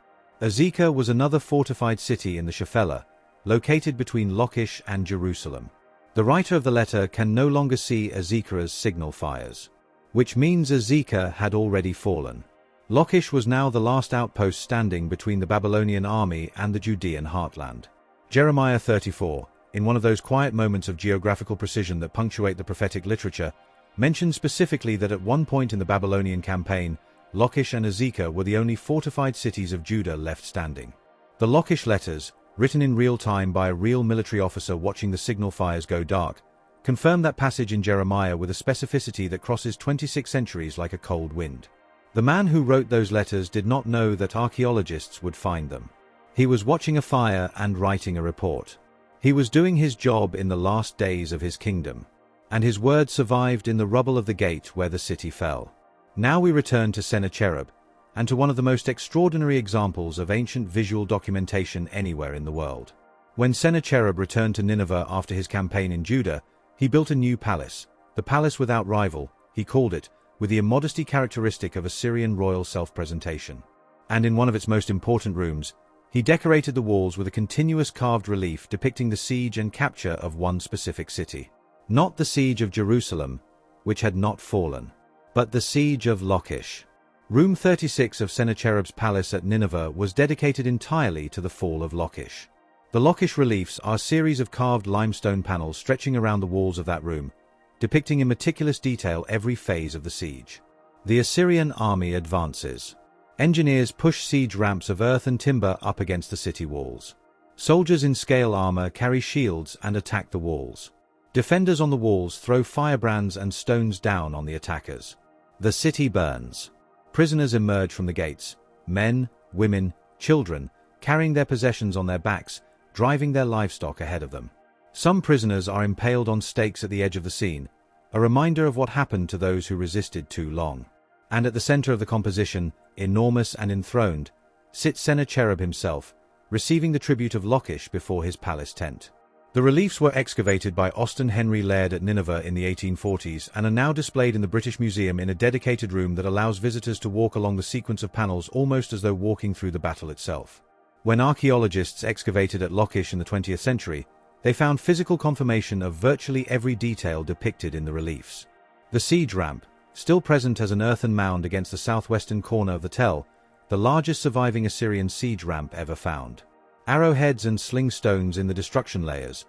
Azekah was another fortified city in the Shephelah, located between Lachish and Jerusalem. The writer of the letter can no longer see Azekah's signal fires, which means Azekah had already fallen. Lachish was now the last outpost standing between the Babylonian army and the Judean heartland. Jeremiah 34, in one of those quiet moments of geographical precision that punctuate the prophetic literature, mentions specifically that at one point in the Babylonian campaign, Lachish and Azekah were the only fortified cities of Judah left standing. The Lachish letters, written in real time by a real military officer watching the signal fires go dark, confirm that passage in Jeremiah with a specificity that crosses 26 centuries like a cold wind. The man who wrote those letters did not know that archaeologists would find them. He was watching a fire and writing a report. He was doing his job in the last days of his kingdom, and his word survived in the rubble of the gate where the city fell. Now we return to Sennacherib, and to one of the most extraordinary examples of ancient visual documentation anywhere in the world. When Sennacherib returned to Nineveh after his campaign in Judah, he built a new palace, the palace without rival, he called it, with the immodesty characteristic of Assyrian royal self-presentation. And in one of its most important rooms, he decorated the walls with a continuous carved relief depicting the siege and capture of one specific city. Not the siege of Jerusalem, which had not fallen, but the siege of Lachish. Room 36 of Sennacherib's palace at Nineveh was dedicated entirely to the fall of Lachish. The Lachish reliefs are a series of carved limestone panels stretching around the walls of that room, depicting in meticulous detail every phase of the siege. The Assyrian army advances. Engineers push siege ramps of earth and timber up against the city walls. Soldiers in scale armor carry shields and attack the walls. Defenders on the walls throw firebrands and stones down on the attackers. The city burns. Prisoners emerge from the gates, men, women, children, carrying their possessions on their backs, driving their livestock ahead of them. Some prisoners are impaled on stakes at the edge of the scene, a reminder of what happened to those who resisted too long. And at the center of the composition, enormous and enthroned, sits Sennacherib himself, receiving the tribute of Lachish before his palace tent. The reliefs were excavated by Austin Henry Laird at Nineveh in the 1840s and are now displayed in the British Museum in a dedicated room that allows visitors to walk along the sequence of panels almost as though walking through the battle itself. When archaeologists excavated at Lachish in the 20th century, they found physical confirmation of virtually every detail depicted in the reliefs. The siege ramp, still present as an earthen mound against the southwestern corner of the tell, the largest surviving Assyrian siege ramp ever found. Arrowheads and sling stones in the destruction layers,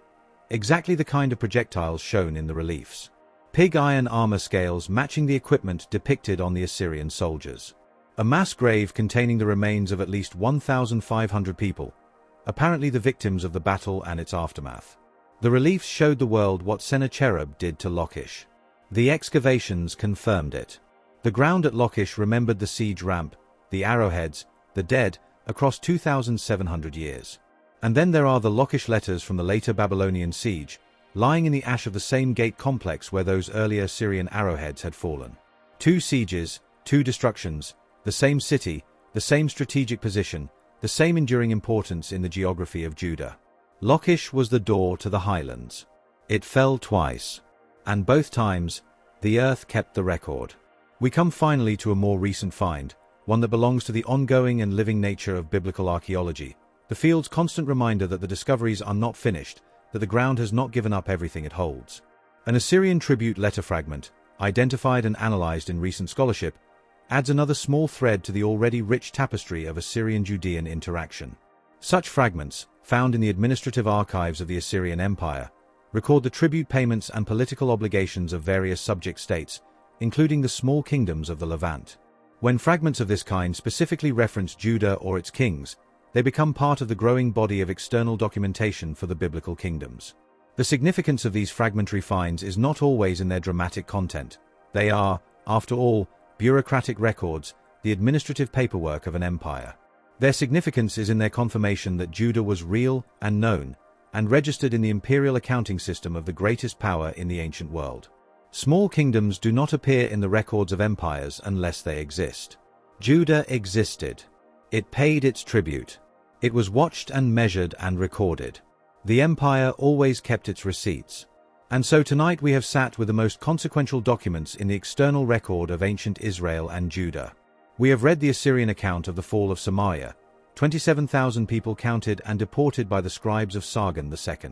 exactly the kind of projectiles shown in the reliefs. Pig iron armor scales matching the equipment depicted on the Assyrian soldiers. A mass grave containing the remains of at least 1,500 people, apparently the victims of the battle and its aftermath. The reliefs showed the world what Sennacherib did to Lachish. The excavations confirmed it. The ground at Lachish remembered the siege ramp, the arrowheads, the dead, across 2,700 years. And then there are the Lachish letters from the later Babylonian siege, lying in the ash of the same gate complex where those earlier Assyrian arrowheads had fallen. 2 sieges, 2 destructions, the same city, the same strategic position, the same enduring importance in the geography of Judah. Lachish was the door to the highlands. It fell twice. And both times, the earth kept the record. We come finally to a more recent find, one that belongs to the ongoing and living nature of biblical archaeology, the field's constant reminder that the discoveries are not finished, that the ground has not given up everything it holds. An Assyrian tribute letter fragment, identified and analyzed in recent scholarship, adds another small thread to the already rich tapestry of Assyrian-Judean interaction. Such fragments, found in the administrative archives of the Assyrian Empire, record the tribute payments and political obligations of various subject states, including the small kingdoms of the Levant. When fragments of this kind specifically reference Judah or its kings, they become part of the growing body of external documentation for the biblical kingdoms. The significance of these fragmentary finds is not always in their dramatic content. They are, after all, bureaucratic records, the administrative paperwork of an empire. Their significance is in their confirmation that Judah was real and known, and registered in the imperial accounting system of the greatest power in the ancient world. Small kingdoms do not appear in the records of empires unless they exist. Judah existed. It paid its tribute. It was watched and measured and recorded. The empire always kept its receipts. And so tonight we have sat with the most consequential documents in the external record of ancient Israel and Judah. We have read the Assyrian account of the fall of Samaria, 27,000 people counted and deported by the scribes of Sargon II.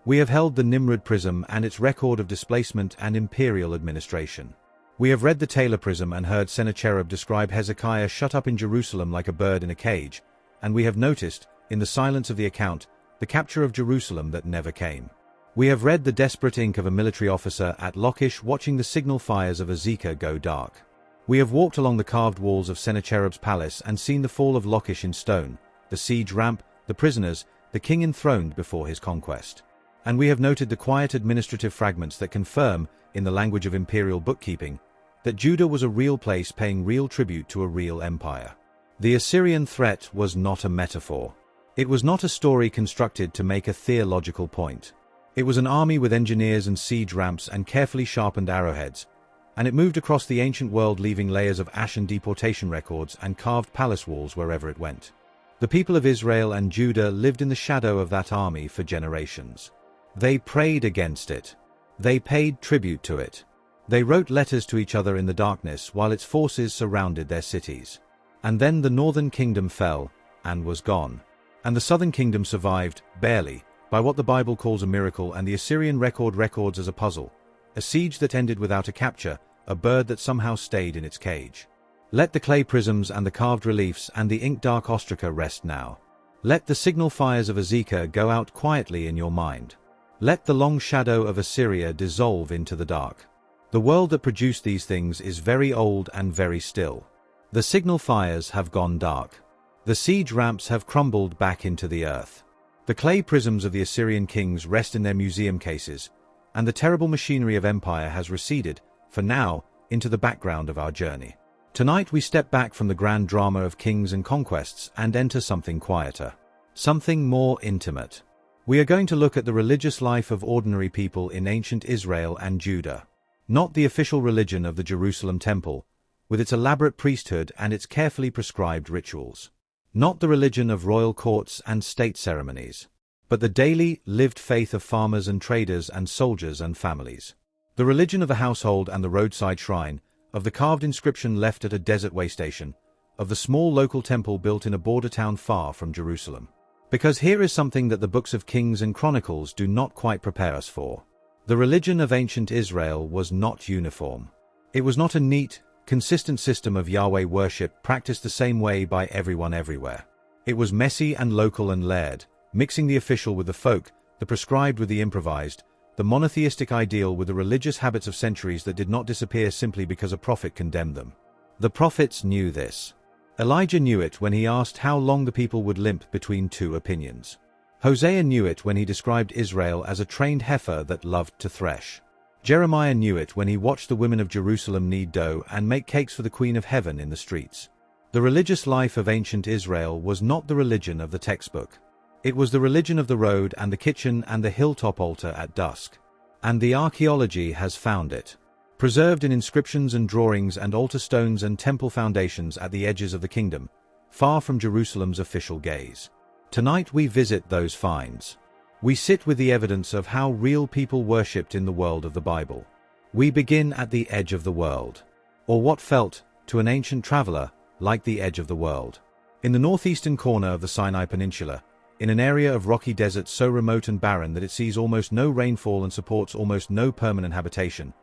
We have held the Nimrud prism and its record of displacement and imperial administration. We have read the Taylor prism and heard Sennacherib describe Hezekiah shut up in Jerusalem like a bird in a cage, and we have noticed, in the silence of the account, the capture of Jerusalem that never came. We have read the desperate ink of a military officer at Lachish watching the signal fires of Azekah go dark. We have walked along the carved walls of Sennacherib's palace and seen the fall of Lachish in stone, the siege ramp, the prisoners, the king enthroned before his conquest. And we have noted the quiet administrative fragments that confirm, in the language of imperial bookkeeping, that Judah was a real place paying real tribute to a real empire. The Assyrian threat was not a metaphor. It was not a story constructed to make a theological point. It was an army with engineers and siege ramps and carefully sharpened arrowheads, and it moved across the ancient world leaving layers of ashen deportation records and carved palace walls wherever it went. The people of Israel and Judah lived in the shadow of that army for generations. They prayed against it. They paid tribute to it. They wrote letters to each other in the darkness while its forces surrounded their cities. And then the northern kingdom fell and was gone. And the southern kingdom survived, barely, by what the Bible calls a miracle and the Assyrian record records as a puzzle. A siege that ended without a capture, a bird that somehow stayed in its cage. Let the clay prisms and the carved reliefs and the ink-dark ostraca rest now. Let the signal fires of Azekah go out quietly in your mind. Let the long shadow of Assyria dissolve into the dark. The world that produced these things is very old and very still. The signal fires have gone dark. The siege ramps have crumbled back into the earth. The clay prisms of the Assyrian kings rest in their museum cases, and the terrible machinery of empire has receded, for now, into the background of our journey. Tonight we step back from the grand drama of kings and conquests and enter something quieter. Something more intimate. We are going to look at the religious life of ordinary people in ancient Israel and Judah. Not the official religion of the Jerusalem temple, with its elaborate priesthood and its carefully prescribed rituals. Not the religion of royal courts and state ceremonies, but the daily, lived faith of farmers and traders and soldiers and families. The religion of the household and the roadside shrine, of the carved inscription left at a desert way station, of the small local temple built in a border town far from Jerusalem. Because here is something that the books of Kings and Chronicles do not quite prepare us for. The religion of ancient Israel was not uniform. It was not a neat, consistent system of Yahweh worship practiced the same way by everyone everywhere. It was messy and local and layered, mixing the official with the folk, the prescribed with the improvised, the monotheistic ideal with the religious habits of centuries that did not disappear simply because a prophet condemned them. The prophets knew this. Elijah knew it when he asked how long the people would limp between two opinions. Hosea knew it when he described Israel as a trained heifer that loved to thresh. Jeremiah knew it when he watched the women of Jerusalem knead dough and make cakes for the Queen of Heaven in the streets. The religious life of ancient Israel was not the religion of the textbook. It was the religion of the road and the kitchen and the hilltop altar at dusk. And the archaeology has found it. Preserved in inscriptions and drawings and altar stones and temple foundations at the edges of the kingdom, far from Jerusalem's official gaze. Tonight we visit those finds. We sit with the evidence of how real people worshipped in the world of the Bible. We begin at the edge of the world, or what felt, to an ancient traveler, like the edge of the world. In the northeastern corner of the Sinai Peninsula, in an area of rocky desert so remote and barren that it sees almost no rainfall and supports almost no permanent habitation,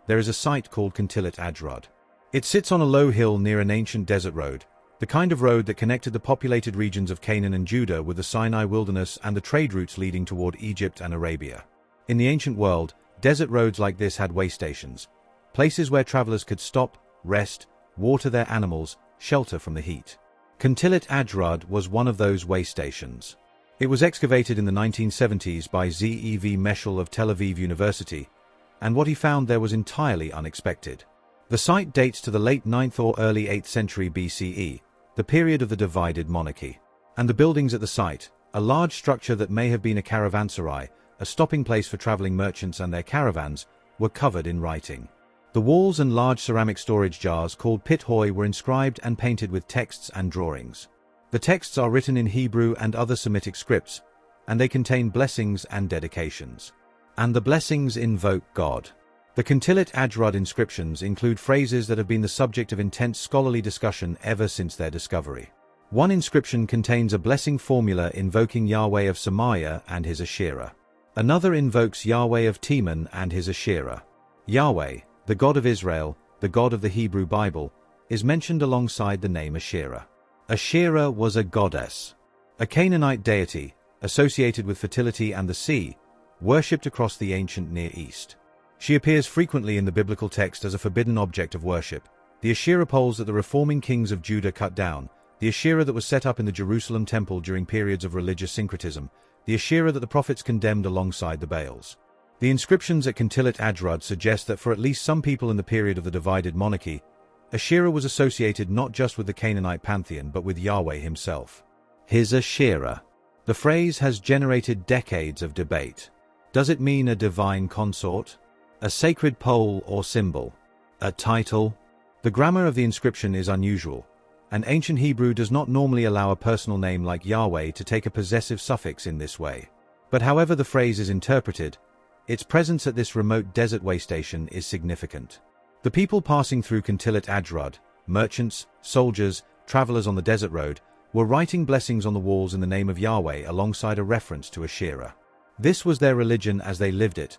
there is a site called Kintillet Ajrod. It sits on a low hill near an ancient desert road, the kind of road that connected the populated regions of Canaan and Judah with the Sinai wilderness and the trade routes leading toward Egypt and Arabia. In the ancient world, desert roads like this had way stations, places where travelers could stop, rest, water their animals, shelter from the heat. Kuntillet Ajrud was one of those way stations. It was excavated in the 1970s by Zev Meshel of Tel Aviv University, and what he found there was entirely unexpected. The site dates to the late 9th or early 8th century BCE, the period of the divided monarchy. And the buildings at the site, a large structure that may have been a caravanserai, a stopping place for traveling merchants and their caravans, were covered in writing. The walls and large ceramic storage jars called pithoi were inscribed and painted with texts and drawings. The texts are written in Hebrew and other Semitic scripts, and they contain blessings and dedications. And the blessings invoke God. The Kuntillet Ajrud inscriptions include phrases that have been the subject of intense scholarly discussion ever since their discovery. One inscription contains a blessing formula invoking Yahweh of Samaria and his Asherah. Another invokes Yahweh of Teman and his Asherah. Yahweh, the God of Israel, the God of the Hebrew Bible, is mentioned alongside the name Asherah. Asherah was a goddess, a Canaanite deity, associated with fertility and the sea, worshipped across the ancient Near East. She appears frequently in the biblical text as a forbidden object of worship. The Asherah poles that the reforming kings of Judah cut down, the Asherah that was set up in the Jerusalem temple during periods of religious syncretism, the Asherah that the prophets condemned alongside the Baals. The inscriptions at Kuntillet Ajrud suggest that for at least some people in the period of the divided monarchy, Asherah was associated not just with the Canaanite pantheon but with Yahweh himself. His Asherah. The phrase has generated decades of debate. Does it mean a divine consort? A sacred pole or symbol? A title? The grammar of the inscription is unusual, and ancient Hebrew does not normally allow a personal name like Yahweh to take a possessive suffix in this way. But however the phrase is interpreted, its presence at this remote desert way station is significant. The people passing through Kuntillet Ajrud, merchants, soldiers, travelers on the desert road, were writing blessings on the walls in the name of Yahweh alongside a reference to Asherah. This was their religion as they lived it,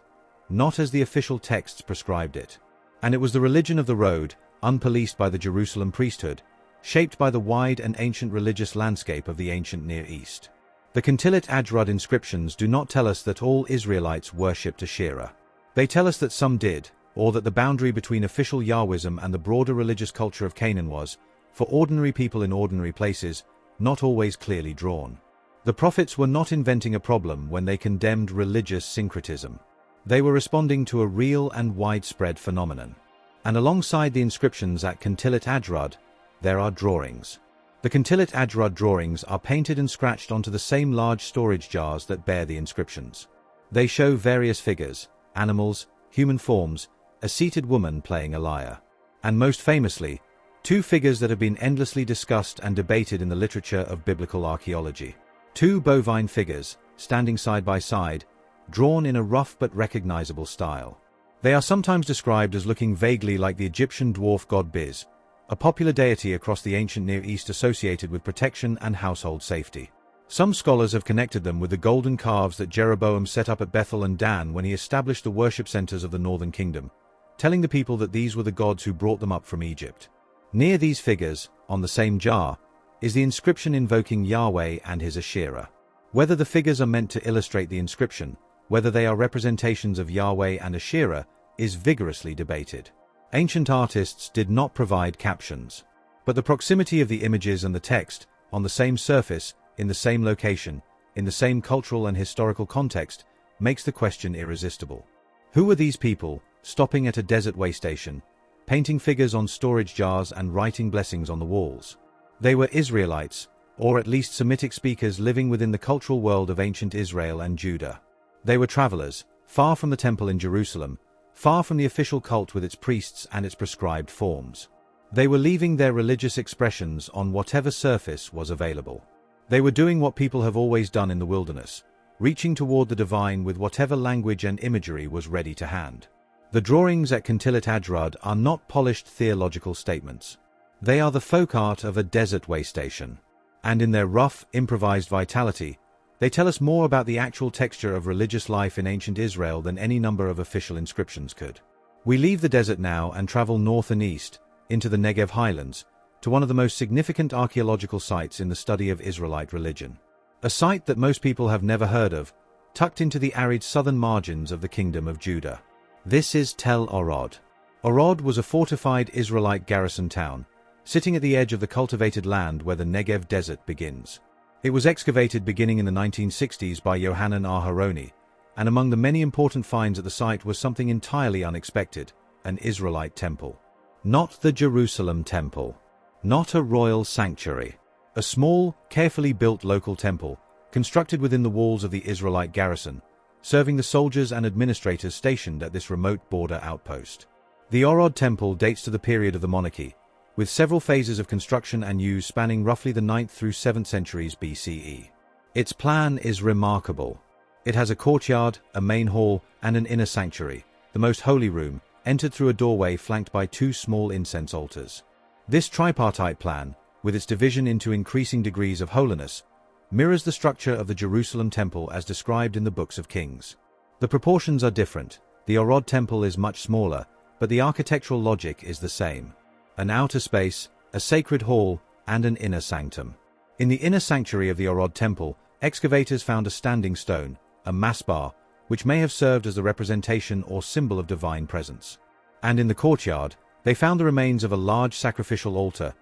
not as the official texts prescribed it. And it was the religion of the road, unpoliced by the Jerusalem priesthood, shaped by the wide and ancient religious landscape of the ancient Near East. The Kuntillet Ajrud inscriptions do not tell us that all Israelites worshipped Asherah. They tell us that some did, or that the boundary between official Yahwism and the broader religious culture of Canaan was, for ordinary people in ordinary places, not always clearly drawn. The prophets were not inventing a problem when they condemned religious syncretism. They were responding to a real and widespread phenomenon. And alongside the inscriptions at Kuntillet Ajrud, there are drawings. The Kuntillet Ajrud drawings are painted and scratched onto the same large storage jars that bear the inscriptions. They show various figures, animals, human forms, a seated woman playing a lyre. And most famously, two figures that have been endlessly discussed and debated in the literature of biblical archaeology. Two bovine figures, standing side by side, drawn in a rough but recognizable style. They are sometimes described as looking vaguely like the Egyptian dwarf god Biz, a popular deity across the ancient Near East associated with protection and household safety. Some scholars have connected them with the golden calves that Jeroboam set up at Bethel and Dan when he established the worship centers of the northern kingdom, telling the people that these were the gods who brought them up from Egypt. Near these figures, on the same jar, is the inscription invoking Yahweh and his Asherah. Whether the figures are meant to illustrate the inscription, whether they are representations of Yahweh and Asherah, is vigorously debated. Ancient artists did not provide captions, but the proximity of the images and the text, on the same surface, in the same location, in the same cultural and historical context, makes the question irresistible. Who were these people, stopping at a desert way station, painting figures on storage jars and writing blessings on the walls? They were Israelites, or at least Semitic speakers living within the cultural world of ancient Israel and Judah. They were travelers, far from the temple in Jerusalem, far from the official cult with its priests and its prescribed forms. They were leaving their religious expressions on whatever surface was available. They were doing what people have always done in the wilderness, reaching toward the divine with whatever language and imagery was ready to hand. The drawings at Kuntillet Ajrud are not polished theological statements. They are the folk art of a desert way station. And in their rough, improvised vitality, they tell us more about the actual texture of religious life in ancient Israel than any number of official inscriptions could. We leave the desert now and travel north and east, into the Negev highlands, to one of the most significant archaeological sites in the study of Israelite religion. A site that most people have never heard of, tucked into the arid southern margins of the Kingdom of Judah. This is Tel Orod. Orod was a fortified Israelite garrison town, sitting at the edge of the cultivated land where the Negev desert begins. It was excavated beginning in the 1960s by Yohanan Aharoni, and among the many important finds at the site was something entirely unexpected: an Israelite temple. Not the Jerusalem temple. Not a royal sanctuary. A small, carefully built local temple, constructed within the walls of the Israelite garrison, serving the soldiers and administrators stationed at this remote border outpost. The Orod temple dates to the period of the monarchy, with several phases of construction and use spanning roughly the 9th through 7th centuries BCE. Its plan is remarkable. It has a courtyard, a main hall, and an inner sanctuary, the most holy room, entered through a doorway flanked by 2 small incense altars. This tripartite plan, with its division into increasing degrees of holiness, mirrors the structure of the Jerusalem temple as described in the books of Kings. The proportions are different. The Orod temple is much smaller, but the architectural logic is the same. An outer space, a sacred hall, and an inner sanctum. In the inner sanctuary of the Orod temple, excavators found a standing stone, a masbar, which may have served as the representation or symbol of divine presence. And in the courtyard, they found the remains of a large sacrificial altar,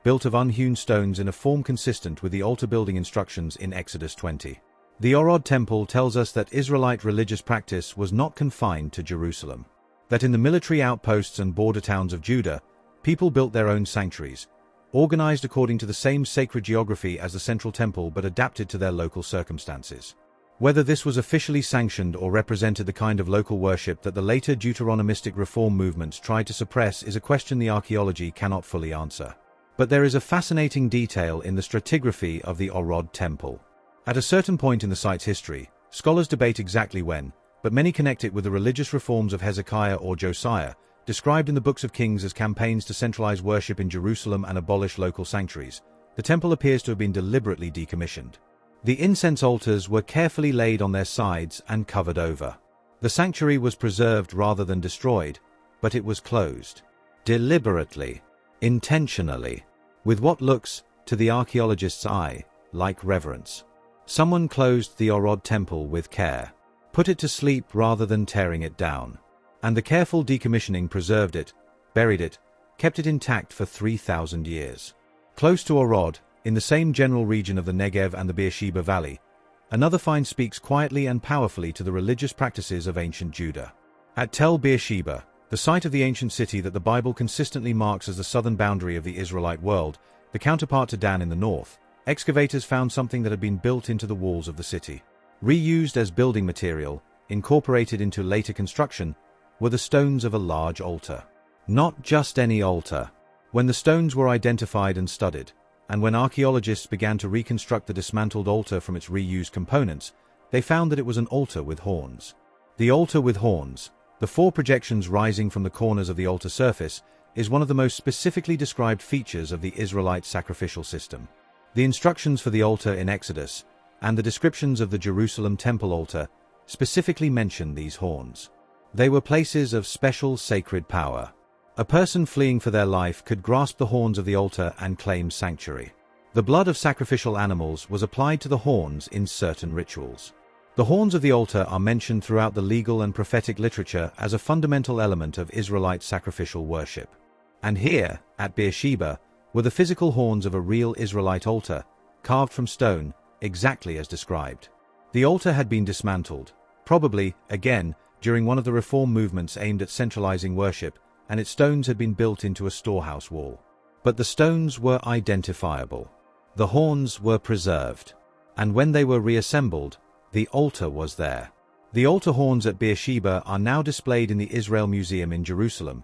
built of unhewn stones in a form consistent with the altar building instructions in Exodus 20. The Orod temple tells us that Israelite religious practice was not confined to Jerusalem. That in the military outposts and border towns of Judah, people built their own sanctuaries, organized according to the same sacred geography as the central temple but adapted to their local circumstances. Whether this was officially sanctioned or represented the kind of local worship that the later Deuteronomistic reform movements tried to suppress is a question the archaeology cannot fully answer. But there is a fascinating detail in the stratigraphy of the Orod temple. At a certain point in the site's history, scholars debate exactly when, but many connect it with the religious reforms of Hezekiah or Josiah, described in the books of Kings as campaigns to centralize worship in Jerusalem and abolish local sanctuaries. The temple appears to have been deliberately decommissioned. The incense altars were carefully laid on their sides and covered over. The sanctuary was preserved rather than destroyed, but it was closed. Deliberately. Intentionally. With what looks, to the archaeologist's eye, like reverence. Someone closed the Orod temple with care. Put it to sleep rather than tearing it down. And the careful decommissioning preserved it, buried it, kept it intact for 3,000 years. Close to Orod, in the same general region of the Negev and the Beersheba Valley, another find speaks quietly and powerfully to the religious practices of ancient Judah. At Tel Beersheba, the site of the ancient city that the Bible consistently marks as the southern boundary of the Israelite world, the counterpart to Dan in the north, excavators found something that had been built into the walls of the city. Reused as building material, incorporated into later construction, were the stones of a large altar. Not just any altar. When the stones were identified and studied, and when archaeologists began to reconstruct the dismantled altar from its reused components, they found that it was an altar with horns. The altar with horns, the 4 projections rising from the corners of the altar surface, is one of the most specifically described features of the Israelite sacrificial system. The instructions for the altar in Exodus, and the descriptions of the Jerusalem temple altar, specifically mention these horns. They were places of special sacred power. A person fleeing for their life could grasp the horns of the altar and claim sanctuary. The blood of sacrificial animals was applied to the horns in certain rituals. The horns of the altar are mentioned throughout the legal and prophetic literature as a fundamental element of Israelite sacrificial worship. And here, at Beersheba, were the physical horns of a real Israelite altar, carved from stone, exactly as described. The altar had been dismantled, probably, again, during one of the reform movements aimed at centralizing worship, and its stones had been built into a storehouse wall. But the stones were identifiable. The horns were preserved. And when they were reassembled, the altar was there. The altar horns at Beersheba are now displayed in the Israel Museum in Jerusalem,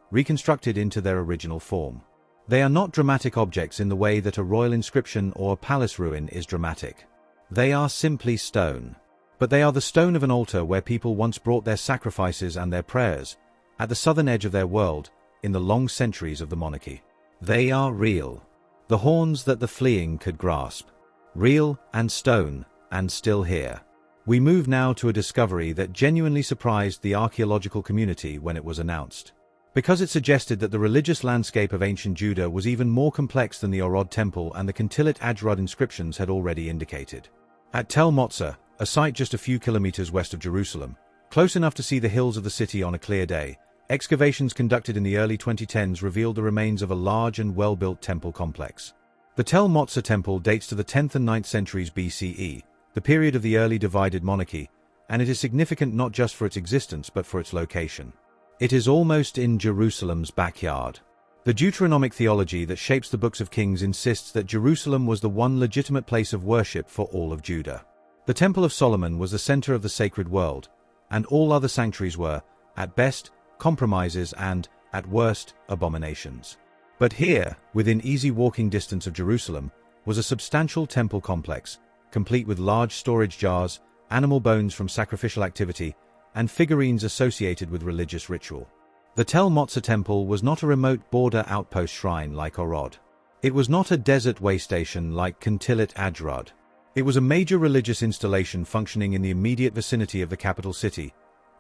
reconstructed into their original form. They are not dramatic objects in the way that a royal inscription or a palace ruin is dramatic. They are simply stone. But they are the stone of an altar where people once brought their sacrifices and their prayers, at the southern edge of their world, in the long centuries of the monarchy. They are real. The horns that the fleeing could grasp. Real and stone, and still here. We move now to a discovery that genuinely surprised the archaeological community when it was announced. because it suggested that the religious landscape of ancient Judah was even more complex than the Orod temple and the Kintilit Ajrud inscriptions had already indicated. At Tel Motza, a site just a few kilometers west of Jerusalem, close enough to see the hills of the city on a clear day, excavations conducted in the early 2010s revealed the remains of a large and well-built temple complex. The Tel Motza temple dates to the 10th and 9th centuries BCE, the period of the early divided monarchy, and it is significant not just for its existence but for its location. It is almost in Jerusalem's backyard. The Deuteronomic theology that shapes the books of Kings insists that Jerusalem was the one legitimate place of worship for all of Judah. The Temple of Solomon was the center of the sacred world, and all other sanctuaries were, at best, compromises and, at worst, abominations. But here, within easy walking distance of Jerusalem, was a substantial temple complex, complete with large storage jars, animal bones from sacrificial activity, and figurines associated with religious ritual. The Tel Motza temple was not a remote border outpost shrine like Orod. It was not a desert way station like Kintilit Ajrud. It was a major religious installation functioning in the immediate vicinity of the capital city,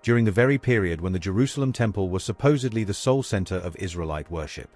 during the very period when the Jerusalem temple was supposedly the sole center of Israelite worship.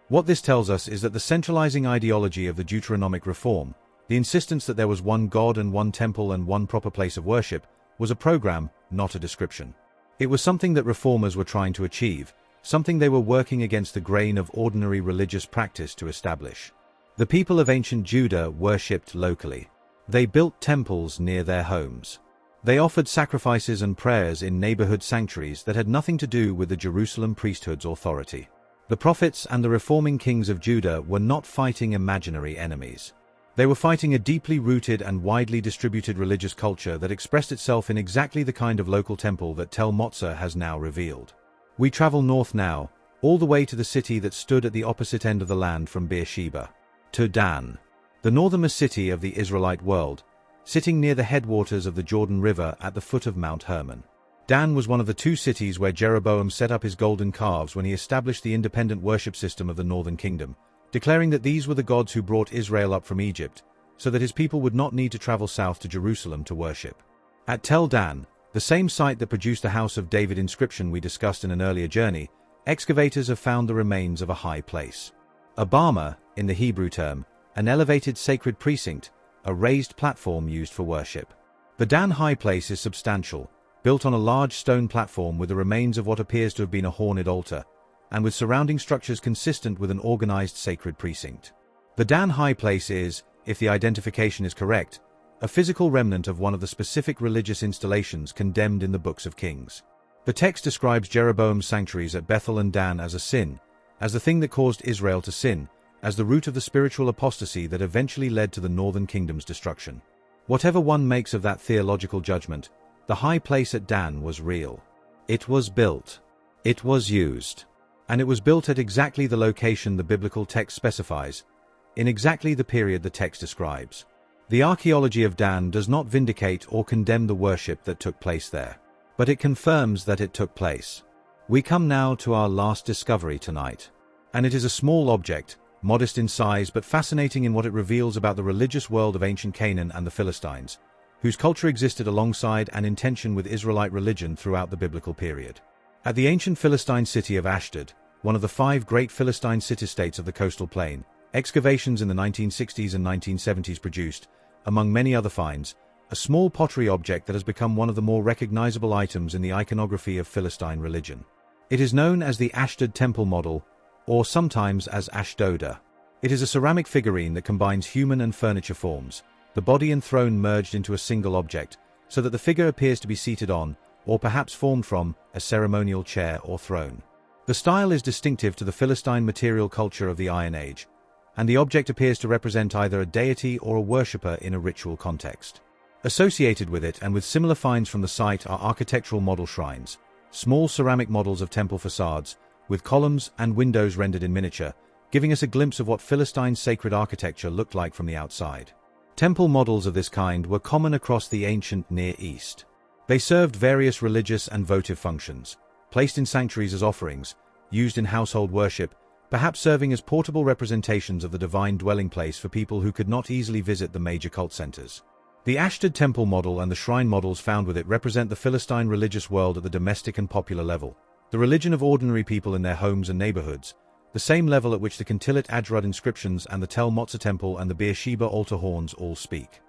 What this tells us is that the centralizing ideology of the Deuteronomic reform, the insistence that there was one God and one temple and one proper place of worship, was a program, not a description. It was something that reformers were trying to achieve, something they were working against the grain of ordinary religious practice to establish. The people of ancient Judah worshipped locally. They built temples near their homes. They offered sacrifices and prayers in neighborhood sanctuaries that had nothing to do with the Jerusalem priesthood's authority. The prophets and the reforming kings of Judah were not fighting imaginary enemies. They were fighting a deeply rooted and widely distributed religious culture that expressed itself in exactly the kind of local temple that Tel Motza has now revealed. We travel north now, all the way to the city that stood at the opposite end of the land from Beersheba, to Dan, the northernmost city of the Israelite world, sitting near the headwaters of the Jordan River at the foot of Mount Hermon. Dan was one of the two cities where Jeroboam set up his golden calves when he established the independent worship system of the northern kingdom, declaring that these were the gods who brought Israel up from Egypt, so that his people would not need to travel south to Jerusalem to worship. At Tel Dan, the same site that produced the House of David inscription we discussed in an earlier journey, excavators have found the remains of a high place. A bama, in the Hebrew term, an elevated sacred precinct, a raised platform used for worship. The Dan high place is substantial, built on a large stone platform with the remains of what appears to have been a horned altar, and with surrounding structures consistent with an organized sacred precinct. The Dan high place is, if the identification is correct, a physical remnant of one of the specific religious installations condemned in the books of Kings. The text describes Jeroboam's sanctuaries at Bethel and Dan as a sin, as the thing that caused Israel to sin, as the root of the spiritual apostasy that eventually led to the northern kingdom's destruction. Whatever one makes of that theological judgment, the high place at Dan was real. It was built. It was used. And it was built at exactly the location the biblical text specifies, in exactly the period the text describes. The archaeology of Dan does not vindicate or condemn the worship that took place there, but it confirms that it took place. We come now to our last discovery tonight. And it is a small object, modest in size but fascinating in what it reveals about the religious world of ancient Canaan and the Philistines, whose culture existed alongside and in tension with Israelite religion throughout the biblical period. At the ancient Philistine city of Ashdod, one of the 5 great Philistine city-states of the coastal plain, excavations in the 1960s and 1970s produced, among many other finds, a small pottery object that has become one of the more recognizable items in the iconography of Philistine religion. It is known as the Ashdod temple model, or sometimes as Ashdoda. It is a ceramic figurine that combines human and furniture forms, the body and throne merged into a single object, so that the figure appears to be seated on, or perhaps formed from, a ceremonial chair or throne. The style is distinctive to the Philistine material culture of the Iron Age, and the object appears to represent either a deity or a worshipper in a ritual context. Associated with it and with similar finds from the site are architectural model shrines, small ceramic models of temple facades, with columns and windows rendered in miniature, giving us a glimpse of what Philistine sacred architecture looked like from the outside. Temple models of this kind were common across the ancient Near East. They served various religious and votive functions, placed in sanctuaries as offerings, used in household worship, perhaps serving as portable representations of the divine dwelling place for people who could not easily visit the major cult centers. The Ashdod temple model and the shrine models found with it represent the Philistine religious world at the domestic and popular level, the religion of ordinary people in their homes and neighborhoods, the same level at which the Kintilit Ajrud inscriptions and the Tel Motza temple and the Beersheba altar horns all speak.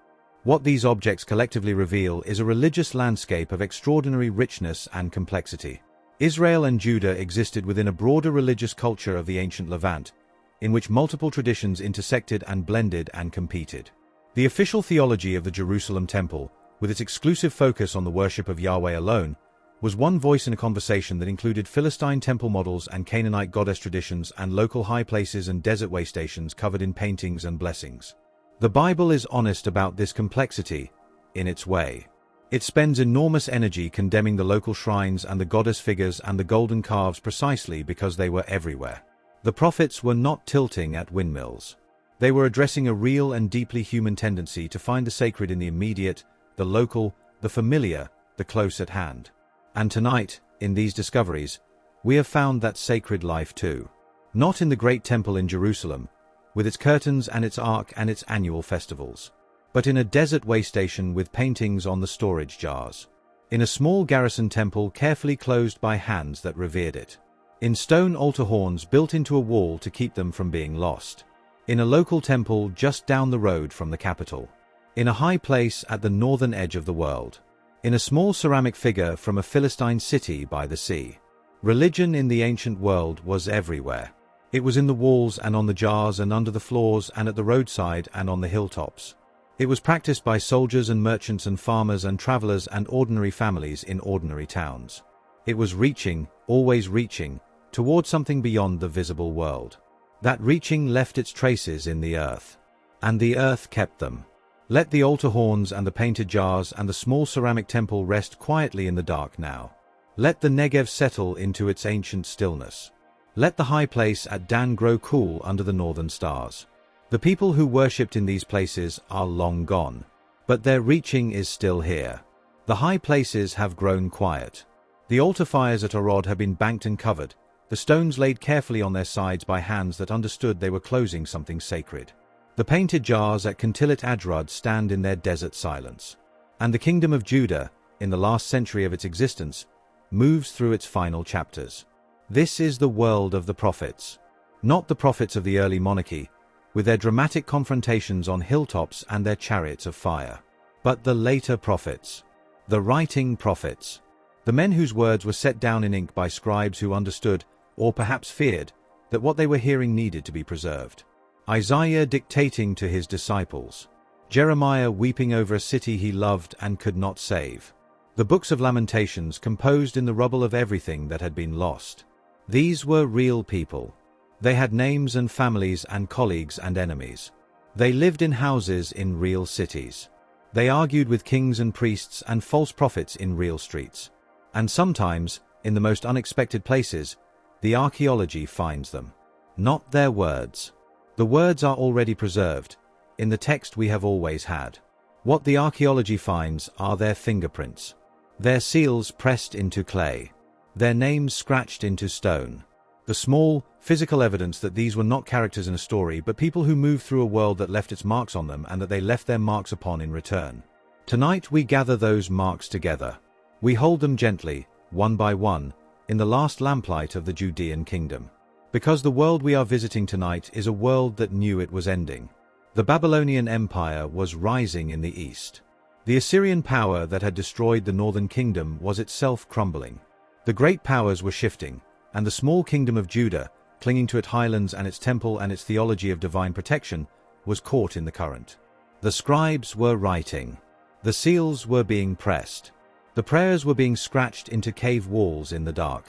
What these objects collectively reveal is a religious landscape of extraordinary richness and complexity. Israel and Judah existed within a broader religious culture of the ancient Levant, in which multiple traditions intersected and blended and competed. The official theology of the Jerusalem temple, with its exclusive focus on the worship of Yahweh alone, was one voice in a conversation that included Philistine temple models and Canaanite goddess traditions and local high places and desert way stations covered in paintings and blessings. The Bible is honest about this complexity, in its way. It spends enormous energy condemning the local shrines and the goddess figures and the golden calves precisely because they were everywhere. The prophets were not tilting at windmills. They were addressing a real and deeply human tendency to find the sacred in the immediate, the local, the familiar, the close at hand. And tonight, in these discoveries, we have found that sacred life too. Not in the great temple in Jerusalem, with its curtains and its ark and its annual festivals, but in a desert way station with paintings on the storage jars. In a small garrison temple carefully closed by hands that revered it. In stone altar horns built into a wall to keep them from being lost. In a local temple just down the road from the capital. In a high place at the northern edge of the world. In a small ceramic figure from a Philistine city by the sea. Religion in the ancient world was everywhere. It was in the walls and on the jars and under the floors and at the roadside and on the hilltops. It was practiced by soldiers and merchants and farmers and travelers and ordinary families in ordinary towns. It was reaching, always reaching, toward something beyond the visible world. That reaching left its traces in the earth. And the earth kept them. Let the altar horns and the painted jars and the small ceramic temple rest quietly in the dark now. Let the Negev settle into its ancient stillness. Let the high place at Dan grow cool under the northern stars. The people who worshipped in these places are long gone. But their reaching is still here. The high places have grown quiet. The altar fires at Arod have been banked and covered, the stones laid carefully on their sides by hands that understood they were closing something sacred. The painted jars at Kintilit Ajrud stand in their desert silence. And the kingdom of Judah, in the last century of its existence, moves through its final chapters. This is the world of the prophets. Not the prophets of the early monarchy, with their dramatic confrontations on hilltops and their chariots of fire. But the later prophets. The writing prophets. The men whose words were set down in ink by scribes who understood, or perhaps feared, that what they were hearing needed to be preserved. Isaiah dictating to his disciples. Jeremiah weeping over a city he loved and could not save. The books of Lamentations composed in the rubble of everything that had been lost. These were real people. They had names and families and colleagues and enemies. They lived in houses in real cities. They argued with kings and priests and false prophets in real streets. And sometimes, in the most unexpected places, the archaeology finds them. Not their words. The words are already preserved, in the text we have always had. What the archaeology finds are their fingerprints. Their seals pressed into clay. Their names scratched into stone. The small, physical evidence that these were not characters in a story but people who moved through a world that left its marks on them and that they left their marks upon in return. Tonight we gather those marks together. We hold them gently, one by one, in the last lamplight of the Judean kingdom. Because the world we are visiting tonight is a world that knew it was ending. The Babylonian Empire was rising in the east. The Assyrian power that had destroyed the northern kingdom was itself crumbling. The great powers were shifting, and the small kingdom of Judah, clinging to its highlands and its temple and its theology of divine protection, was caught in the current. The scribes were writing. The seals were being pressed. The prayers were being scratched into cave walls in the dark.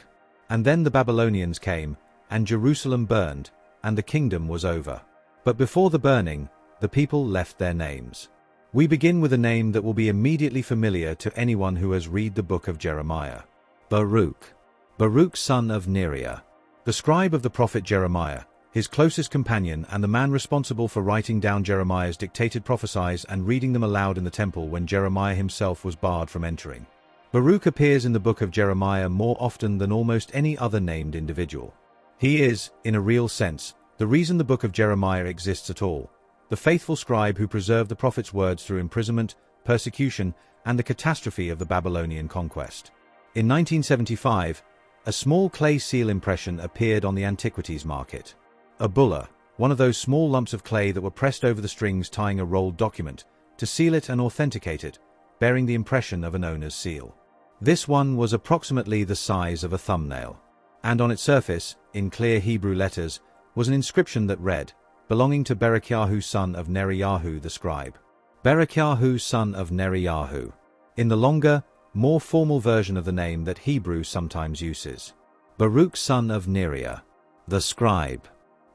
And then the Babylonians came, and Jerusalem burned, and the kingdom was over. But before the burning, the people left their names. We begin with a name that will be immediately familiar to anyone who has read the book of Jeremiah. Baruch. Baruch son of Neriah. The scribe of the prophet Jeremiah, his closest companion and the man responsible for writing down Jeremiah's dictated prophecies and reading them aloud in the temple when Jeremiah himself was barred from entering. Baruch appears in the book of Jeremiah more often than almost any other named individual. He is, in a real sense, the reason the book of Jeremiah exists at all, the faithful scribe who preserved the prophet's words through imprisonment, persecution, and the catastrophe of the Babylonian conquest. In 1975, A small clay seal impression appeared on the antiquities market. A bulla, one of those small lumps of clay that were pressed over the strings tying a rolled document, to seal it and authenticate it, bearing the impression of an owner's seal. This one was approximately the size of a thumbnail. And on its surface, in clear Hebrew letters, was an inscription that read, belonging to Berekyahu son of Neriyahu the scribe. Berekyahu son of Neriyahu. In the longer, more formal version of the name that Hebrew sometimes uses. Baruch son of Neriah, the scribe.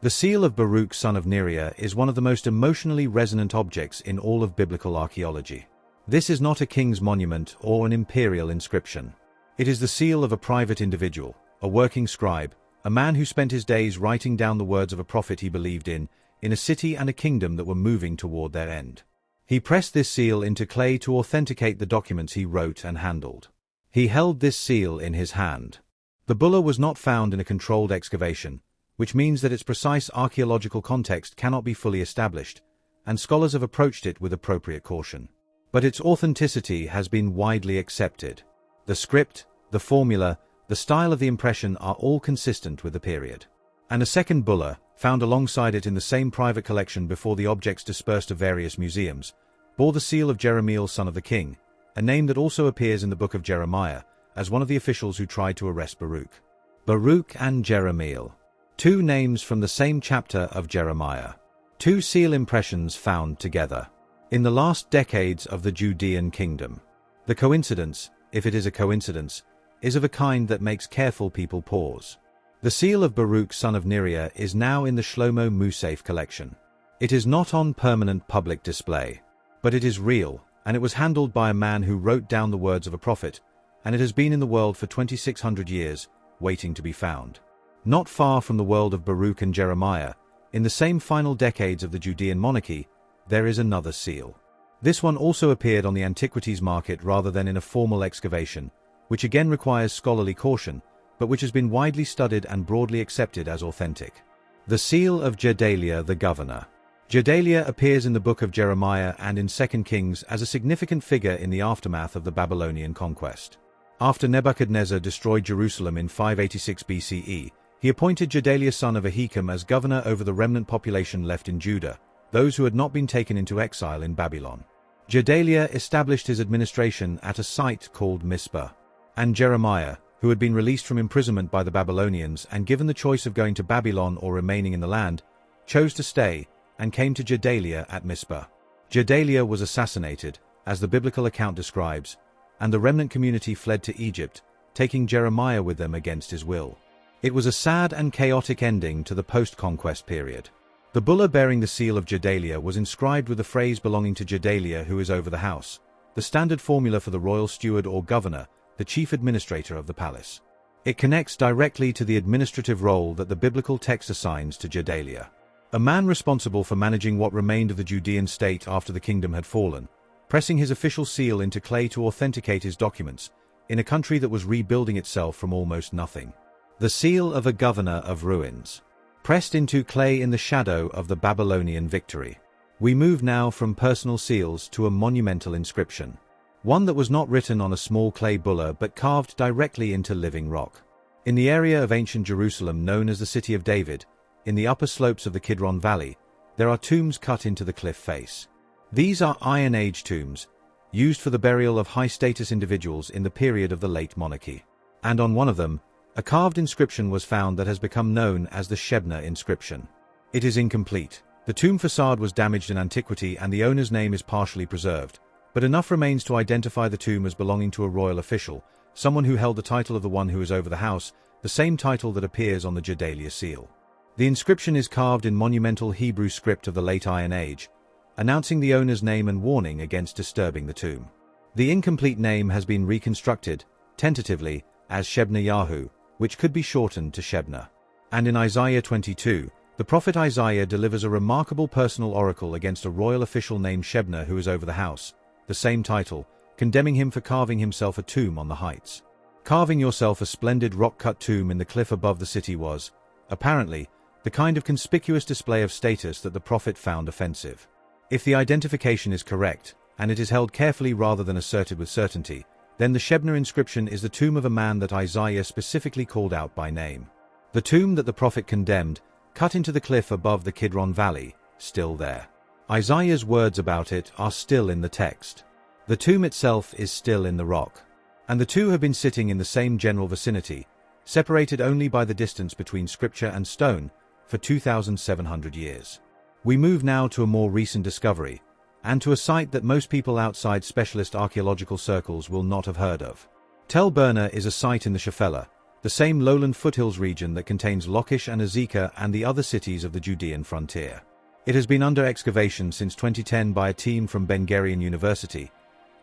The seal of Baruch son of Neriah is one of the most emotionally resonant objects in all of biblical archaeology. This is not a king's monument or an imperial inscription. It is the seal of a private individual, a working scribe, a man who spent his days writing down the words of a prophet he believed in a city and a kingdom that were moving toward their end. He pressed this seal into clay to authenticate the documents he wrote and handled. He held this seal in his hand. The bulla was not found in a controlled excavation, which means that its precise archaeological context cannot be fully established, and scholars have approached it with appropriate caution. But its authenticity has been widely accepted. The script, the formula, the style of the impression are all consistent with the period. And a second bulla, found alongside it in the same private collection before the objects dispersed to various museums, bore the seal of Jeremiel son of the king, a name that also appears in the book of Jeremiah, as one of the officials who tried to arrest Baruch. Baruch and Jeremiel. Two names from the same chapter of Jeremiah. Two seal impressions found together. In the last decades of the Judean kingdom. The coincidence, if it is a coincidence, is of a kind that makes careful people pause. The seal of Baruch son of Neriah is now in the Shlomo Musaf collection. It is not on permanent public display. But it is real, and it was handled by a man who wrote down the words of a prophet, and it has been in the world for 2,600 years, waiting to be found. Not far from the world of Baruch and Jeremiah, in the same final decades of the Judean monarchy, there is another seal. This one also appeared on the antiquities market rather than in a formal excavation, which again requires scholarly caution, but which has been widely studied and broadly accepted as authentic. The seal of Gedaliah the governor. Gedaliah appears in the book of Jeremiah and in 2 Kings as a significant figure in the aftermath of the Babylonian conquest. After Nebuchadnezzar destroyed Jerusalem in 586 BCE, he appointed Gedaliah son of Ahikam as governor over the remnant population left in Judah, those who had not been taken into exile in Babylon. Gedaliah established his administration at a site called Mizpah. And Jeremiah, who had been released from imprisonment by the Babylonians and given the choice of going to Babylon or remaining in the land, chose to stay and came to Gedaliah at Mizpah. Gedaliah was assassinated, as the biblical account describes, and the remnant community fled to Egypt, taking Jeremiah with them against his will. It was a sad and chaotic ending to the post-conquest period. The bulla bearing the seal of Gedaliah was inscribed with the phrase belonging to Gedaliah who is over the house, the standard formula for the royal steward or governor, the chief administrator of the palace. It connects directly to the administrative role that the biblical text assigns to Gedaliah. A man responsible for managing what remained of the Judean state after the kingdom had fallen, pressing his official seal into clay to authenticate his documents, in a country that was rebuilding itself from almost nothing. The seal of a governor of ruins. Pressed into clay in the shadow of the Babylonian victory. We move now from personal seals to a monumental inscription. One that was not written on a small clay bulla but carved directly into living rock. In the area of ancient Jerusalem known as the City of David, in the upper slopes of the Kidron Valley, there are tombs cut into the cliff face. These are Iron Age tombs, used for the burial of high-status individuals in the period of the late monarchy. And on one of them, a carved inscription was found that has become known as the Shebna inscription. It is incomplete. The tomb facade was damaged in antiquity and the owner's name is partially preserved, but enough remains to identify the tomb as belonging to a royal official, someone who held the title of the one who is over the house, the same title that appears on the Gedaliah seal. The inscription is carved in monumental Hebrew script of the late Iron Age, announcing the owner's name and warning against disturbing the tomb. The incomplete name has been reconstructed, tentatively, as Shebnayahu, which could be shortened to Shebna. And in Isaiah 22, the prophet Isaiah delivers a remarkable personal oracle against a royal official named Shebna who is over the house, the same title, condemning him for carving himself a tomb on the heights. Carving yourself a splendid rock-cut tomb in the cliff above the city was, apparently, the kind of conspicuous display of status that the prophet found offensive. If the identification is correct, and it is held carefully rather than asserted with certainty, Then the Shebna inscription is the tomb of a man that Isaiah specifically called out by name. The tomb that the prophet condemned, cut into the cliff above the Kidron Valley, still there. Isaiah's words about it are still in the text. The tomb itself is still in the rock. And the two have been sitting in the same general vicinity, separated only by the distance between scripture and stone, for 2,700 years. We move now to a more recent discovery, and to a site that most people outside specialist archaeological circles will not have heard of. Tel Burna is a site in the Shephelah, the same lowland foothills region that contains Lachish and Azekah and the other cities of the Judean frontier. It has been under excavation since 2010 by a team from Ben Gurion University,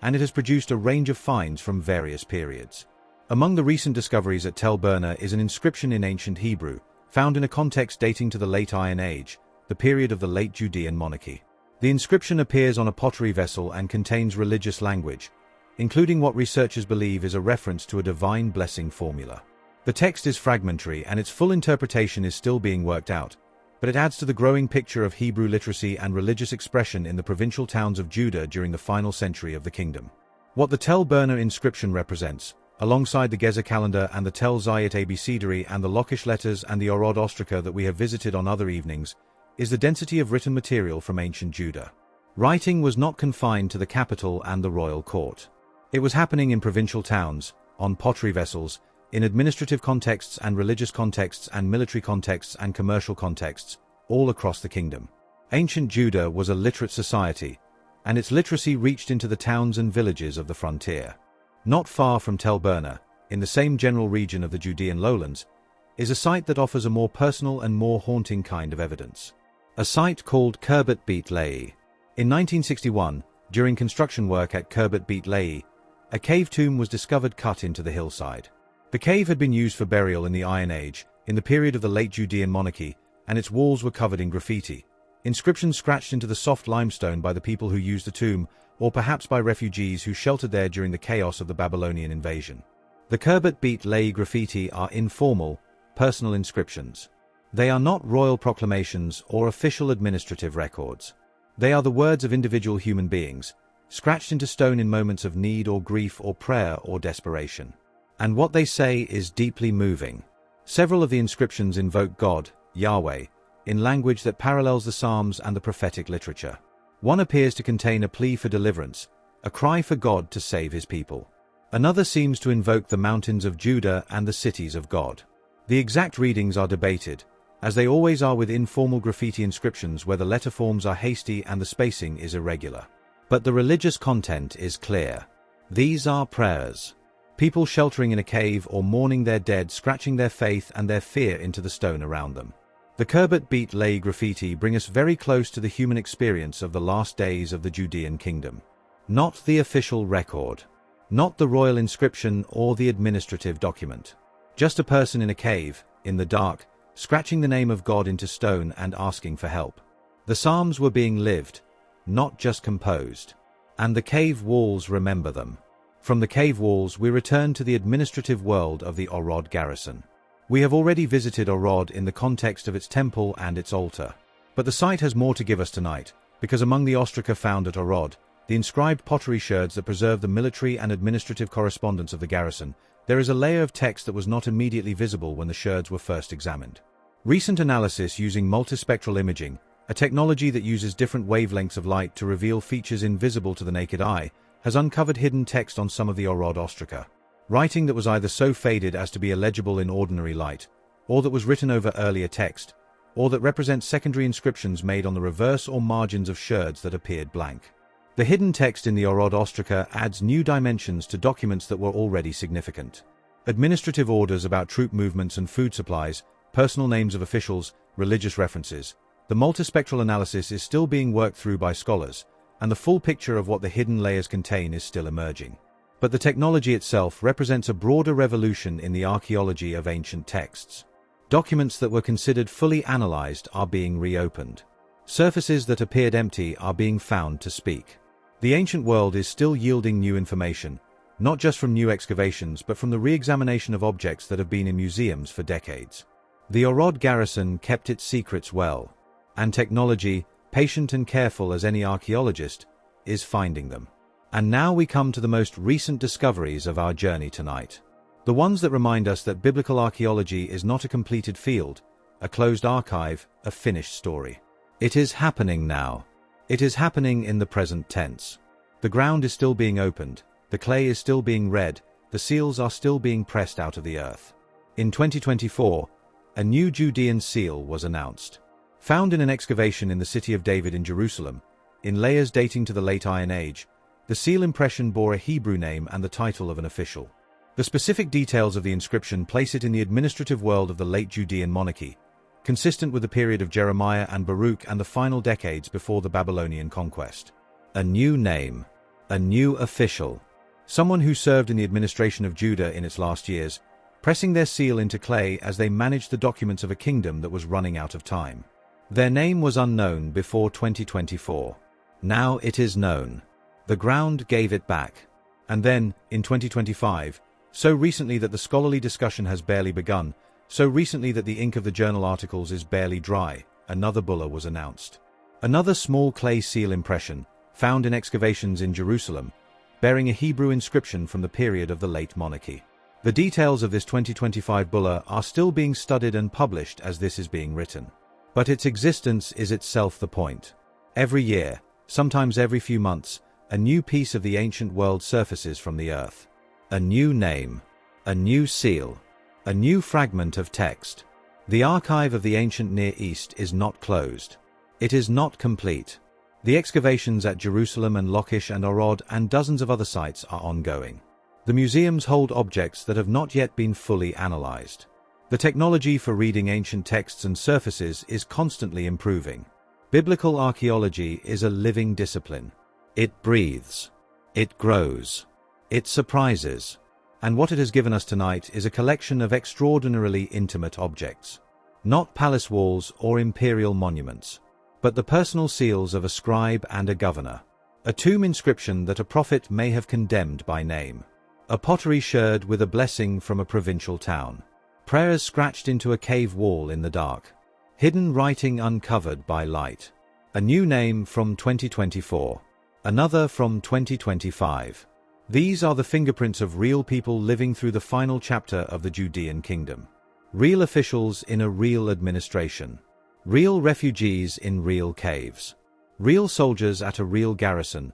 and it has produced a range of finds from various periods. Among the recent discoveries at Tel Burna is an inscription in ancient Hebrew, found in a context dating to the Late Iron Age, the period of the late Judean monarchy. The inscription appears on a pottery vessel and contains religious language, including what researchers believe is a reference to a divine blessing formula. The text is fragmentary and its full interpretation is still being worked out, but it adds to the growing picture of Hebrew literacy and religious expression in the provincial towns of Judah during the final century of the kingdom. What the Tel Burna inscription represents, alongside the Gezer calendar and the Tel Zayit abecedary and the Lachish letters and the Orod ostraca that we have visited on other evenings, is the density of written material from ancient Judah. Writing was not confined to the capital and the royal court. It was happening in provincial towns, on pottery vessels, in administrative contexts and religious contexts and military contexts and commercial contexts, all across the kingdom. Ancient Judah was a literate society, and its literacy reached into the towns and villages of the frontier. Not far from Tel Burna, in the same general region of the Judean lowlands, is a site that offers a more personal and more haunting kind of evidence. A site called Khirbet Beit Lehi. In 1961, during construction work at Khirbet Beit Lehi, a cave tomb was discovered cut into the hillside. The cave had been used for burial in the Iron Age, in the period of the late Judean monarchy, and its walls were covered in graffiti, inscriptions scratched into the soft limestone by the people who used the tomb, or perhaps by refugees who sheltered there during the chaos of the Babylonian invasion. The Khirbet Beit Lehi graffiti are informal, personal inscriptions. They are not royal proclamations or official administrative records. They are the words of individual human beings, scratched into stone in moments of need or grief or prayer or desperation. And what they say is deeply moving. Several of the inscriptions invoke God, Yahweh, in language that parallels the Psalms and the prophetic literature. One appears to contain a plea for deliverance, a cry for God to save his people. Another seems to invoke the mountains of Judah and the cities of God. The exact readings are debated, as they always are with informal graffiti inscriptions where the letter forms are hasty and the spacing is irregular. But the religious content is clear. These are prayers. People sheltering in a cave or mourning their dead, scratching their faith and their fear into the stone around them. The Khirbet Beit Lehi graffiti bring us very close to the human experience of the last days of the Judean kingdom. Not the official record. Not the royal inscription or the administrative document. Just a person in a cave, in the dark, scratching the name of God into stone and asking for help. The Psalms were being lived, not just composed. And the cave walls remember them. From the cave walls we return to the administrative world of the Orod garrison. We have already visited Orod in the context of its temple and its altar. But the site has more to give us tonight, because among the ostraca found at Orod, the inscribed pottery sherds that preserve the military and administrative correspondence of the garrison, there is a layer of text that was not immediately visible when the sherds were first examined. Recent analysis using multispectral imaging, a technology that uses different wavelengths of light to reveal features invisible to the naked eye, has uncovered hidden text on some of the Orod ostraca. Writing that was either so faded as to be illegible in ordinary light, or that was written over earlier text, or that represents secondary inscriptions made on the reverse or margins of sherds that appeared blank. The hidden text in the Orod ostraca adds new dimensions to documents that were already significant. Administrative orders about troop movements and food supplies, personal names of officials, religious references. The multispectral analysis is still being worked through by scholars, and the full picture of what the hidden layers contain is still emerging. But the technology itself represents a broader revolution in the archaeology of ancient texts. Documents that were considered fully analyzed are being reopened. Surfaces that appeared empty are being found to speak. The ancient world is still yielding new information, not just from new excavations but from the re-examination of objects that have been in museums for decades. The Orod garrison kept its secrets well, and technology, patient and careful as any archaeologist, is finding them. And now we come to the most recent discoveries of our journey tonight. The ones that remind us that biblical archaeology is not a completed field, a closed archive, a finished story. It is happening now. It is happening in the present tense. The ground is still being opened, the clay is still being read, the seals are still being pressed out of the earth. In 2024, a new Judean seal was announced. Found in an excavation in the city of David in Jerusalem, in layers dating to the late Iron Age, the seal impression bore a Hebrew name and the title of an official. The specific details of the inscription place it in the administrative world of the late Judean monarchy, consistent with the period of Jeremiah and Baruch and the final decades before the Babylonian conquest. A new name. A new official. Someone who served in the administration of Judah in its last years, pressing their seal into clay as they managed the documents of a kingdom that was running out of time. Their name was unknown before 2024. Now it is known. The ground gave it back. And then, in 2025, so recently that the scholarly discussion has barely begun, so recently that the ink of the journal articles is barely dry, another bulla was announced. Another small clay seal impression, found in excavations in Jerusalem, bearing a Hebrew inscription from the period of the late monarchy. The details of this 2025 bulla are still being studied and published as this is being written. But its existence is itself the point. Every year, sometimes every few months, a new piece of the ancient world surfaces from the earth. A new name. A new seal. A new fragment of text. The archive of the ancient Near East is not closed. It is not complete. The excavations at Jerusalem and Lachish and Arad and dozens of other sites are ongoing. The museums hold objects that have not yet been fully analyzed. The technology for reading ancient texts and surfaces is constantly improving. Biblical archaeology is a living discipline. It breathes. It grows. It surprises. And what it has given us tonight is a collection of extraordinarily intimate objects. Not palace walls or imperial monuments, but the personal seals of a scribe and a governor. A tomb inscription that a prophet may have condemned by name. A pottery sherd with a blessing from a provincial town. Prayers scratched into a cave wall in the dark. Hidden writing uncovered by light. A new name from 2024. Another from 2025. These are the fingerprints of real people living through the final chapter of the Judean kingdom. Real officials in a real administration. Real refugees in real caves. Real soldiers at a real garrison,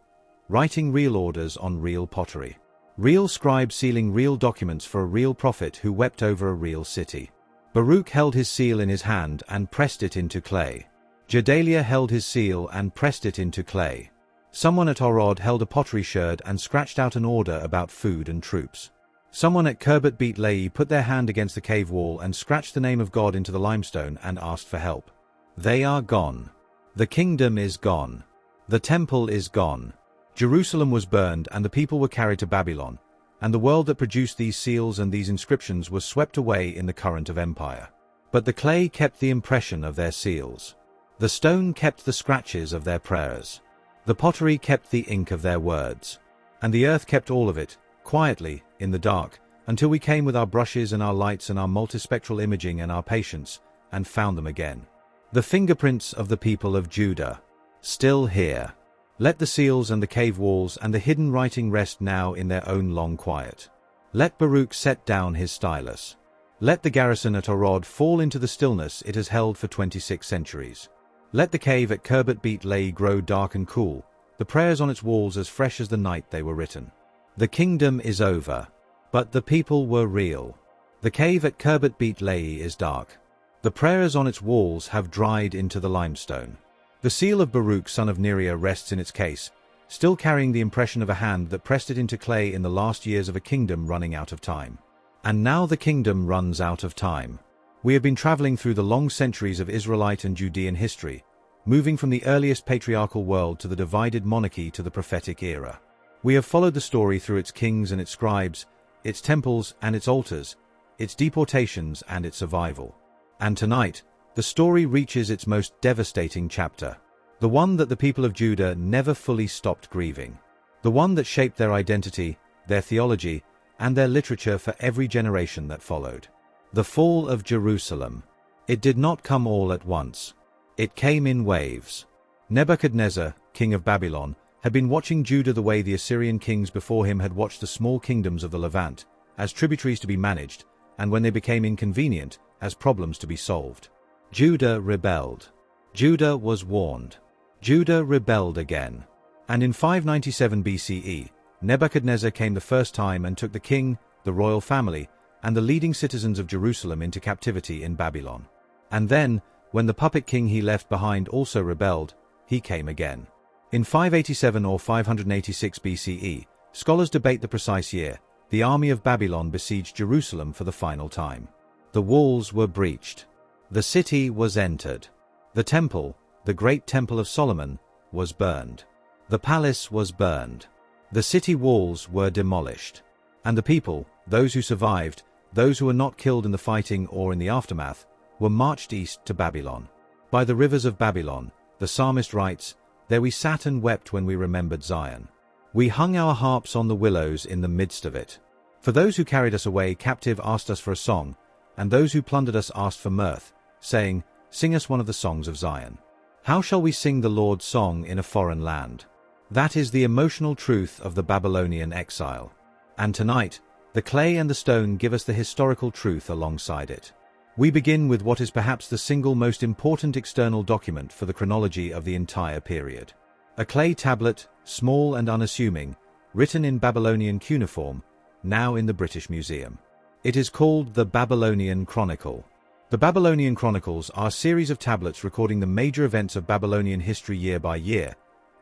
writing real orders on real pottery. Real scribes sealing real documents for a real prophet who wept over a real city. Baruch held his seal in his hand and pressed it into clay. Gedaliah held his seal and pressed it into clay. Someone at Arad held a pottery sherd and scratched out an order about food and troops. Someone at Kerbet Beit Lehi put their hand against the cave wall and scratched the name of God into the limestone and asked for help. They are gone. The kingdom is gone. The temple is gone. Jerusalem was burned and the people were carried to Babylon, and the world that produced these seals and these inscriptions was swept away in the current of empire. But the clay kept the impression of their seals. The stone kept the scratches of their prayers. The pottery kept the ink of their words. And the earth kept all of it, quietly, in the dark, until we came with our brushes and our lights and our multispectral imaging and our patience, and found them again. The fingerprints of the people of Judah. Still here. Let the seals and the cave walls and the hidden writing rest now in their own long quiet. Let Baruch set down his stylus. Let the garrison at Arad fall into the stillness it has held for 26 centuries. Let the cave at Kerbet Beit Lehi grow dark and cool, the prayers on its walls as fresh as the night they were written. The kingdom is over. But the people were real. The cave at Kerbet Beit Lehi is dark. The prayers on its walls have dried into the limestone. The seal of Baruch son of Neriah rests in its case, still carrying the impression of a hand that pressed it into clay in the last years of a kingdom running out of time. And now the kingdom runs out of time. We have been traveling through the long centuries of Israelite and Judean history, moving from the earliest patriarchal world to the divided monarchy to the prophetic era. We have followed the story through its kings and its scribes, its temples and its altars, its deportations and its survival. And tonight, the story reaches its most devastating chapter. The one that the people of Judah never fully stopped grieving. The one that shaped their identity, their theology, and their literature for every generation that followed. The fall of Jerusalem. It did not come all at once. It came in waves. Nebuchadnezzar, king of Babylon, had been watching Judah the way the Assyrian kings before him had watched the small kingdoms of the Levant, as tributaries to be managed, and when they became inconvenient, as problems to be solved. Judah rebelled. Judah was warned. Judah rebelled again. And in 597 BCE, Nebuchadnezzar came the first time and took the king, the royal family, and the leading citizens of Jerusalem into captivity in Babylon. And then, when the puppet king he left behind also rebelled, he came again. In 587 or 586 BCE, scholars debate the precise year, the army of Babylon besieged Jerusalem for the final time. The walls were breached. The city was entered. The temple, the great temple of Solomon, was burned. The palace was burned. The city walls were demolished. And the people, those who survived, those who were not killed in the fighting or in the aftermath, were marched east to Babylon. By the rivers of Babylon, the psalmist writes, "There we sat and wept when we remembered Zion. We hung our harps on the willows in the midst of it. For those who carried us away captive asked us for a song, and those who plundered us asked for mirth, saying, 'Sing us one of the songs of Zion.' How shall we sing the Lord's song in a foreign land?" That is the emotional truth of the Babylonian exile. And tonight, the clay and the stone give us the historical truth alongside it. We begin with what is perhaps the single most important external document for the chronology of the entire period. A clay tablet, small and unassuming, written in Babylonian cuneiform, now in the British Museum. It is called the Babylonian Chronicle. The Babylonian Chronicles are a series of tablets recording the major events of Babylonian history year by year,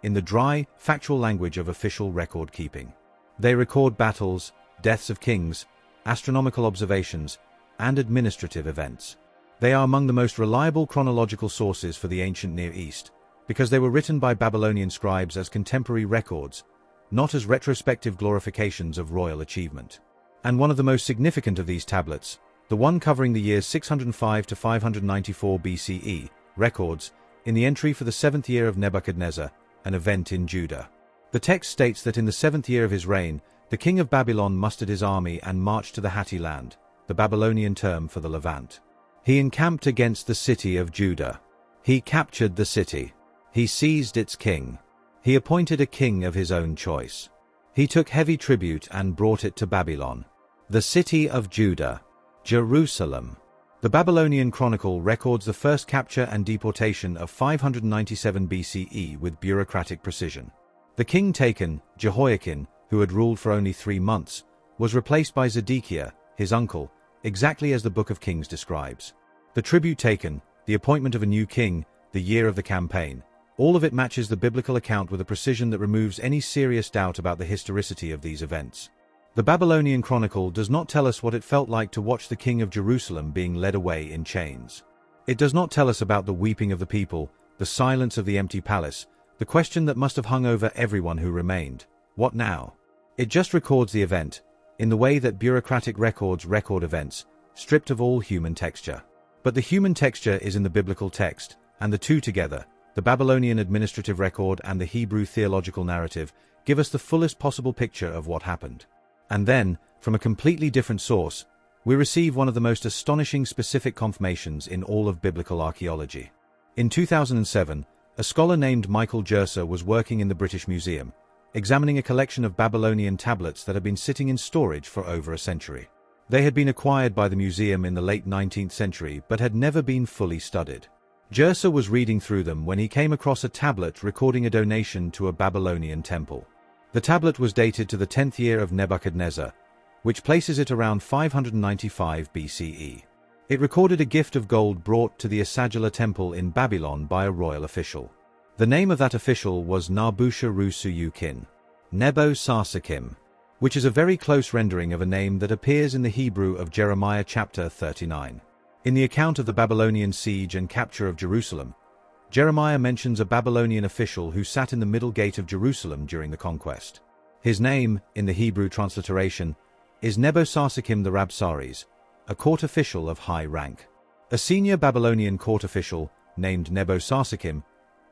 in the dry, factual language of official record keeping. They record battles, deaths of kings, astronomical observations, and administrative events. They are among the most reliable chronological sources for the ancient Near East, because they were written by Babylonian scribes as contemporary records, not as retrospective glorifications of royal achievement. And one of the most significant of these tablets, the one covering the years 605 to 594 BCE, records, in the entry for the 7th year of Nebuchadnezzar, an event in Judah. The text states that in the 7th year of his reign, the king of Babylon mustered his army and marched to the Hatti land, the Babylonian term for the Levant. He encamped against the city of Judah. He captured the city. He seized its king. He appointed a king of his own choice. He took heavy tribute and brought it to Babylon. The city of Judah, Jerusalem. The Babylonian Chronicle records the first capture and deportation of 597 BCE with bureaucratic precision. The king taken, Jehoiakim, who had ruled for only 3 months, was replaced by Zedekiah, his uncle, exactly as the Book of Kings describes. The tribute taken, the appointment of a new king, the year of the campaign, all of it matches the biblical account with a precision that removes any serious doubt about the historicity of these events. The Babylonian Chronicle does not tell us what it felt like to watch the king of Jerusalem being led away in chains. It does not tell us about the weeping of the people, the silence of the empty palace, the question that must have hung over everyone who remained: what now? It just records the event, in the way that bureaucratic records record events, stripped of all human texture. But the human texture is in the biblical text, and the two together, the Babylonian administrative record and the Hebrew theological narrative, give us the fullest possible picture of what happened. And then, from a completely different source, we receive one of the most astonishing specific confirmations in all of biblical archaeology. In 2007, a scholar named Michael Jerser was working in the British Museum, examining a collection of Babylonian tablets that had been sitting in storage for over a century. They had been acquired by the museum in the late 19th century but had never been fully studied. Jerser was reading through them when he came across a tablet recording a donation to a Babylonian temple. The tablet was dated to the 10th year of Nebuchadnezzar, which places it around 595 BCE. It recorded a gift of gold brought to the Asagila temple in Babylon by a royal official. The name of that official was Nabu-Sharru-Suyukin, Nebo-Sarsakim, which is a very close rendering of a name that appears in the Hebrew of Jeremiah chapter 39. In the account of the Babylonian siege and capture of Jerusalem, Jeremiah mentions a Babylonian official who sat in the middle gate of Jerusalem during the conquest. His name, in the Hebrew transliteration, is Nebo-Sarsakim the Rabsaris, a court official of high rank. A senior Babylonian court official, named Nebo-Sarsakim,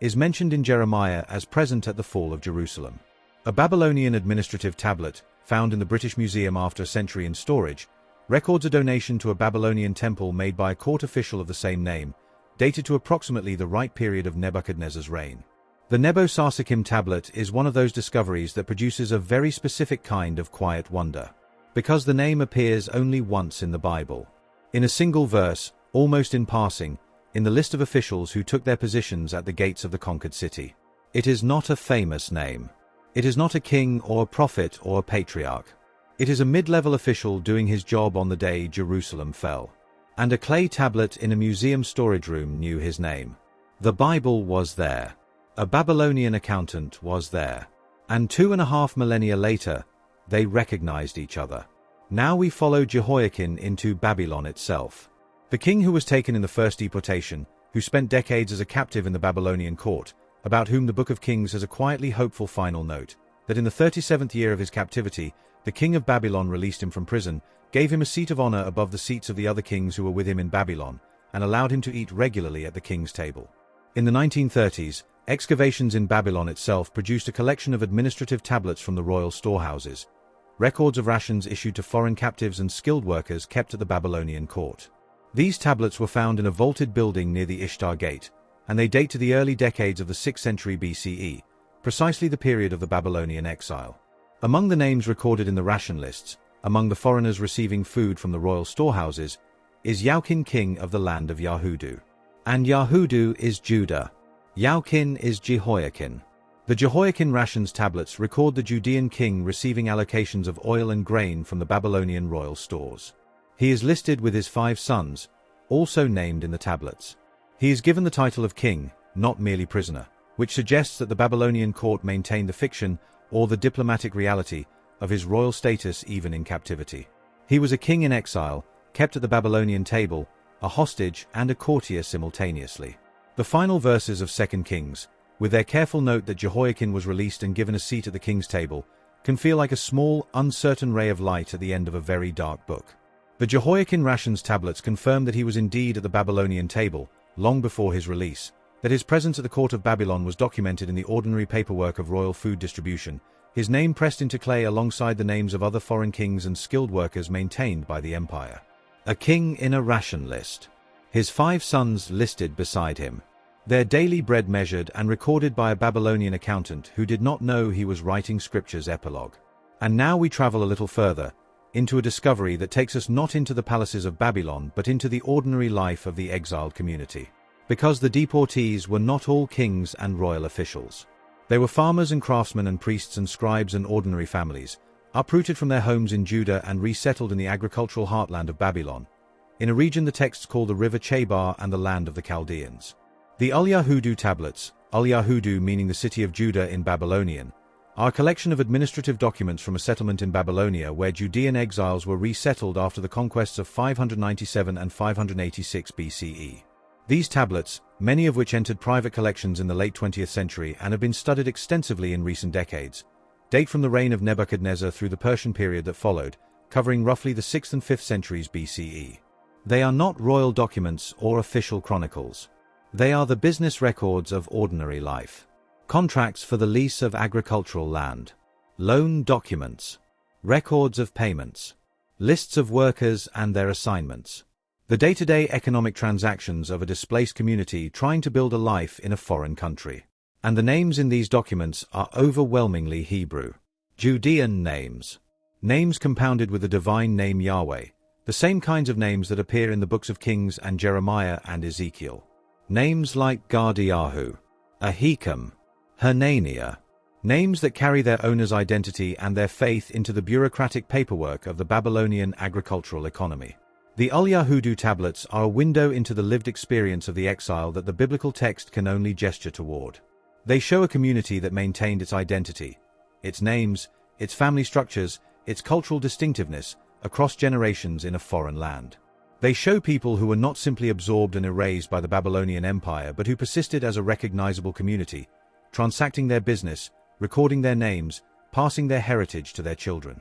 is mentioned in Jeremiah as present at the fall of Jerusalem. A Babylonian administrative tablet, found in the British Museum after a century in storage, records a donation to a Babylonian temple made by a court official of the same name, dated to approximately the right period of Nebuchadnezzar's reign. The Nebo-Sarsakim tablet is one of those discoveries that produces a very specific kind of quiet wonder. Because the name appears only once in the Bible. In a single verse, almost in passing, in the list of officials who took their positions at the gates of the conquered city. It is not a famous name. It is not a king or a prophet or a patriarch. It is a mid-level official doing his job on the day Jerusalem fell. And a clay tablet in a museum storage room knew his name. The Bible was there. A Babylonian accountant was there. And 2.5 millennia later, they recognized each other. Now we follow Jehoiakim into Babylon itself. The king who was taken in the first deportation, who spent decades as a captive in the Babylonian court, about whom the Book of Kings has a quietly hopeful final note, that in the 37th year of his captivity, the king of Babylon released him from prison, gave him a seat of honor above the seats of the other kings who were with him in Babylon, and allowed him to eat regularly at the king's table. In the 1930s, excavations in Babylon itself produced a collection of administrative tablets from the royal storehouses, records of rations issued to foreign captives and skilled workers kept at the Babylonian court. These tablets were found in a vaulted building near the Ishtar Gate, and they date to the early decades of the 6th century BCE, precisely the period of the Babylonian exile. Among the names recorded in the ration lists, among the foreigners receiving food from the royal storehouses, is Yahukin, king of the land of Yahudu. And Yahudu is Judah. Yahukin is Jehoiakim. The Jehoiakim rations tablets record the Judean king receiving allocations of oil and grain from the Babylonian royal stores. He is listed with his 5 sons, also named in the tablets. He is given the title of king, not merely prisoner, which suggests that the Babylonian court maintained the fiction, or the diplomatic reality, of his royal status even in captivity. He was a king in exile, kept at the Babylonian table, a hostage and a courtier simultaneously. The final verses of 2 Kings, with their careful note that Jehoiakim was released and given a seat at the king's table, can feel like a small, uncertain ray of light at the end of a very dark book. The Jehoiakim rations tablets confirm that he was indeed at the Babylonian table, long before his release, that his presence at the court of Babylon was documented in the ordinary paperwork of royal food distribution, his name pressed into clay alongside the names of other foreign kings and skilled workers maintained by the empire. A king in a ration list. His 5 sons listed beside him. Their daily bread measured and recorded by a Babylonian accountant who did not know he was writing scripture's epilogue. And now we travel a little further, into a discovery that takes us not into the palaces of Babylon but into the ordinary life of the exiled community. Because the deportees were not all kings and royal officials. They were farmers and craftsmen and priests and scribes and ordinary families, uprooted from their homes in Judah and resettled in the agricultural heartland of Babylon, in a region the texts call the river Chebar and the land of the Chaldeans. The Ul-Yahudu tablets, Ul-Yahudu meaning the city of Judah in Babylonian, are a collection of administrative documents from a settlement in Babylonia where Judean exiles were resettled after the conquests of 597 and 586 BCE. These tablets, many of which entered private collections in the late 20th century and have been studied extensively in recent decades, date from the reign of Nebuchadnezzar through the Persian period that followed, covering roughly the 6th and 5th centuries BCE. They are not royal documents or official chronicles. They are the business records of ordinary life. Contracts for the lease of agricultural land. Loan documents. Records of payments. Lists of workers and their assignments. The day-to-day economic transactions of a displaced community trying to build a life in a foreign country. And the names in these documents are overwhelmingly Hebrew. Judean names. Names compounded with the divine name Yahweh, the same kinds of names that appear in the books of Kings and Jeremiah and Ezekiel. Names like Gardiyahu, Ahikam, Hananiah. Names that carry their owner's identity and their faith into the bureaucratic paperwork of the Babylonian agricultural economy. The Ul-Yahudu tablets are a window into the lived experience of the exile that the biblical text can only gesture toward. They show a community that maintained its identity, its names, its family structures, its cultural distinctiveness, across generations in a foreign land. They show people who were not simply absorbed and erased by the Babylonian Empire but who persisted as a recognizable community, transacting their business, recording their names, passing their heritage to their children.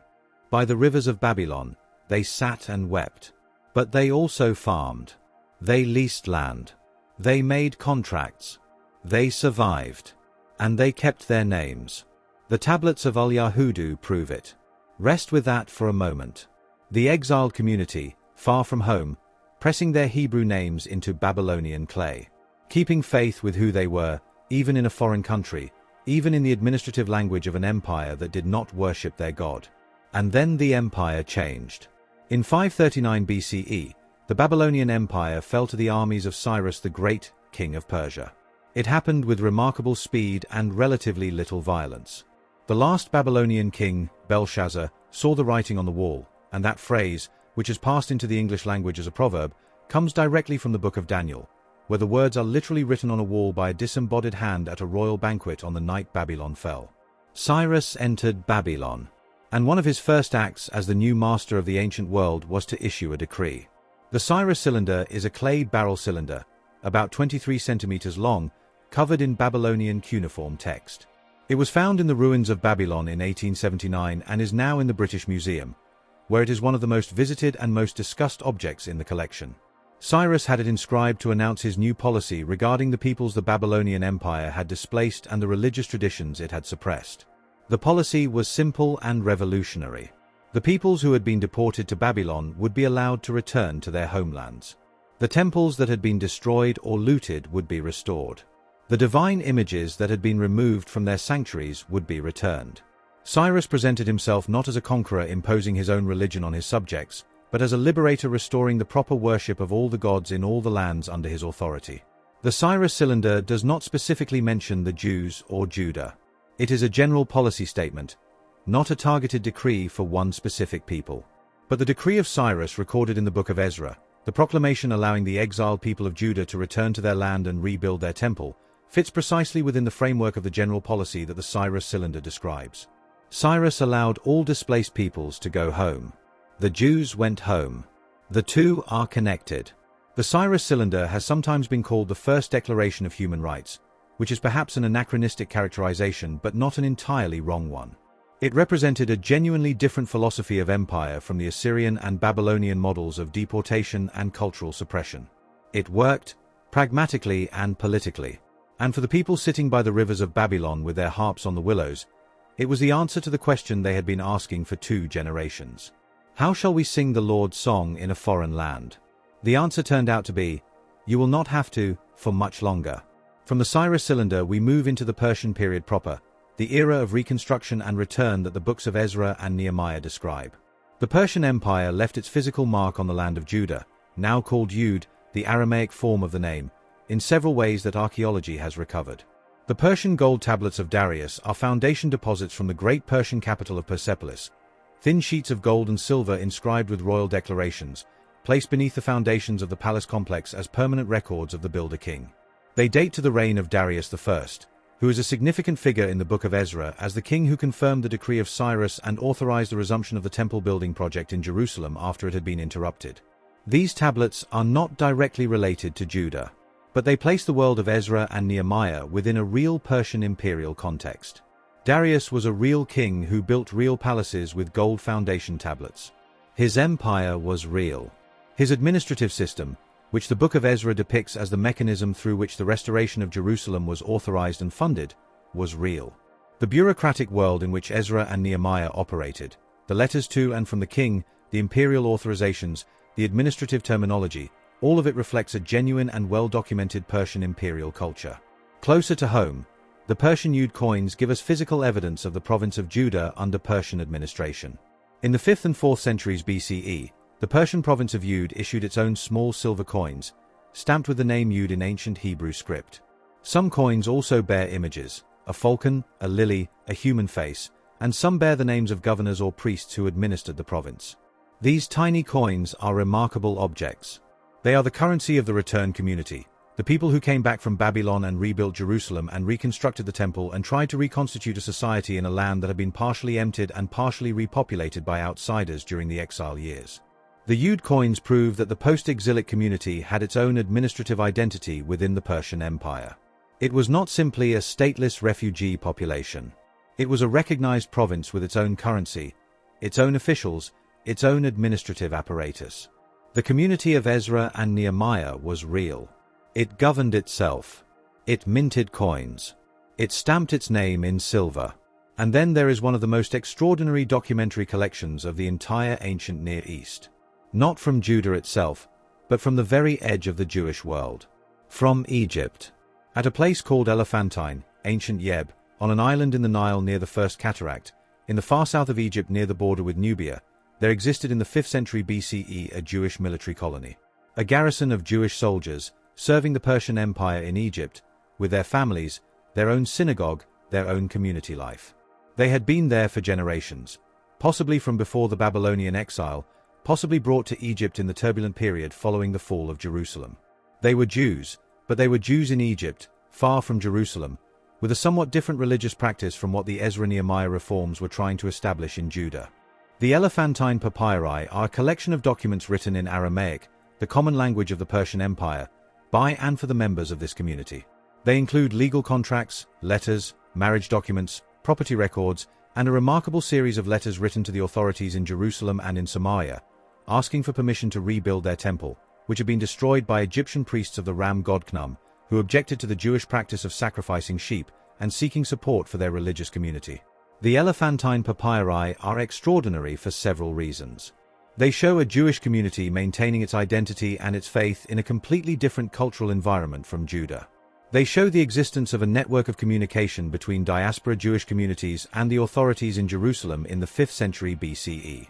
By the rivers of Babylon, they sat and wept. But they also farmed. They leased land. They made contracts. They survived. And they kept their names. The tablets of Ul-Yahudu prove it. Rest with that for a moment. The exiled community, far from home, pressing their Hebrew names into Babylonian clay. Keeping faith with who they were, even in a foreign country, even in the administrative language of an empire that did not worship their god. And then the empire changed. In 539 BCE, the Babylonian Empire fell to the armies of Cyrus the Great, king of Persia. It happened with remarkable speed and relatively little violence. The last Babylonian king, Belshazzar, saw the writing on the wall, and that phrase, which has passed into the English language as a proverb, comes directly from the book of Daniel, where the words are literally written on a wall by a disembodied hand at a royal banquet on the night Babylon fell. Cyrus entered Babylon, and one of his first acts as the new master of the ancient world was to issue a decree. The Cyrus cylinder is a clay barrel cylinder, about 23 centimeters long, covered in Babylonian cuneiform text. It was found in the ruins of Babylon in 1879 and is now in the British Museum, where it is one of the most visited and most discussed objects in the collection. Cyrus had it inscribed to announce his new policy regarding the peoples the Babylonian Empire had displaced and the religious traditions it had suppressed. The policy was simple and revolutionary. The peoples who had been deported to Babylon would be allowed to return to their homelands. The temples that had been destroyed or looted would be restored. The divine images that had been removed from their sanctuaries would be returned. Cyrus presented himself not as a conqueror imposing his own religion on his subjects, but as a liberator restoring the proper worship of all the gods in all the lands under his authority. The Cyrus cylinder does not specifically mention the Jews or Judah. It is a general policy statement, not a targeted decree for one specific people. But the decree of Cyrus recorded in the book of Ezra, the proclamation allowing the exiled people of Judah to return to their land and rebuild their temple, fits precisely within the framework of the general policy that the Cyrus cylinder describes. Cyrus allowed all displaced peoples to go home. The Jews went home. The two are connected. The Cyrus cylinder has sometimes been called the first declaration of human rights, which is perhaps an anachronistic characterization but not an entirely wrong one. It represented a genuinely different philosophy of empire from the Assyrian and Babylonian models of deportation and cultural suppression. It worked, pragmatically and politically. And for the people sitting by the rivers of Babylon with their harps on the willows, it was the answer to the question they had been asking for 2 generations. How shall we sing the Lord's song in a foreign land? The answer turned out to be, you will not have to, for much longer. From the Cyrus cylinder we move into the Persian period proper, the era of reconstruction and return that the books of Ezra and Nehemiah describe. The Persian Empire left its physical mark on the land of Judah, now called Yud, the Aramaic form of the name, in several ways that archaeology has recovered. The Persian gold tablets of Darius are foundation deposits from the great Persian capital of Persepolis, thin sheets of gold and silver inscribed with royal declarations, placed beneath the foundations of the palace complex as permanent records of the builder king. They date to the reign of Darius I, who is a significant figure in the book of Ezra as the king who confirmed the decree of Cyrus and authorized the resumption of the temple building project in Jerusalem after it had been interrupted. These tablets are not directly related to Judah, but they place the world of Ezra and Nehemiah within a real Persian imperial context. Darius was a real king who built real palaces with gold foundation tablets. His empire was real. His administrative system, which the book of Ezra depicts as the mechanism through which the restoration of Jerusalem was authorized and funded, was real. The bureaucratic world in which Ezra and Nehemiah operated, the letters to and from the king, the imperial authorizations, the administrative terminology, all of it reflects a genuine and well-documented Persian imperial culture. Closer to home, the Persian Yud coins give us physical evidence of the province of Judah under Persian administration. In the 5th and 4th centuries BCE, the Persian province of Yud issued its own small silver coins, stamped with the name Yud in ancient Hebrew script. Some coins also bear images, a falcon, a lily, a human face, and some bear the names of governors or priests who administered the province. These tiny coins are remarkable objects. They are the currency of the returned community, the people who came back from Babylon and rebuilt Jerusalem and reconstructed the temple and tried to reconstitute a society in a land that had been partially emptied and partially repopulated by outsiders during the exile years. The Yud coins prove that the post-exilic community had its own administrative identity within the Persian Empire. It was not simply a stateless refugee population. It was a recognized province with its own currency, its own officials, its own administrative apparatus. The community of Ezra and Nehemiah was real. It governed itself. It minted coins. It stamped its name in silver. And then there is one of the most extraordinary documentary collections of the entire ancient Near East. Not from Judah itself, but from the very edge of the Jewish world. From Egypt. At a place called Elephantine, ancient Yeb, on an island in the Nile near the First Cataract, in the far south of Egypt near the border with Nubia, there existed in the 5th century BCE a Jewish military colony. A garrison of Jewish soldiers, serving the Persian Empire in Egypt, with their families, their own synagogue, their own community life. They had been there for generations, possibly from before the Babylonian exile, possibly brought to Egypt in the turbulent period following the fall of Jerusalem. They were Jews, but they were Jews in Egypt, far from Jerusalem, with a somewhat different religious practice from what the Ezra-Nehemiah reforms were trying to establish in Judah. The Elephantine papyri are a collection of documents written in Aramaic, the common language of the Persian Empire, by and for the members of this community. They include legal contracts, letters, marriage documents, property records, and a remarkable series of letters written to the authorities in Jerusalem and in Samaria, asking for permission to rebuild their temple, which had been destroyed by Egyptian priests of the ram god Khnum, who objected to the Jewish practice of sacrificing sheep and seeking support for their religious community. The Elephantine papyri are extraordinary for several reasons. They show a Jewish community maintaining its identity and its faith in a completely different cultural environment from Judah. They show the existence of a network of communication between diaspora Jewish communities and the authorities in Jerusalem in the 5th century BCE.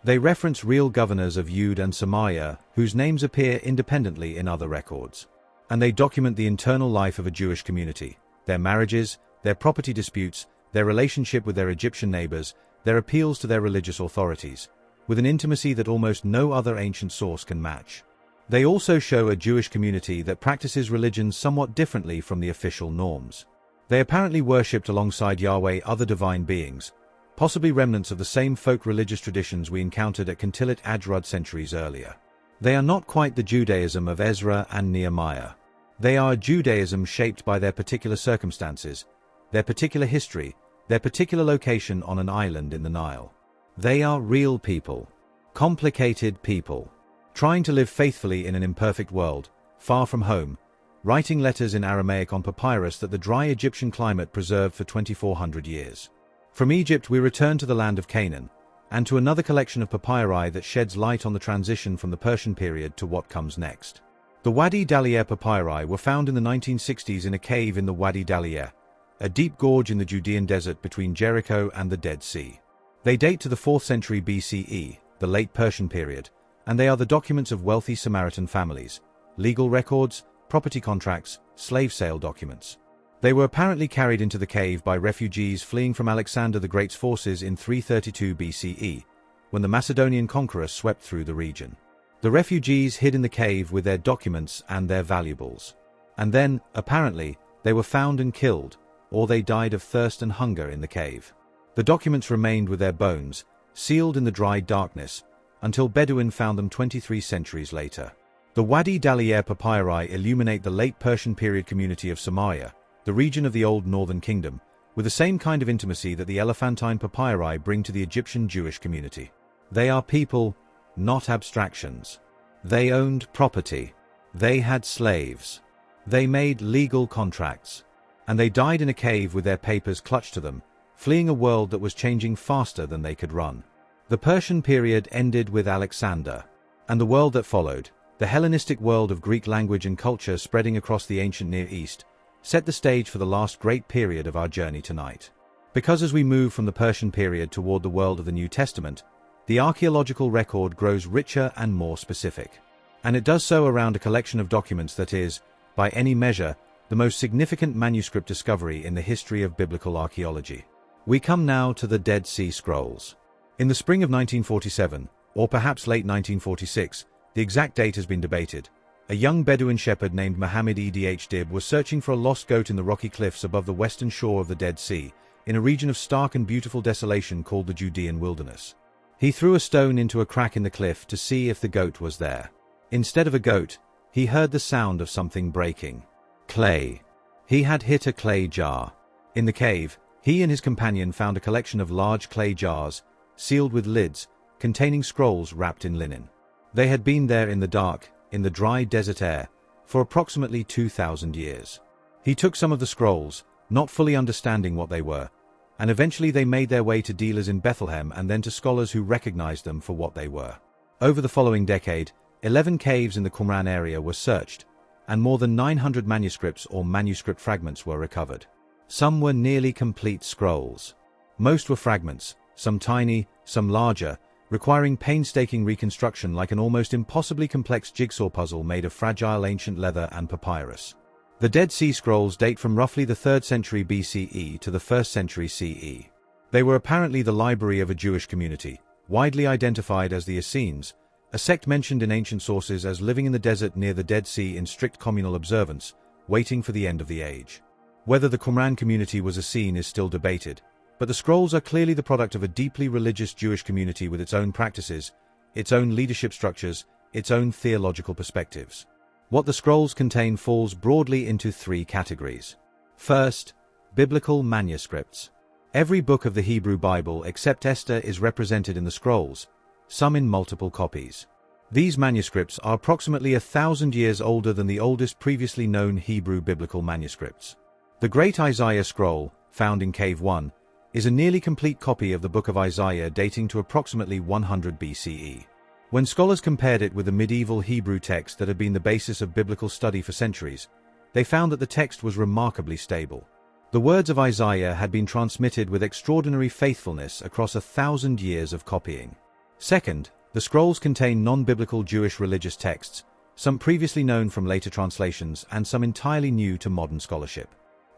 They reference real governors of Yud and Samaria, whose names appear independently in other records. And they document the internal life of a Jewish community, their marriages, their property disputes, their relationship with their Egyptian neighbors, their appeals to their religious authorities, with an intimacy that almost no other ancient source can match. They also show a Jewish community that practices religion somewhat differently from the official norms. They apparently worshipped alongside Yahweh other divine beings, possibly remnants of the same folk religious traditions we encountered at Kintilit Ajrud centuries earlier. They are not quite the Judaism of Ezra and Nehemiah. They are a Judaism shaped by their particular circumstances, their particular history, their particular location on an island in the Nile. They are real people, complicated people, trying to live faithfully in an imperfect world, far from home, writing letters in Aramaic on papyrus that the dry Egyptian climate preserved for 2,400 years. From Egypt we return to the land of Canaan, and to another collection of papyri that sheds light on the transition from the Persian period to what comes next. The Wadi Dalieh papyri were found in the 1960s in a cave in the Wadi Dalieh, a deep gorge in the Judean desert between Jericho and the Dead Sea. They date to the 4th century BCE, the late Persian period, and they are the documents of wealthy Samaritan families, legal records, property contracts, slave sale documents. They were apparently carried into the cave by refugees fleeing from Alexander the Great's forces in 332 BCE, when the Macedonian conqueror swept through the region. The refugees hid in the cave with their documents and their valuables. And then, apparently, they were found and killed, or they died of thirst and hunger in the cave. The documents remained with their bones, sealed in the dry darkness, until Bedouin found them 23 centuries later. The Wadi Dalieh papyri illuminate the late Persian period community of Samaria, the region of the Old Northern Kingdom, with the same kind of intimacy that the Elephantine papyri bring to the Egyptian Jewish community. They are people, not abstractions. They owned property. They had slaves. They made legal contracts. And they died in a cave with their papers clutched to them, fleeing a world that was changing faster than they could run. The Persian period ended with Alexander, and the world that followed, the Hellenistic world of Greek language and culture spreading across the ancient Near East, set the stage for the last great period of our journey tonight. Because as we move from the Persian period toward the world of the New Testament, the archaeological record grows richer and more specific. And it does so around a collection of documents that is, by any measure, the most significant manuscript discovery in the history of biblical archaeology. We come now to the Dead Sea Scrolls. In the spring of 1947, or perhaps late 1946, the exact date has been debated, a young Bedouin shepherd named Mohammed Dib was searching for a lost goat in the rocky cliffs above the western shore of the Dead Sea, in a region of stark and beautiful desolation called the Judean wilderness. He threw a stone into a crack in the cliff to see if the goat was there. Instead of a goat, he heard the sound of something breaking. Clay. He had hit a clay jar. In the cave, he and his companion found a collection of large clay jars, sealed with lids, containing scrolls wrapped in linen. They had been there in the dark, in the dry desert air, for approximately 2,000 years. He took some of the scrolls, not fully understanding what they were, and eventually they made their way to dealers in Bethlehem and then to scholars who recognized them for what they were. Over the following decade, 11 caves in the Qumran area were searched, and more than 900 manuscripts or manuscript fragments were recovered. Some were nearly complete scrolls. Most were fragments, some tiny, some larger, requiring painstaking reconstruction like an almost impossibly complex jigsaw puzzle made of fragile ancient leather and papyrus. The Dead Sea Scrolls date from roughly the 3rd century BCE to the 1st century CE. They were apparently the library of a Jewish community, widely identified as the Essenes, a sect mentioned in ancient sources as living in the desert near the Dead Sea in strict communal observance, waiting for the end of the age. Whether the Qumran community was Essene is still debated, but the scrolls are clearly the product of a deeply religious Jewish community with its own practices, its own leadership structures, its own theological perspectives. What the scrolls contain falls broadly into 3 categories. First, biblical manuscripts. Every book of the Hebrew Bible except Esther is represented in the scrolls, some in multiple copies. These manuscripts are approximately 1,000 years older than the oldest previously known Hebrew biblical manuscripts. The Great Isaiah Scroll, found in Cave 1, is a nearly complete copy of the Book of Isaiah dating to approximately 100 BCE. When scholars compared it with the medieval Hebrew text that had been the basis of biblical study for centuries, they found that the text was remarkably stable. The words of Isaiah had been transmitted with extraordinary faithfulness across 1,000 years of copying. Second, the scrolls contain non-biblical Jewish religious texts, some previously known from later translations and some entirely new to modern scholarship.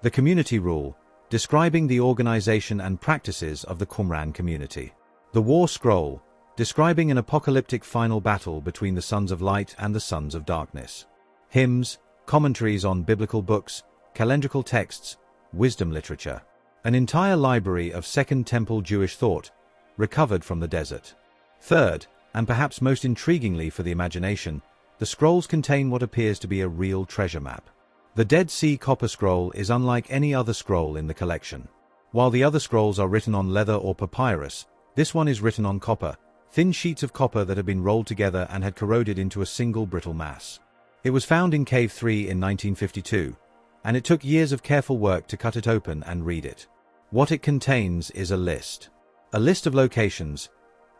The Community Rule, describing the organization and practices of the Qumran community. The War Scroll, describing an apocalyptic final battle between the sons of light and the sons of darkness. Hymns, commentaries on biblical books, calendrical texts, wisdom literature. An entire library of Second Temple Jewish thought, recovered from the desert. Third, and perhaps most intriguingly for the imagination, the scrolls contain what appears to be a real treasure map. The Dead Sea Copper Scroll is unlike any other scroll in the collection. While the other scrolls are written on leather or papyrus, this one is written on copper, thin sheets of copper that had been rolled together and had corroded into a single brittle mass. It was found in Cave 3 in 1952, and it took years of careful work to cut it open and read it. What it contains is a list. A list of locations,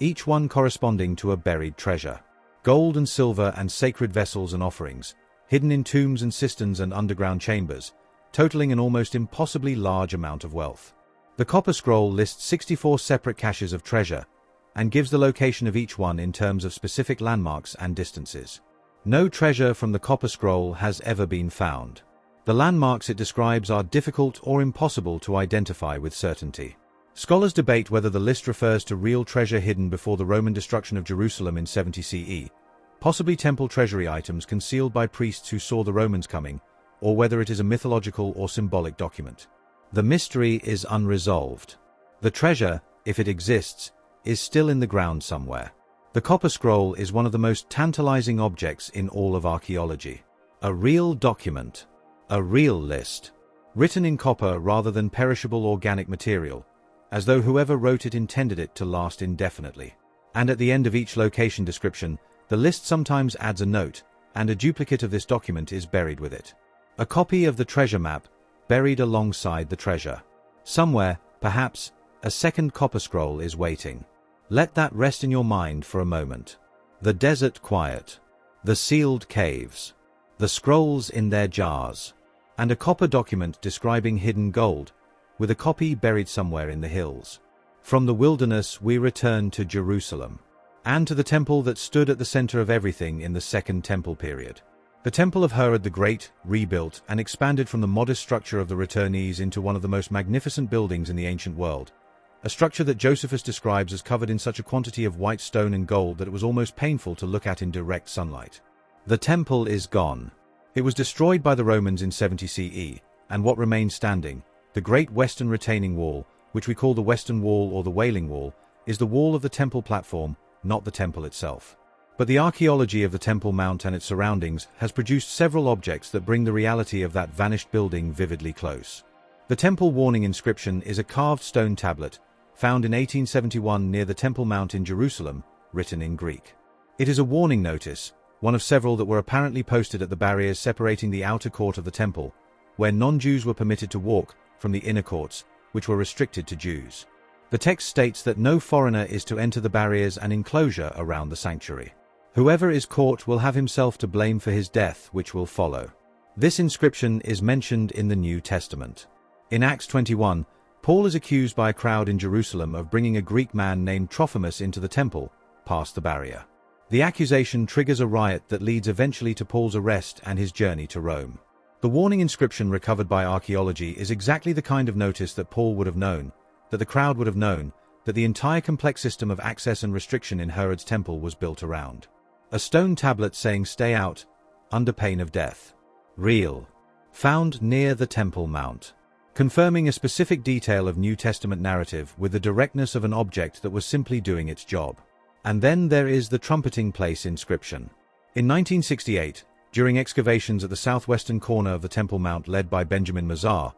each one corresponding to a buried treasure. Gold and silver and sacred vessels and offerings, hidden in tombs and cisterns and underground chambers, totaling an almost impossibly large amount of wealth. The Copper Scroll lists 64 separate caches of treasure, and gives the location of each one in terms of specific landmarks and distances. No treasure from the Copper Scroll has ever been found. The landmarks it describes are difficult or impossible to identify with certainty. Scholars debate whether the list refers to real treasure hidden before the Roman destruction of Jerusalem in 70 CE, possibly temple treasury items concealed by priests who saw the Romans coming, or whether it is a mythological or symbolic document. The mystery is unresolved. The treasure, if it exists, is still in the ground somewhere. The Copper Scroll is one of the most tantalizing objects in all of archaeology. A real document. A real list. Written in copper rather than perishable organic material, as though whoever wrote it intended it to last indefinitely. And at the end of each location description, the list sometimes adds a note, and a duplicate of this document is buried with it. A copy of the treasure map, buried alongside the treasure. Somewhere, perhaps, a second Copper Scroll is waiting. Let that rest in your mind for a moment. The desert quiet. The sealed caves. The scrolls in their jars. And a copper document describing hidden gold, with a copy buried somewhere in the hills. From the wilderness we return to Jerusalem, and to the temple that stood at the center of everything in the Second Temple period. The Temple of Herod the Great, rebuilt and expanded from the modest structure of the returnees into one of the most magnificent buildings in the ancient world, a structure that Josephus describes as covered in such a quantity of white stone and gold that it was almost painful to look at in direct sunlight. The temple is gone. It was destroyed by the Romans in 70 CE, and what remains standing, the Great Western Retaining Wall, which we call the Western Wall or the Wailing Wall, is the wall of the temple platform, not the temple itself. But the archaeology of the Temple Mount and its surroundings has produced several objects that bring the reality of that vanished building vividly close. The temple warning inscription is a carved stone tablet, found in 1871 near the Temple Mount in Jerusalem, written in Greek. It is a warning notice, one of several that were apparently posted at the barriers separating the outer court of the temple, where non-Jews were permitted to walk, from the inner courts, which were restricted to Jews. The text states that no foreigner is to enter the barriers and enclosure around the sanctuary. Whoever is caught will have himself to blame for his death, which will follow. This inscription is mentioned in the New Testament. In Acts 21, Paul is accused by a crowd in Jerusalem of bringing a Greek man named Trophimus into the temple, past the barrier. The accusation triggers a riot that leads eventually to Paul's arrest and his journey to Rome. The warning inscription recovered by archaeology is exactly the kind of notice that Paul would have known, that the crowd would have known, that the entire complex system of access and restriction in Herod's temple was built around. A stone tablet saying "Stay out," under pain of death. Real. Found near the Temple Mount. Confirming a specific detail of New Testament narrative with the directness of an object that was simply doing its job. And then there is the trumpeting place inscription. In 1968, during excavations at the southwestern corner of the Temple Mount led by Benjamin Mazar,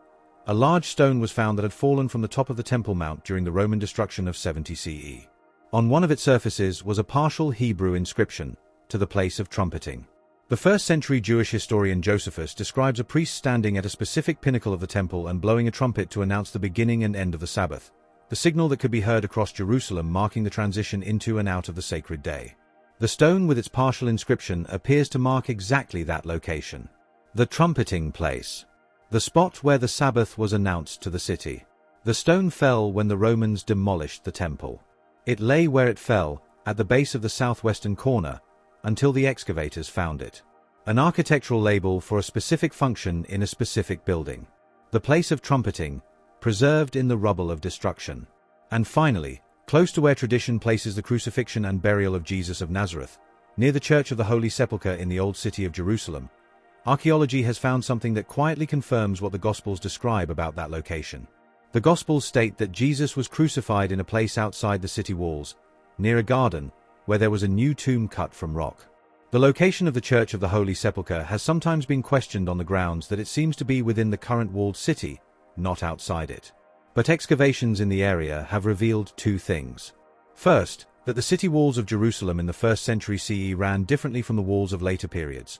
a large stone was found that had fallen from the top of the Temple Mount during the Roman destruction of 70 CE. On one of its surfaces was a partial Hebrew inscription, "To the place of trumpeting." The first-century Jewish historian Josephus describes a priest standing at a specific pinnacle of the temple and blowing a trumpet to announce the beginning and end of the Sabbath, the signal that could be heard across Jerusalem marking the transition into and out of the sacred day. The stone with its partial inscription appears to mark exactly that location. The trumpeting place. The spot where the Sabbath was announced to the city. The stone fell when the Romans demolished the temple. It lay where it fell, at the base of the southwestern corner, until the excavators found it. An architectural label for a specific function in a specific building. The place of trumpeting, preserved in the rubble of destruction. And finally, close to where tradition places the crucifixion and burial of Jesus of Nazareth, near the Church of the Holy Sepulchre in the Old City of Jerusalem, archaeology has found something that quietly confirms what the Gospels describe about that location. The Gospels state that Jesus was crucified in a place outside the city walls, near a garden, where there was a new tomb cut from rock. The location of the Church of the Holy Sepulchre has sometimes been questioned on the grounds that it seems to be within the current walled city, not outside it. But excavations in the area have revealed two things. First, that the city walls of Jerusalem in the 1st century CE ran differently from the walls of later periods,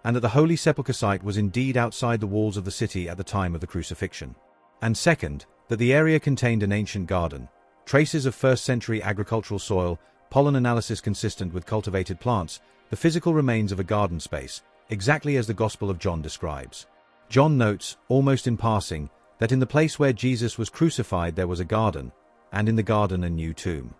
and that the Holy Sepulchre site was indeed outside the walls of the city at the time of the crucifixion. And second, that the area contained an ancient garden, traces of 1st century agricultural soil, pollen analysis consistent with cultivated plants, the physical remains of a garden space, exactly as the Gospel of John describes. John notes, almost in passing, that in the place where Jesus was crucified there was a garden, and in the garden a new tomb.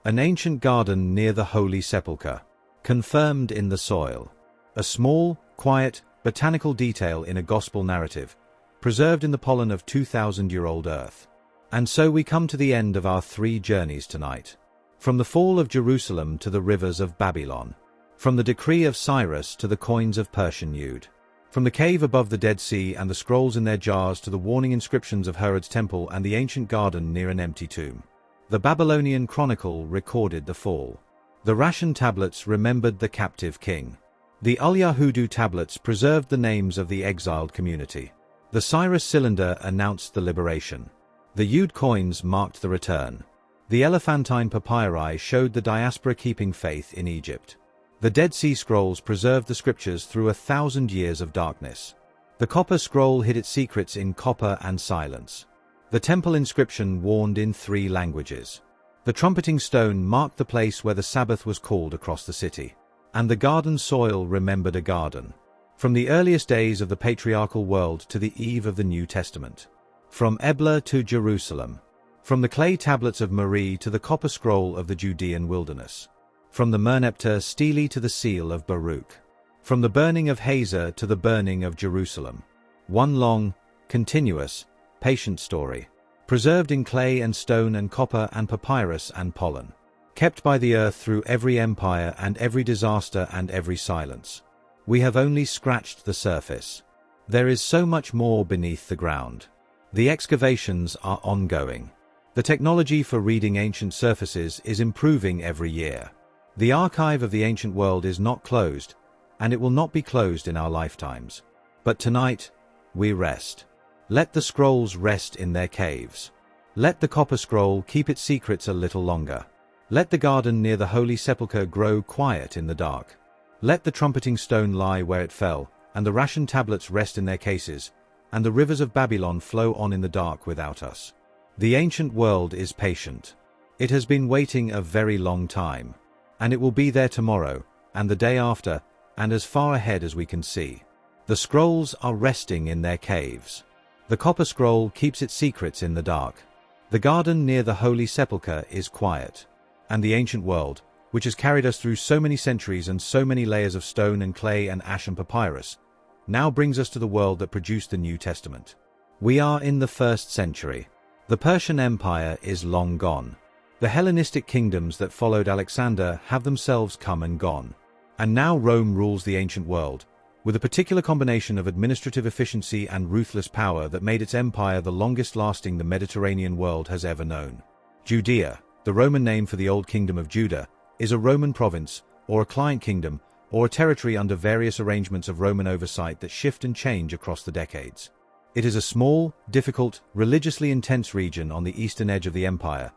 An ancient garden near the Holy Sepulchre, confirmed in the soil. A small, quiet, botanical detail in a Gospel narrative, preserved in the pollen of 2,000-year-old earth. And so we come to the end of our 3 journeys tonight. From the fall of Jerusalem to the rivers of Babylon. From the decree of Cyrus to the coins of Persian Ud. From the cave above the Dead Sea and the scrolls in their jars to the warning inscriptions of Herod's temple and the ancient garden near an empty tomb. The Babylonian Chronicle recorded the fall. The Ration tablets remembered the captive king. The Ul-Yahudu tablets preserved the names of the exiled community. The Cyrus cylinder announced the liberation. The Ud coins marked the return. The elephantine papyri showed the diaspora keeping faith in Egypt. The Dead Sea Scrolls preserved the scriptures through 1,000 years of darkness. The copper scroll hid its secrets in copper and silence. The temple inscription warned in 3 languages. The trumpeting stone marked the place where the Sabbath was called across the city. And the garden soil remembered a garden. From the earliest days of the patriarchal world to the eve of the New Testament. From Ebla to Jerusalem. From the clay tablets of Marie to the copper scroll of the Judean wilderness. From the Merneptah stele to the seal of Baruch. From the burning of Hazor to the burning of Jerusalem. One long, continuous, patient story. Preserved in clay and stone and copper and papyrus and pollen. Kept by the earth through every empire and every disaster and every silence. We have only scratched the surface. There is so much more beneath the ground. The excavations are ongoing. The technology for reading ancient surfaces is improving every year. The archive of the ancient world is not closed, and it will not be closed in our lifetimes. But tonight, we rest. Let the scrolls rest in their caves. Let the copper scroll keep its secrets a little longer. Let the garden near the Holy Sepulchre grow quiet in the dark. Let the trumpeting stone lie where it fell, and the Ration tablets rest in their cases, and the rivers of Babylon flow on in the dark without us. The ancient world is patient. It has been waiting a very long time. And it will be there tomorrow, and the day after, and as far ahead as we can see. The scrolls are resting in their caves. The copper scroll keeps its secrets in the dark. The garden near the Holy Sepulchre is quiet. And the ancient world, which has carried us through so many centuries and so many layers of stone and clay and ash and papyrus, now brings us to the world that produced the New Testament. We are in the 1st century. The Persian Empire is long gone. The Hellenistic kingdoms that followed Alexander have themselves come and gone. And now Rome rules the ancient world, with a particular combination of administrative efficiency and ruthless power that made its empire the longest-lasting the Mediterranean world has ever known. Judea, the Roman name for the Old Kingdom of Judah, is a Roman province, or a client kingdom, or a territory under various arrangements of Roman oversight that shift and change across the decades. It is a small, difficult, religiously intense region on the eastern edge of the empire,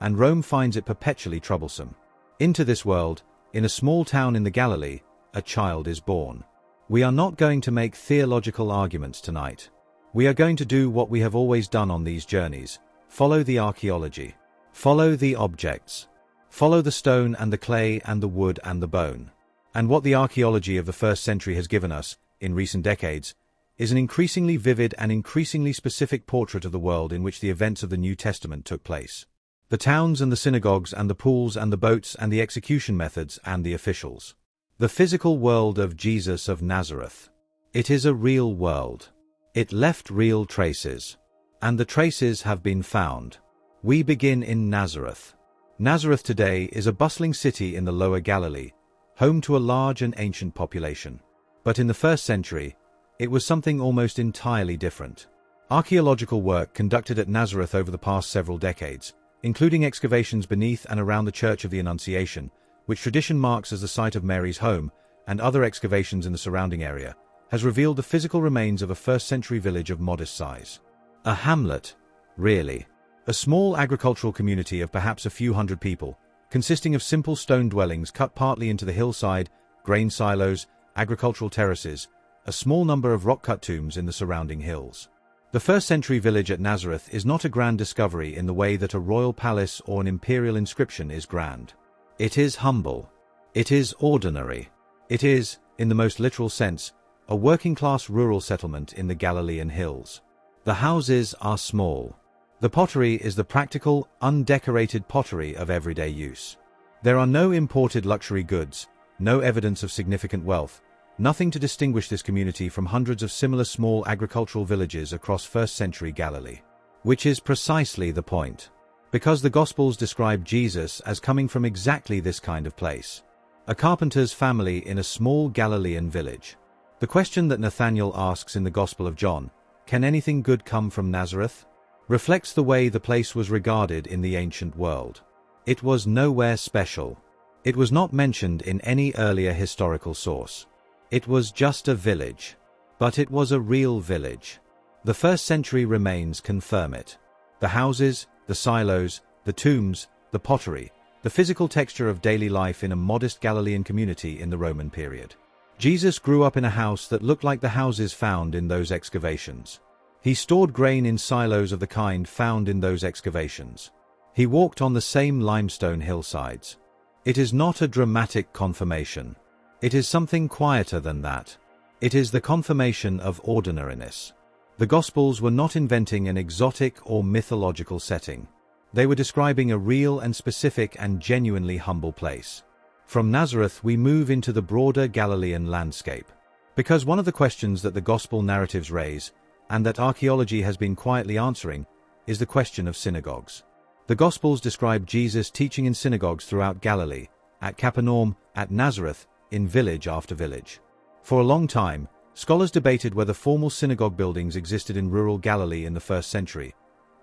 and Rome finds it perpetually troublesome. Into this world, in a small town in the Galilee, a child is born. We are not going to make theological arguments tonight. We are going to do what we have always done on these journeys: follow the archaeology. Follow the objects. Follow the stone and the clay and the wood and the bone. And what the archaeology of the 1st century has given us, in recent decades, is an increasingly vivid and increasingly specific portrait of the world in which the events of the New Testament took place. The towns and the synagogues and the pools and the boats and the execution methods and the officials. The physical world of Jesus of Nazareth. It is a real world. It left real traces. And the traces have been found. We begin in Nazareth. Nazareth today is a bustling city in the Lower Galilee, home to a large and ancient population. But in the 1st century, it was something almost entirely different. Archaeological work conducted at Nazareth over the past several decades, including excavations beneath and around the Church of the Annunciation, which tradition marks as the site of Mary's home, and other excavations in the surrounding area, has revealed the physical remains of a 1st century village of modest size. A hamlet, really. A small agricultural community of perhaps a few hundred people, consisting of simple stone dwellings cut partly into the hillside, grain silos, agricultural terraces, a small number of rock-cut tombs in the surrounding hills. The 1st century village at Nazareth is not a grand discovery in the way that a royal palace or an imperial inscription is grand. It is humble. It is ordinary. It is, in the most literal sense, a working-class rural settlement in the Galilean hills. The houses are small. The pottery is the practical, undecorated pottery of everyday use. There are no imported luxury goods, no evidence of significant wealth, nothing to distinguish this community from hundreds of similar small agricultural villages across 1st century Galilee. Which is precisely the point. Because the Gospels describe Jesus as coming from exactly this kind of place. A carpenter's family in a small Galilean village. The question that Nathanael asks in the Gospel of John, "Can anything good come from Nazareth?" reflects the way the place was regarded in the ancient world. It was nowhere special. It was not mentioned in any earlier historical source. It was just a village. But it was a real village. The 1st century remains confirm it. The houses, the silos, the tombs, the pottery, the physical texture of daily life in a modest Galilean community in the Roman period. Jesus grew up in a house that looked like the houses found in those excavations. He stored grain in silos of the kind found in those excavations. He walked on the same limestone hillsides. It is not a dramatic confirmation. It is something quieter than that. It is the confirmation of ordinariness. The Gospels were not inventing an exotic or mythological setting. They were describing a real and specific and genuinely humble place. From Nazareth we move into the broader Galilean landscape. Because one of the questions that the Gospel narratives raise, and that archaeology has been quietly answering, is the question of synagogues. The Gospels describe Jesus teaching in synagogues throughout Galilee, at Capernaum, at Nazareth, in village after village. For a long time, scholars debated whether formal synagogue buildings existed in rural Galilee in the 1st century,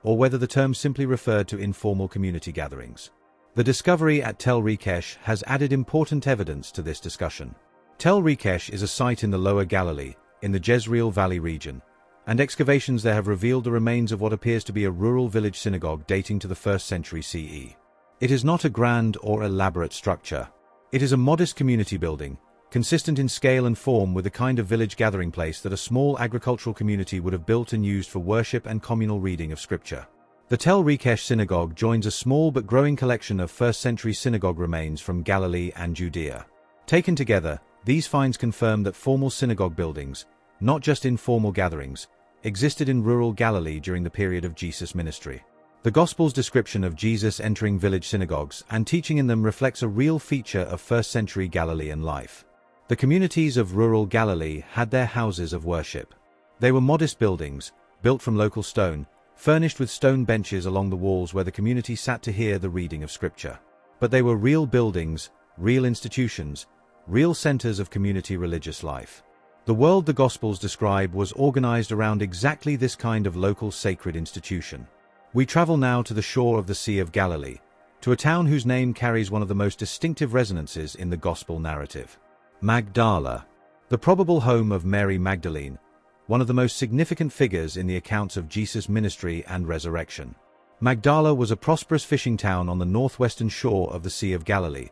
or whether the term simply referred to informal community gatherings. The discovery at Tel Rekesh has added important evidence to this discussion. Tel Rekesh is a site in the Lower Galilee, in the Jezreel Valley region, and excavations there have revealed the remains of what appears to be a rural village synagogue dating to the 1st century CE. It is not a grand or elaborate structure. It is a modest community building, consistent in scale and form with the kind of village gathering place that a small agricultural community would have built and used for worship and communal reading of scripture. The Tel Rekesh synagogue joins a small but growing collection of 1st century synagogue remains from Galilee and Judea. Taken together, these finds confirm that formal synagogue buildings, not just informal gatherings, existed in rural Galilee during the period of Jesus' ministry. The Gospel's description of Jesus entering village synagogues and teaching in them reflects a real feature of first-century Galilean life. The communities of rural Galilee had their houses of worship. They were modest buildings, built from local stone, furnished with stone benches along the walls where the community sat to hear the reading of Scripture. But they were real buildings, real institutions, real centers of community religious life. The world the Gospels describe was organized around exactly this kind of local sacred institution. We travel now to the shore of the Sea of Galilee, to a town whose name carries one of the most distinctive resonances in the Gospel narrative. Magdala, the probable home of Mary Magdalene, one of the most significant figures in the accounts of Jesus' ministry and resurrection. Magdala was a prosperous fishing town on the northwestern shore of the Sea of Galilee,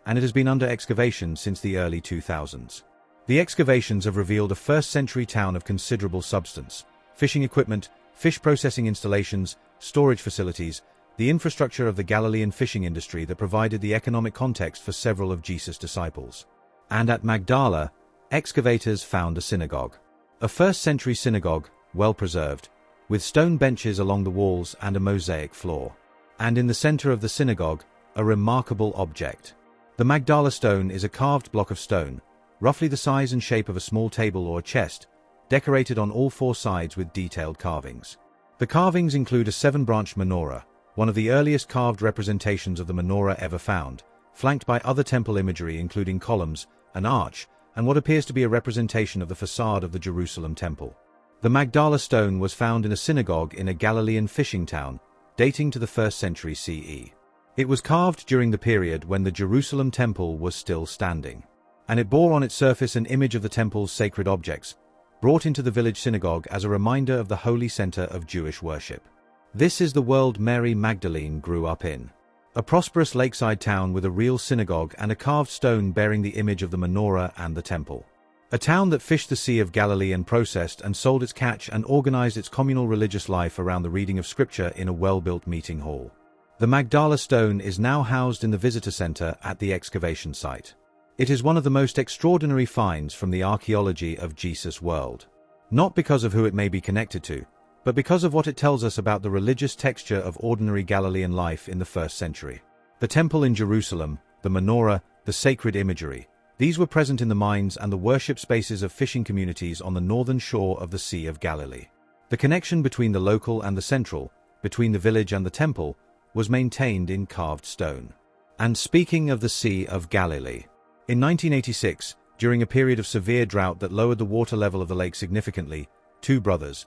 and it has been under excavation since the early 2000s. The excavations have revealed a first-century town of considerable substance: fishing equipment, fish processing installations, storage facilities, the infrastructure of the Galilean fishing industry that provided the economic context for several of Jesus' disciples. And at Magdala, excavators found a synagogue. A first-century synagogue, well-preserved, with stone benches along the walls and a mosaic floor. And in the center of the synagogue, a remarkable object. The Magdala stone is a carved block of stone, roughly the size and shape of a small table or a chest, decorated on all four sides with detailed carvings. The carvings include a 7-branch menorah, one of the earliest carved representations of the menorah ever found, flanked by other temple imagery including columns, an arch, and what appears to be a representation of the facade of the Jerusalem temple. The Magdala stone was found in a synagogue in a Galilean fishing town, dating to the 1st century CE. It was carved during the period when the Jerusalem temple was still standing, and it bore on its surface an image of the temple's sacred objects, brought into the village synagogue as a reminder of the holy center of Jewish worship. This is the world Mary Magdalene grew up in. A prosperous lakeside town with a real synagogue and a carved stone bearing the image of the menorah and the temple. A town that fished the Sea of Galilee and processed and sold its catch and organized its communal religious life around the reading of Scripture in a well-built meeting hall. The Magdala stone is now housed in the visitor center at the excavation site. It is one of the most extraordinary finds from the archaeology of Jesus' world. Not because of who it may be connected to, but because of what it tells us about the religious texture of ordinary Galilean life in the 1st century. The temple in Jerusalem, the menorah, the sacred imagery, these were present in the minds and the worship spaces of fishing communities on the northern shore of the Sea of Galilee. The connection between the local and the central, between the village and the temple, was maintained in carved stone. And speaking of the Sea of Galilee, in 1986, during a period of severe drought that lowered the water level of the lake significantly, two brothers,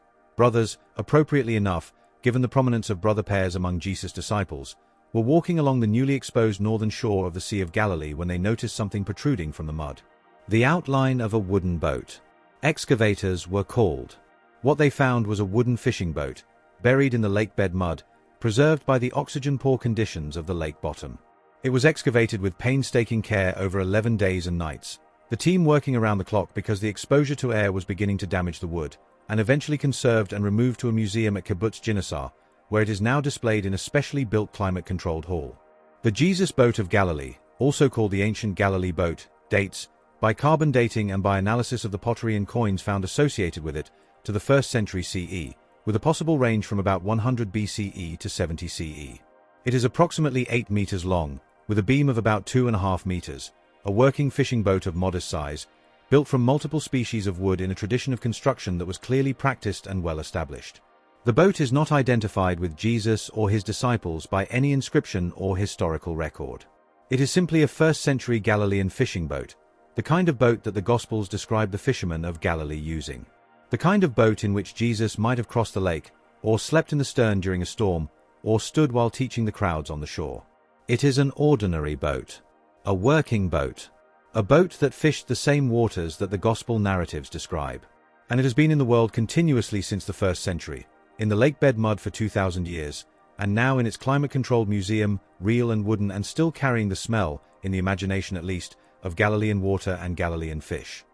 appropriately enough, given the prominence of brother pairs among Jesus' disciples, were walking along the newly exposed northern shore of the Sea of Galilee when they noticed something protruding from the mud. The outline of a wooden boat. Excavators were called. What they found was a wooden fishing boat, buried in the lakebed mud, preserved by the oxygen-poor conditions of the lake bottom. It was excavated with painstaking care over 11 days and nights, the team working around the clock because the exposure to air was beginning to damage the wood, and eventually conserved and removed to a museum at Kibbutz Ginosar, where it is now displayed in a specially built climate-controlled hall. The Jesus Boat of Galilee, also called the Ancient Galilee Boat, dates, by carbon dating and by analysis of the pottery and coins found associated with it, to the 1st century CE, with a possible range from about 100 BCE to 70 CE. It is approximately 8 meters long, with a beam of about 2.5 meters, a working fishing boat of modest size, built from multiple species of wood in a tradition of construction that was clearly practiced and well established. The boat is not identified with Jesus or his disciples by any inscription or historical record. It is simply a 1st century Galilean fishing boat, the kind of boat that the Gospels describe the fishermen of Galilee using. The kind of boat in which Jesus might have crossed the lake, or slept in the stern during a storm, or stood while teaching the crowds on the shore. It is an ordinary boat. A working boat. A boat that fished the same waters that the Gospel narratives describe. And it has been in the world continuously since the 1st century, in the lakebed mud for 2,000 years, and now in its climate-controlled museum, real and wooden and still carrying the smell, in the imagination at least, of Galilean water and Galilean fish.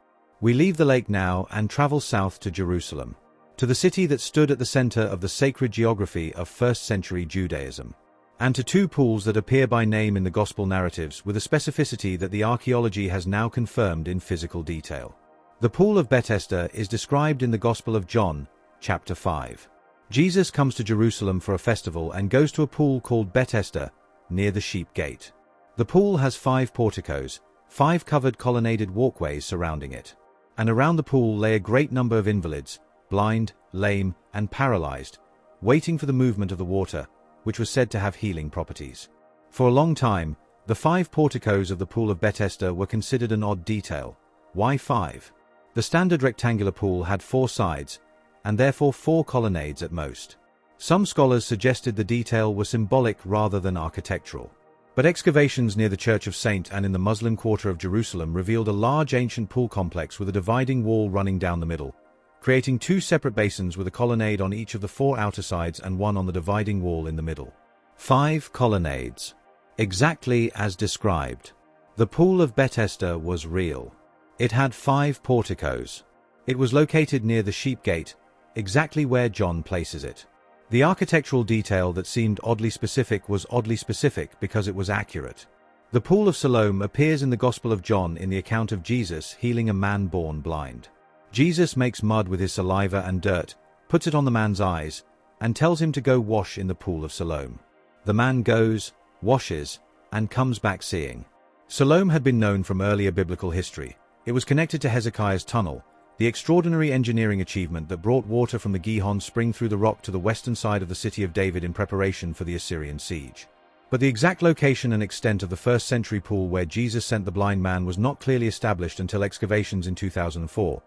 We leave the lake now and travel south to Jerusalem, to the city that stood at the center of the sacred geography of 1st century Judaism. and to 2 pools that appear by name in the Gospel narratives with a specificity that the archaeology has now confirmed in physical detail. The Pool of Bethesda is described in the Gospel of John, chapter 5. Jesus comes to Jerusalem for a festival and goes to a pool called Bethesda, near the Sheep Gate. The pool has 5 porticos, 5 covered colonnaded walkways surrounding it. And around the pool lay a great number of invalids, blind, lame, and paralyzed, waiting for the movement of the water, which was said to have healing properties. For a long time, the 5 porticos of the Pool of Bethesda were considered an odd detail. Why 5? The standard rectangular pool had 4 sides, and therefore 4 colonnades at most. Some scholars suggested the detail was symbolic rather than architectural. But excavations near the Church of St. and in the Muslim quarter of Jerusalem revealed a large ancient pool complex with a dividing wall running down the middle, creating 2 separate basins with a colonnade on each of the 4 outer sides and one on the dividing wall in the middle. 5 colonnades. Exactly as described. The Pool of Bethesda was real. It had 5 porticos. It was located near the Sheep Gate, exactly where John places it. The architectural detail that seemed oddly specific was oddly specific because it was accurate. The Pool of Siloam appears in the Gospel of John in the account of Jesus healing a man born blind. Jesus makes mud with his saliva and dirt, puts it on the man's eyes, and tells him to go wash in the Pool of Siloam. The man goes, washes, and comes back seeing. Siloam had been known from earlier biblical history. It was connected to Hezekiah's tunnel, the extraordinary engineering achievement that brought water from the Gihon spring through the rock to the western side of the city of David in preparation for the Assyrian siege. But the exact location and extent of the first-century pool where Jesus sent the blind man was not clearly established until excavations in 2004,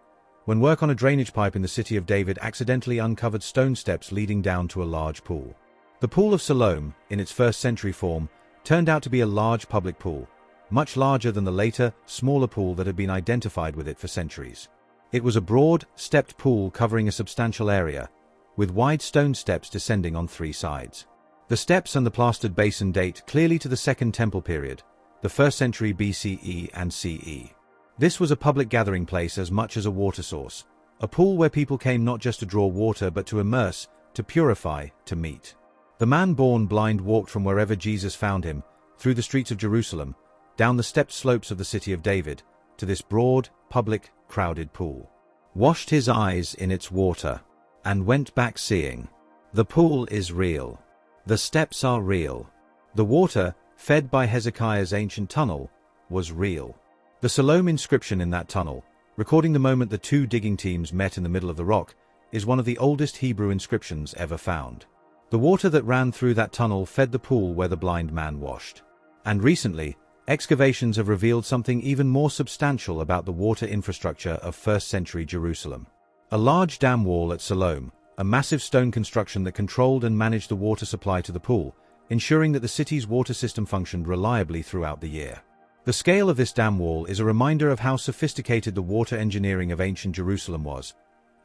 when work on a drainage pipe in the city of David accidentally uncovered stone steps leading down to a large pool. The Pool of Siloam, in its first-century form, turned out to be a large public pool, much larger than the later, smaller pool that had been identified with it for centuries. It was a broad, stepped pool covering a substantial area, with wide stone steps descending on 3 sides. The steps and the plastered basin date clearly to the Second Temple period, the 1st century BCE and CE. This was a public gathering place as much as a water source, a pool where people came not just to draw water but to immerse, to purify, to meet. The man born blind walked from wherever Jesus found him, through the streets of Jerusalem, down the stepped slopes of the city of David, to this broad, public, crowded pool. Washed his eyes in its water, and went back seeing. The pool is real. The steps are real. The water, fed by Hezekiah's ancient tunnel, was real. The Siloam inscription in that tunnel, recording the moment the 2 digging teams met in the middle of the rock, is one of the oldest Hebrew inscriptions ever found. The water that ran through that tunnel fed the pool where the blind man washed. And recently, excavations have revealed something even more substantial about the water infrastructure of 1st century Jerusalem. A large dam wall at Siloam, a massive stone construction that controlled and managed the water supply to the pool, ensuring that the city's water system functioned reliably throughout the year. The scale of this dam wall is a reminder of how sophisticated the water engineering of ancient Jerusalem was,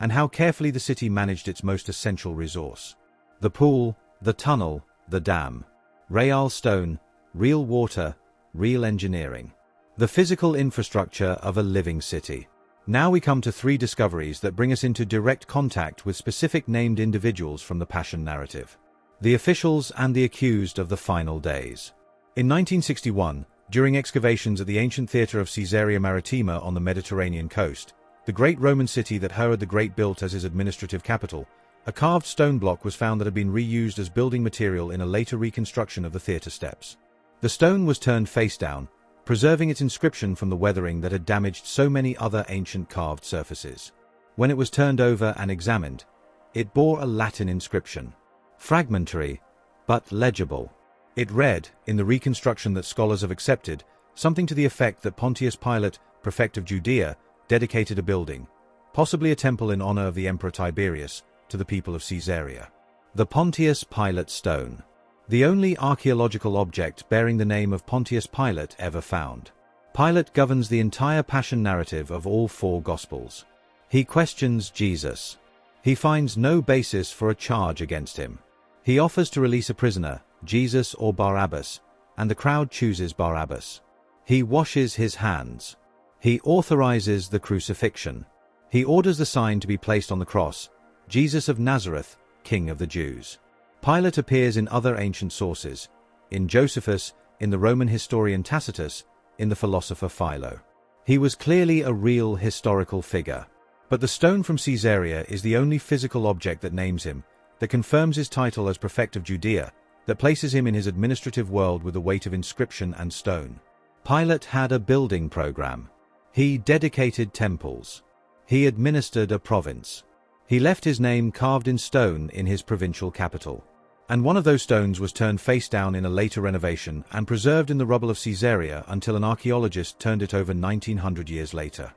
and how carefully the city managed its most essential resource. The pool, the tunnel, the dam. Real stone, real water, real engineering. The physical infrastructure of a living city. Now we come to 3 discoveries that bring us into direct contact with specific named individuals from the Passion narrative. The officials and the accused of the final days. In 1961, during excavations at the ancient theatre of Caesarea Maritima on the Mediterranean coast, the great Roman city that Herod the Great built as his administrative capital, a carved stone block was found that had been reused as building material in a later reconstruction of the theatre steps. The stone was turned face down, preserving its inscription from the weathering that had damaged so many other ancient carved surfaces. When it was turned over and examined, it bore a Latin inscription. Fragmentary, but legible. It read, in the reconstruction that scholars have accepted, something to the effect that Pontius Pilate, prefect of Judea, dedicated a building, possibly a temple in honor of the Emperor Tiberius, to the people of Caesarea. The Pontius Pilate stone. The only archaeological object bearing the name of Pontius Pilate ever found. Pilate governs the entire Passion narrative of all 4 Gospels. He questions Jesus. He finds no basis for a charge against him. He offers to release a prisoner, Jesus or Barabbas, and the crowd chooses Barabbas. He washes his hands. He authorizes the crucifixion. He orders the sign to be placed on the cross, Jesus of Nazareth, King of the Jews. Pilate appears in other ancient sources, in Josephus, in the Roman historian Tacitus, in the philosopher Philo. He was clearly a real historical figure. But the stone from Caesarea is the only physical object that names him, that confirms his title as prefect of Judea, that places him in his administrative world with the weight of inscription and stone. Pilate had a building program. He dedicated temples. He administered a province. He left his name carved in stone in his provincial capital. And one of those stones was turned face down in a later renovation and preserved in the rubble of Caesarea until an archaeologist turned it over 1900 years later.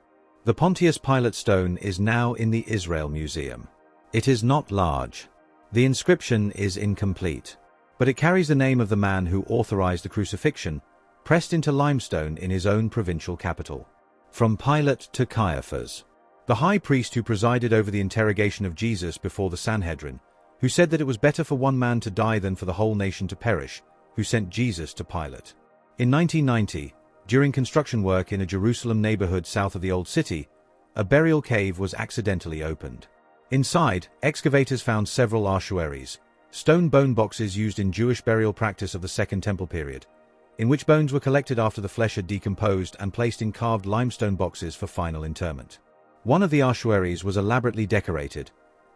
The Pontius Pilate stone is now in the Israel Museum. It is not large. The inscription is incomplete. But it carries the name of the man who authorized the crucifixion, pressed into limestone in his own provincial capital. From Pilate to Caiaphas, the high priest who presided over the interrogation of Jesus before the Sanhedrin, who said that it was better for one man to die than for the whole nation to perish, who sent Jesus to Pilate. In 1990, during construction work in a Jerusalem neighborhood south of the Old City, a burial cave was accidentally opened. Inside, excavators found several ossuaries, stone bone boxes used in Jewish burial practice of the Second Temple period, in which bones were collected after the flesh had decomposed and placed in carved limestone boxes for final interment. One of the ossuaries was elaborately decorated,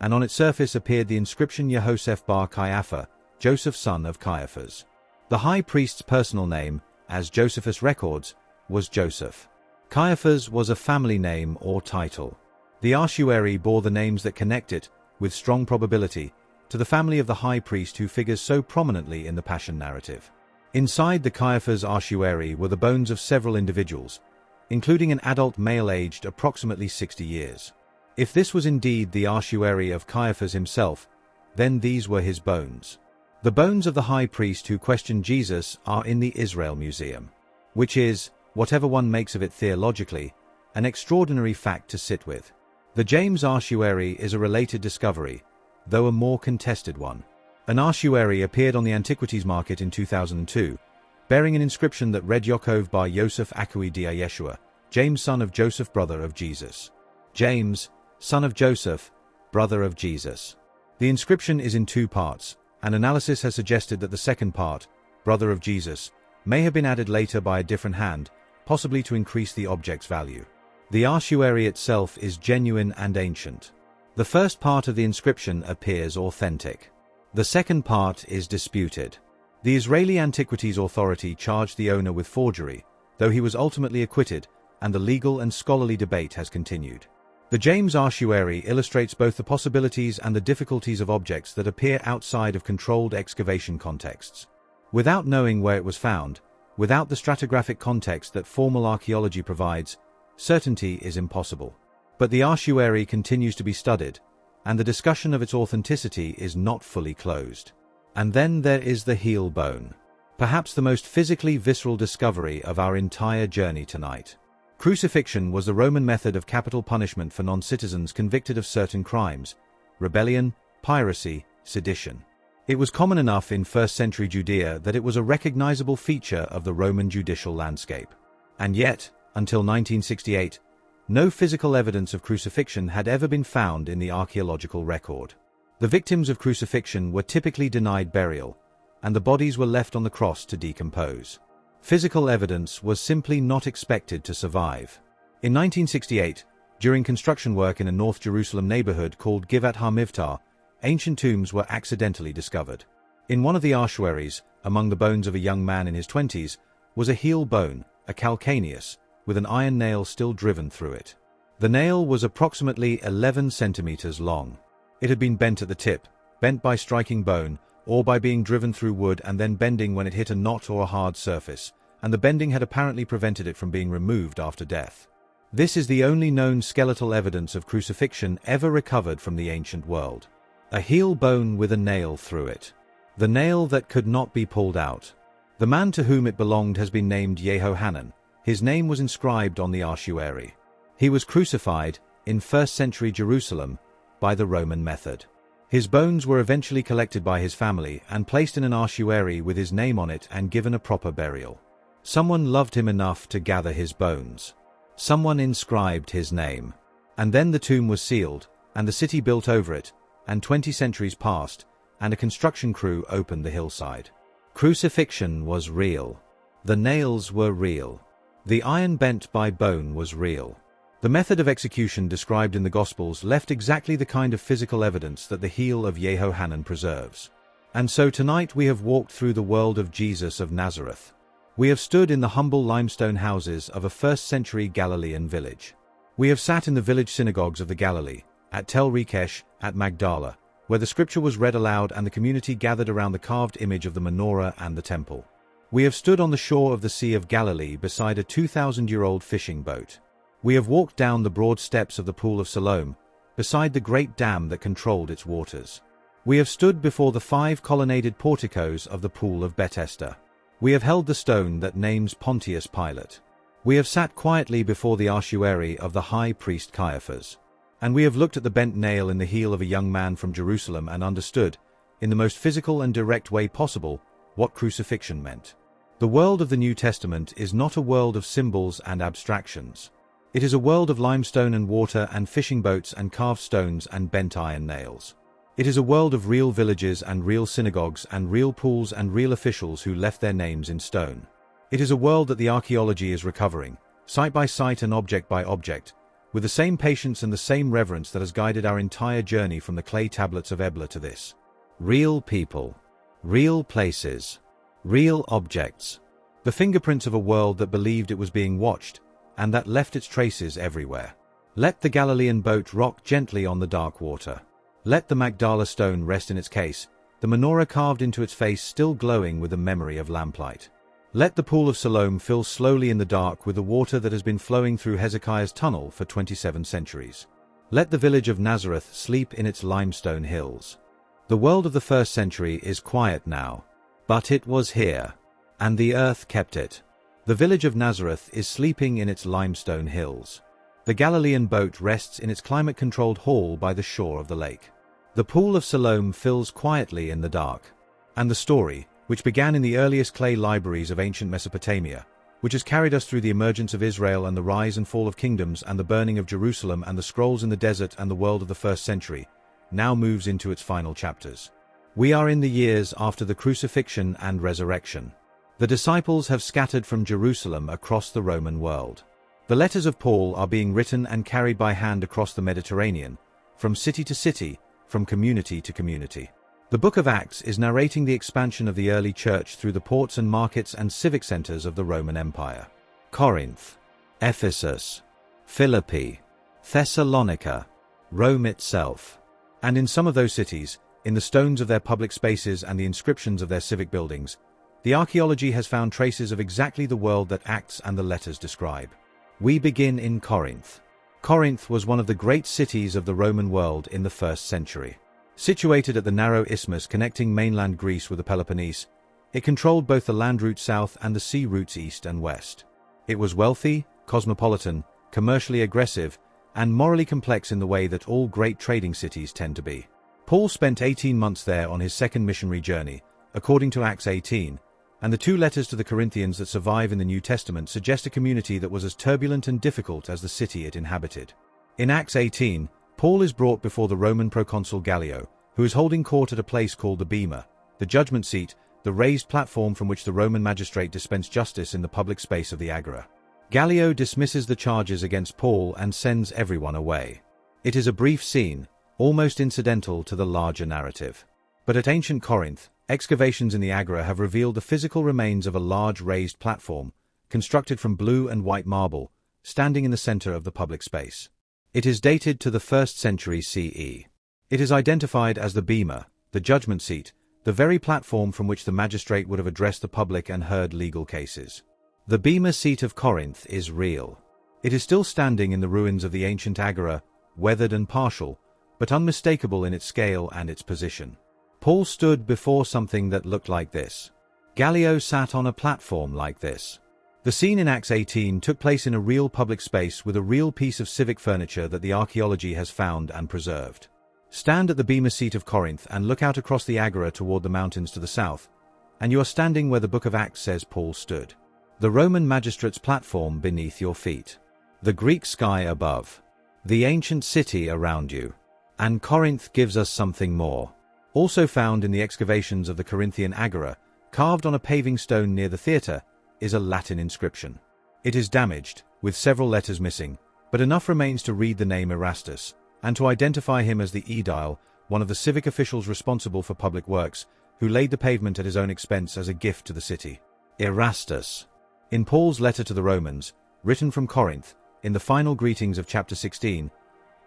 and on its surface appeared the inscription Yehoseph bar Caiapha, Joseph son of Caiaphas. The high priest's personal name, as Josephus records, was Joseph. Caiaphas was a family name or title. The ossuary bore the names that connect it, with strong probability, to the family of the high priest who figures so prominently in the Passion narrative. Inside the Caiaphas ossuary were the bones of several individuals, including an adult male aged approximately 60 years. If this was indeed the ossuary of Caiaphas himself, then these were his bones. The bones of the high priest who questioned Jesus are in the Israel Museum, which is, whatever one makes of it theologically, an extraordinary fact to sit with. The James ossuary is a related discovery, though a more contested one. An ossuary appeared on the antiquities market in 2002, bearing an inscription that read Yaakov bar Yosef Akui dia Yeshua, James son of Joseph brother of Jesus. James, son of Joseph, brother of Jesus. The inscription is in two parts, and analysis has suggested that the second part, brother of Jesus, may have been added later by a different hand, possibly to increase the object's value. The ossuary itself is genuine and ancient. The first part of the inscription appears authentic. The second part is disputed. The Israeli Antiquities Authority charged the owner with forgery, though he was ultimately acquitted, and the legal and scholarly debate has continued. The James ossuary illustrates both the possibilities and the difficulties of objects that appear outside of controlled excavation contexts. Without knowing where it was found, without the stratigraphic context that formal archaeology provides, certainty is impossible. But the ossuary continues to be studied, and the discussion of its authenticity is not fully closed. And then there is the heel bone, perhaps the most physically visceral discovery of our entire journey tonight. Crucifixion was the Roman method of capital punishment for non-citizens convicted of certain crimes: rebellion, piracy, sedition. It was common enough in first-century Judea that it was a recognizable feature of the Roman judicial landscape. And yet, until 1968, no physical evidence of crucifixion had ever been found in the archaeological record. The victims of crucifixion were typically denied burial, and the bodies were left on the cross to decompose. Physical evidence was simply not expected to survive. In 1968, during construction work in a North Jerusalem neighborhood called Givat HaMivtar, ancient tombs were accidentally discovered. In one of the ossuaries, among the bones of a young man in his 20s, was a heel bone, a calcaneus, with an iron nail still driven through it. The nail was approximately 11 centimeters long. It had been bent at the tip, bent by striking bone, or by being driven through wood and then bending when it hit a knot or a hard surface, and the bending had apparently prevented it from being removed after death. This is the only known skeletal evidence of crucifixion ever recovered from the ancient world. A heel bone with a nail through it. The nail that could not be pulled out. The man to whom it belonged has been named Yehohanan. His name was inscribed on the ossuary. He was crucified, in first-century Jerusalem, by the Roman method. His bones were eventually collected by his family and placed in an ossuary with his name on it and given a proper burial. Someone loved him enough to gather his bones. Someone inscribed his name. And then the tomb was sealed, and the city built over it, and 20 centuries passed, and a construction crew opened the hillside. Crucifixion was real. The nails were real. The iron bent by bone was real. The method of execution described in the Gospels left exactly the kind of physical evidence that the heel of Yehohanan preserves. And so tonight we have walked through the world of Jesus of Nazareth. We have stood in the humble limestone houses of a first-century Galilean village. We have sat in the village synagogues of the Galilee, at Tel Rikesh, at Magdala, where the scripture was read aloud and the community gathered around the carved image of the menorah and the temple. We have stood on the shore of the Sea of Galilee beside a 2,000-year-old fishing boat. We have walked down the broad steps of the Pool of Siloam, beside the great dam that controlled its waters. We have stood before the 5 colonnaded porticos of the Pool of Bethesda. We have held the stone that names Pontius Pilate. We have sat quietly before the ossuary of the high priest Caiaphas. And we have looked at the bent nail in the heel of a young man from Jerusalem and understood, in the most physical and direct way possible, what crucifixion meant. The world of the New Testament is not a world of symbols and abstractions. It is a world of limestone and water and fishing boats and carved stones and bent iron nails. It is a world of real villages and real synagogues and real pools and real officials who left their names in stone. It is a world that the archaeology is recovering, site by site and object by object, with the same patience and the same reverence that has guided our entire journey from the clay tablets of Ebla to this. Real people. Real places. Real objects. The fingerprints of a world that believed it was being watched, and that left its traces everywhere. Let the Galilean boat rock gently on the dark water. Let the Magdala stone rest in its case, the menorah carved into its face still glowing with the memory of lamplight. Let the Pool of Siloam fill slowly in the dark with the water that has been flowing through Hezekiah's tunnel for 27 centuries. Let the village of Nazareth sleep in its limestone hills. The world of the first century is quiet now. But it was here, and the earth kept it. The village of Nazareth is sleeping in its limestone hills. The Galilean boat rests in its climate-controlled hall by the shore of the lake. The Pool of Siloam fills quietly in the dark. And the story, which began in the earliest clay libraries of ancient Mesopotamia, which has carried us through the emergence of Israel and the rise and fall of kingdoms and the burning of Jerusalem and the scrolls in the desert and the world of the first century, now moves into its final chapters. We are in the years after the crucifixion and resurrection. The disciples have scattered from Jerusalem across the Roman world. The letters of Paul are being written and carried by hand across the Mediterranean, from city to city, from community to community. The book of Acts is narrating the expansion of the early church through the ports and markets and civic centers of the Roman Empire. Corinth, Ephesus, Philippi, Thessalonica, Rome itself. And in some of those cities, in the stones of their public spaces and the inscriptions of their civic buildings, the archaeology has found traces of exactly the world that Acts and the letters describe. We begin in Corinth. Corinth was one of the great cities of the Roman world in the first century. Situated at the narrow isthmus connecting mainland Greece with the Peloponnese, it controlled both the land routes south and the sea routes east and west. It was wealthy, cosmopolitan, commercially aggressive, and morally complex in the way that all great trading cities tend to be. Paul spent 18 months there on his second missionary journey, according to Acts 18, and the 2 letters to the Corinthians that survive in the New Testament suggest a community that was as turbulent and difficult as the city it inhabited. In Acts 18, Paul is brought before the Roman proconsul Gallio, who is holding court at a place called the Bema, the judgment seat, the raised platform from which the Roman magistrate dispensed justice in the public space of the Agora. Gallio dismisses the charges against Paul and sends everyone away. It is a brief scene, almost incidental to the larger narrative. But at ancient Corinth, excavations in the Agora have revealed the physical remains of a large raised platform, constructed from blue and white marble, standing in the center of the public space. It is dated to the 1st century CE. It is identified as the Bema, the judgment seat, the very platform from which the magistrate would have addressed the public and heard legal cases. The Bema seat of Corinth is real. It is still standing in the ruins of the ancient Agora, weathered and partial, but unmistakable in its scale and its position. Paul stood before something that looked like this. Gallio sat on a platform like this. The scene in Acts 18 took place in a real public space with a real piece of civic furniture that the archaeology has found and preserved. Stand at the Bema seat of Corinth and look out across the Agora toward the mountains to the south, and you are standing where the book of Acts says Paul stood. The Roman magistrate's platform beneath your feet. The Greek sky above. The ancient city around you. And Corinth gives us something more. Also found in the excavations of the Corinthian Agora, carved on a paving stone near the theatre, is a Latin inscription. It is damaged, with several letters missing, but enough remains to read the name Erastus, and to identify him as the aedile, one of the civic officials responsible for public works, who laid the pavement at his own expense as a gift to the city. Erastus. In Paul's letter to the Romans, written from Corinth, in the final greetings of chapter 16,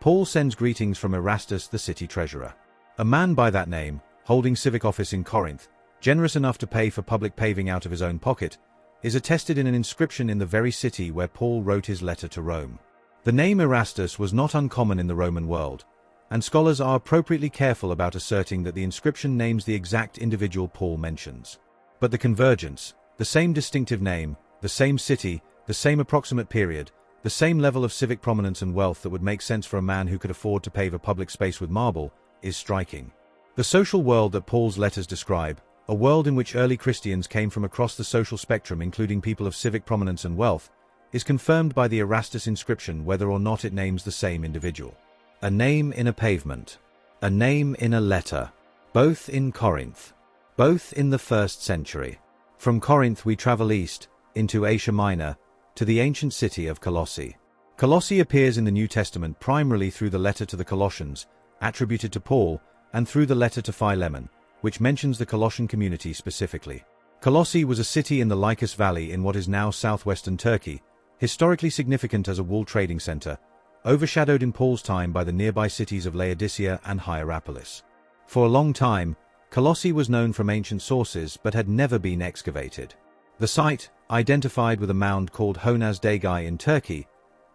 Paul sends greetings from Erastus, the city treasurer. A man by that name, holding civic office in Corinth, generous enough to pay for public paving out of his own pocket, is attested in an inscription in the very city where Paul wrote his letter to Rome. The name Erastus was not uncommon in the Roman world, and scholars are appropriately careful about asserting that the inscription names the exact individual Paul mentions. But the convergence, the same distinctive name, the same city, the same approximate period, the same level of civic prominence and wealth that would make sense for a man who could afford to pave a public space with marble, is striking. The social world that Paul's letters describe, a world in which early Christians came from across the social spectrum including people of civic prominence and wealth, is confirmed by the Erastus inscription whether or not it names the same individual. A name in a pavement. A name in a letter. Both in Corinth. Both in the 1st century. From Corinth we travel east, into Asia Minor, to the ancient city of Colossae. Colossae appears in the New Testament primarily through the letter to the Colossians, attributed to Paul, and through the letter to Philemon, which mentions the Colossian community specifically. Colossae was a city in the Lycus Valley in what is now southwestern Turkey, historically significant as a wool trading center, overshadowed in Paul's time by the nearby cities of Laodicea and Hierapolis. For a long time, Colossae was known from ancient sources but had never been excavated. The site, identified with a mound called Honaz Dagay in Turkey,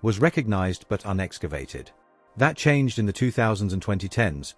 was recognized but unexcavated. That changed in the 2000s and 2010s,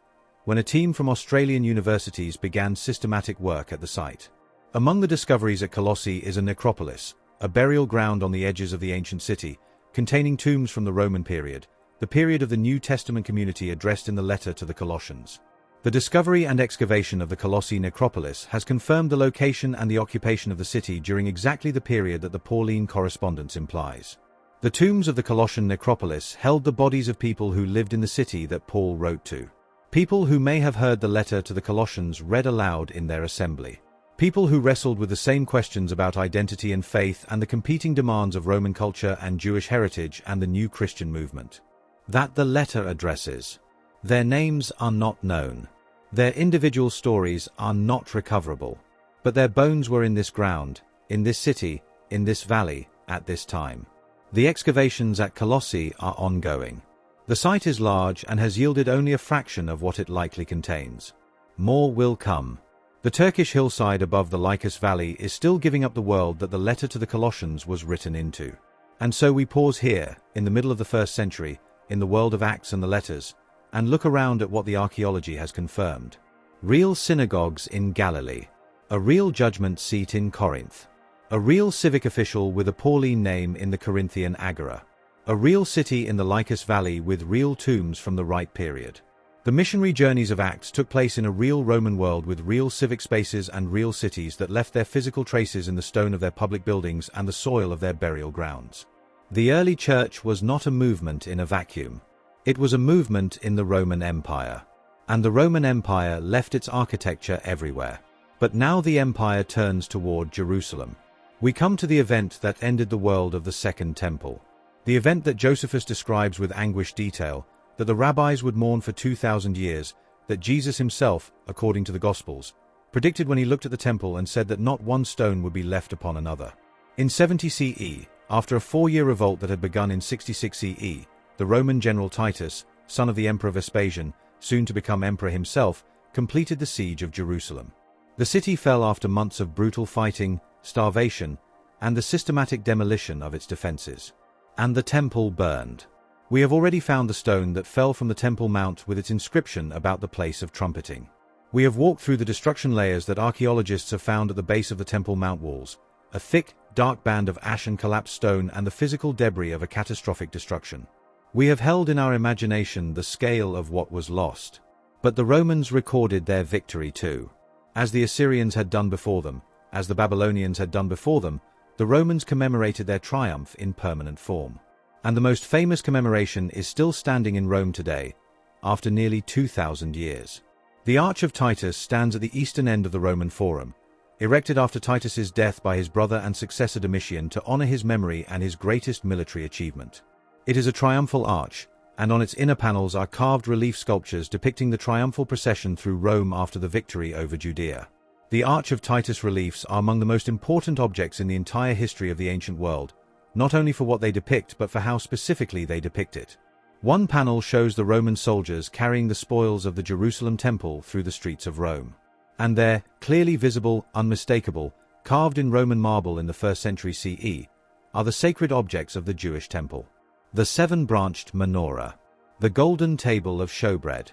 when a team from Australian universities began systematic work at the site. Among the discoveries at Colossae is a necropolis, a burial ground on the edges of the ancient city, containing tombs from the Roman period, the period of the New Testament community addressed in the letter to the Colossians. The discovery and excavation of the Colossae necropolis has confirmed the location and the occupation of the city during exactly the period that the Pauline correspondence implies. The tombs of the Colossian necropolis held the bodies of people who lived in the city that Paul wrote to. People who may have heard the letter to the Colossians read aloud in their assembly. People who wrestled with the same questions about identity and faith and the competing demands of Roman culture and Jewish heritage and the new Christian movement. That the letter addresses. Their names are not known. Their individual stories are not recoverable. But their bones were in this ground, in this city, in this valley, at this time. The excavations at Colossae are ongoing. The site is large and has yielded only a fraction of what it likely contains. More will come. The Turkish hillside above the Lycus Valley is still giving up the world that the letter to the Colossians was written into. And so we pause here, in the middle of the 1st century, in the world of Acts and the letters, and look around at what the archaeology has confirmed. Real synagogues in Galilee. A real judgment seat in Corinth. A real civic official with a Pauline name in the Corinthian Agora. A real city in the Lycus Valley with real tombs from the right period. The missionary journeys of Acts took place in a real Roman world with real civic spaces and real cities that left their physical traces in the stone of their public buildings and the soil of their burial grounds. The early church was not a movement in a vacuum. It was a movement in the Roman Empire. And the Roman Empire left its architecture everywhere. But now the empire turns toward Jerusalem. We come to the event that ended the world of the Second Temple. The event that Josephus describes with anguished detail, that the rabbis would mourn for 2,000 years, that Jesus himself, according to the Gospels, predicted when he looked at the temple and said that not one stone would be left upon another. In 70 CE, after a 4-year revolt that had begun in 66 CE, the Roman general Titus, son of the Emperor Vespasian, soon to become emperor himself, completed the siege of Jerusalem. The city fell after months of brutal fighting, starvation, and the systematic demolition of its defenses. And the temple burned. We have already found the stone that fell from the Temple Mount with its inscription about the place of trumpeting. We have walked through the destruction layers that archaeologists have found at the base of the Temple Mount walls, a thick, dark band of ash and collapsed stone and the physical debris of a catastrophic destruction. We have held in our imagination the scale of what was lost. But the Romans recorded their victory too. As the Assyrians had done before them, as the Babylonians had done before them, the Romans commemorated their triumph in permanent form. And the most famous commemoration is still standing in Rome today, after nearly 2,000 years. The Arch of Titus stands at the eastern end of the Roman Forum, erected after Titus's death by his brother and successor Domitian to honor his memory and his greatest military achievement. It is a triumphal arch, and on its inner panels are carved relief sculptures depicting the triumphal procession through Rome after the victory over Judea. The Arch of Titus reliefs are among the most important objects in the entire history of the ancient world, not only for what they depict but for how specifically they depict it. One panel shows the Roman soldiers carrying the spoils of the Jerusalem temple through the streets of Rome. And there, clearly visible, unmistakable, carved in Roman marble in the 1st century CE, are the sacred objects of the Jewish temple. The 7-branched menorah, the golden table of showbread,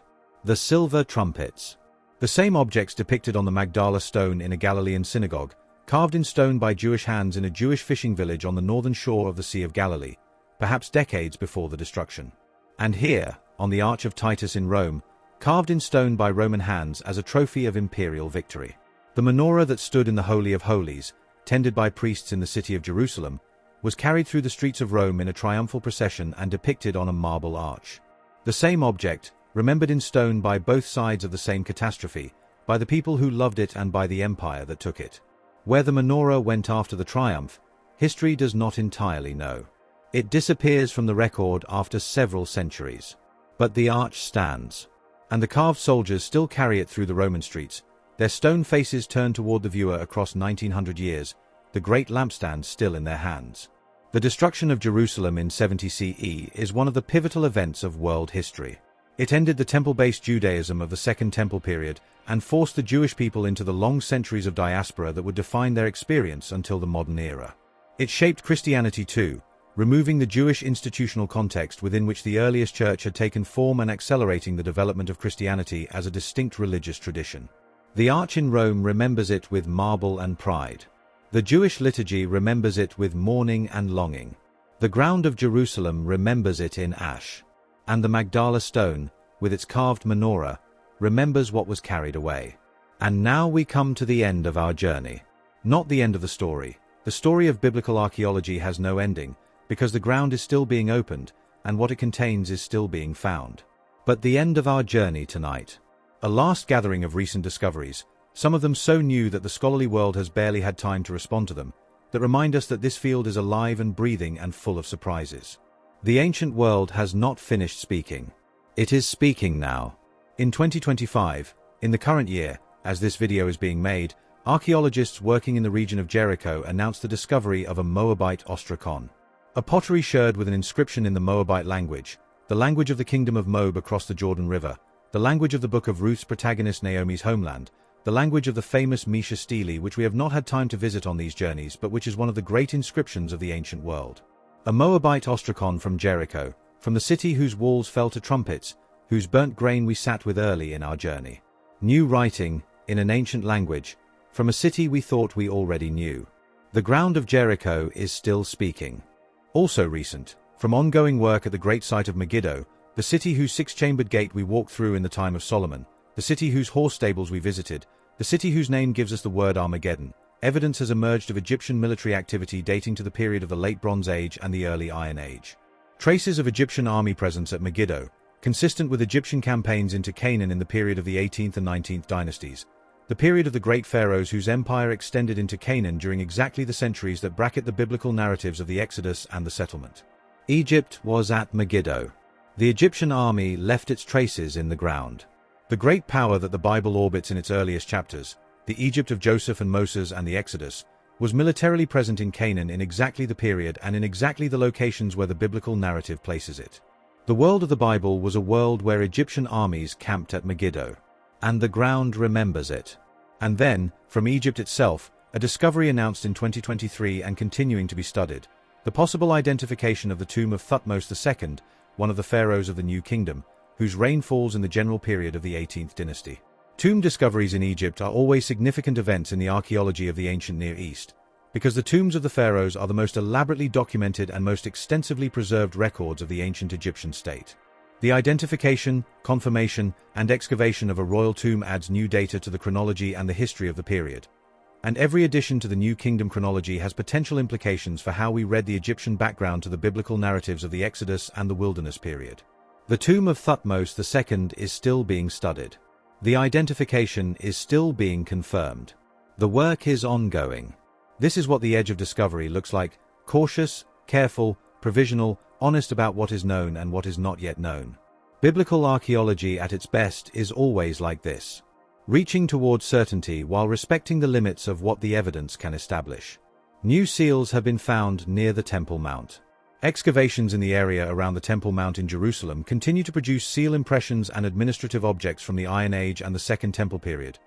the silver trumpets. The same objects depicted on the Magdala stone in a Galilean synagogue, carved in stone by Jewish hands in a Jewish fishing village on the northern shore of the Sea of Galilee, perhaps decades before the destruction. And here, on the Arch of Titus in Rome, carved in stone by Roman hands as a trophy of imperial victory. The menorah that stood in the Holy of Holies, tended by priests in the city of Jerusalem, was carried through the streets of Rome in a triumphal procession and depicted on a marble arch. The same object, remembered in stone by both sides of the same catastrophe, by the people who loved it and by the empire that took it. Where the menorah went after the triumph, history does not entirely know. It disappears from the record after several centuries. But the arch stands, and the carved soldiers still carry it through the Roman streets, their stone faces turned toward the viewer across 1900 years, the great lampstand still in their hands. The destruction of Jerusalem in 70 CE is one of the pivotal events of world history. It ended the temple-based Judaism of the Second Temple period and forced the Jewish people into the long centuries of diaspora that would define their experience until the modern era. It shaped Christianity too, removing the Jewish institutional context within which the earliest church had taken form and accelerating the development of Christianity as a distinct religious tradition. The arch in Rome remembers it with marble and pride. The Jewish liturgy remembers it with mourning and longing. The ground of Jerusalem remembers it in ash. And the Magdala stone, with its carved menorah, remembers what was carried away. And now we come to the end of our journey. Not the end of the story. The story of biblical archaeology has no ending, because the ground is still being opened, and what it contains is still being found. But the end of our journey tonight. A last gathering of recent discoveries, some of them so new that the scholarly world has barely had time to respond to them, that remind us that this field is alive and breathing and full of surprises. The ancient world has not finished speaking. It is speaking now. In 2025, in the current year, as this video is being made, archaeologists working in the region of Jericho announced the discovery of a Moabite ostracon. A pottery sherd with an inscription in the Moabite language, the language of the kingdom of Moab across the Jordan River, the language of the book of Ruth's protagonist Naomi's homeland, the language of the famous Mesha Stele, which we have not had time to visit on these journeys but which is one of the great inscriptions of the ancient world. A Moabite ostracon from Jericho, from the city whose walls fell to trumpets, whose burnt grain we sat with early in our journey. New writing, in an ancient language, from a city we thought we already knew. The ground of Jericho is still speaking. Also recent, from ongoing work at the great site of Megiddo, the city whose six-chambered gate we walked through in the time of Solomon, the city whose horse stables we visited, the city whose name gives us the word Armageddon, evidence has emerged of Egyptian military activity dating to the period of the Late Bronze Age and the Early Iron Age. Traces of Egyptian army presence at Megiddo, consistent with Egyptian campaigns into Canaan in the period of the 18th and 19th dynasties, the period of the great pharaohs whose empire extended into Canaan during exactly the centuries that bracket the biblical narratives of the Exodus and the settlement. Egypt was at Megiddo. The Egyptian army left its traces in the ground. The great power that the Bible orbits in its earliest chapters, the Egypt of Joseph and Moses and the Exodus, was militarily present in Canaan in exactly the period and in exactly the locations where the biblical narrative places it. The world of the Bible was a world where Egyptian armies camped at Megiddo. And the ground remembers it. And then, from Egypt itself, a discovery announced in 2023 and continuing to be studied, the possible identification of the tomb of Thutmose II, one of the pharaohs of the New Kingdom, whose reign falls in the general period of the 18th dynasty. Tomb discoveries in Egypt are always significant events in the archaeology of the ancient Near East, because the tombs of the pharaohs are the most elaborately documented and most extensively preserved records of the ancient Egyptian state. The identification, confirmation, and excavation of a royal tomb adds new data to the chronology and the history of the period. And every addition to the New Kingdom chronology has potential implications for how we read the Egyptian background to the biblical narratives of the Exodus and the wilderness period. The tomb of Thutmose II is still being studied. The identification is still being confirmed. The work is ongoing. This is what the edge of discovery looks like: cautious, careful, provisional, honest about what is known and what is not yet known. Biblical archaeology at its best is always like this, reaching towards certainty while respecting the limits of what the evidence can establish. New seals have been found near the Temple Mount. Excavations in the area around the Temple Mount in Jerusalem continue to produce seal impressions and administrative objects from the Iron Age and the Second Temple period,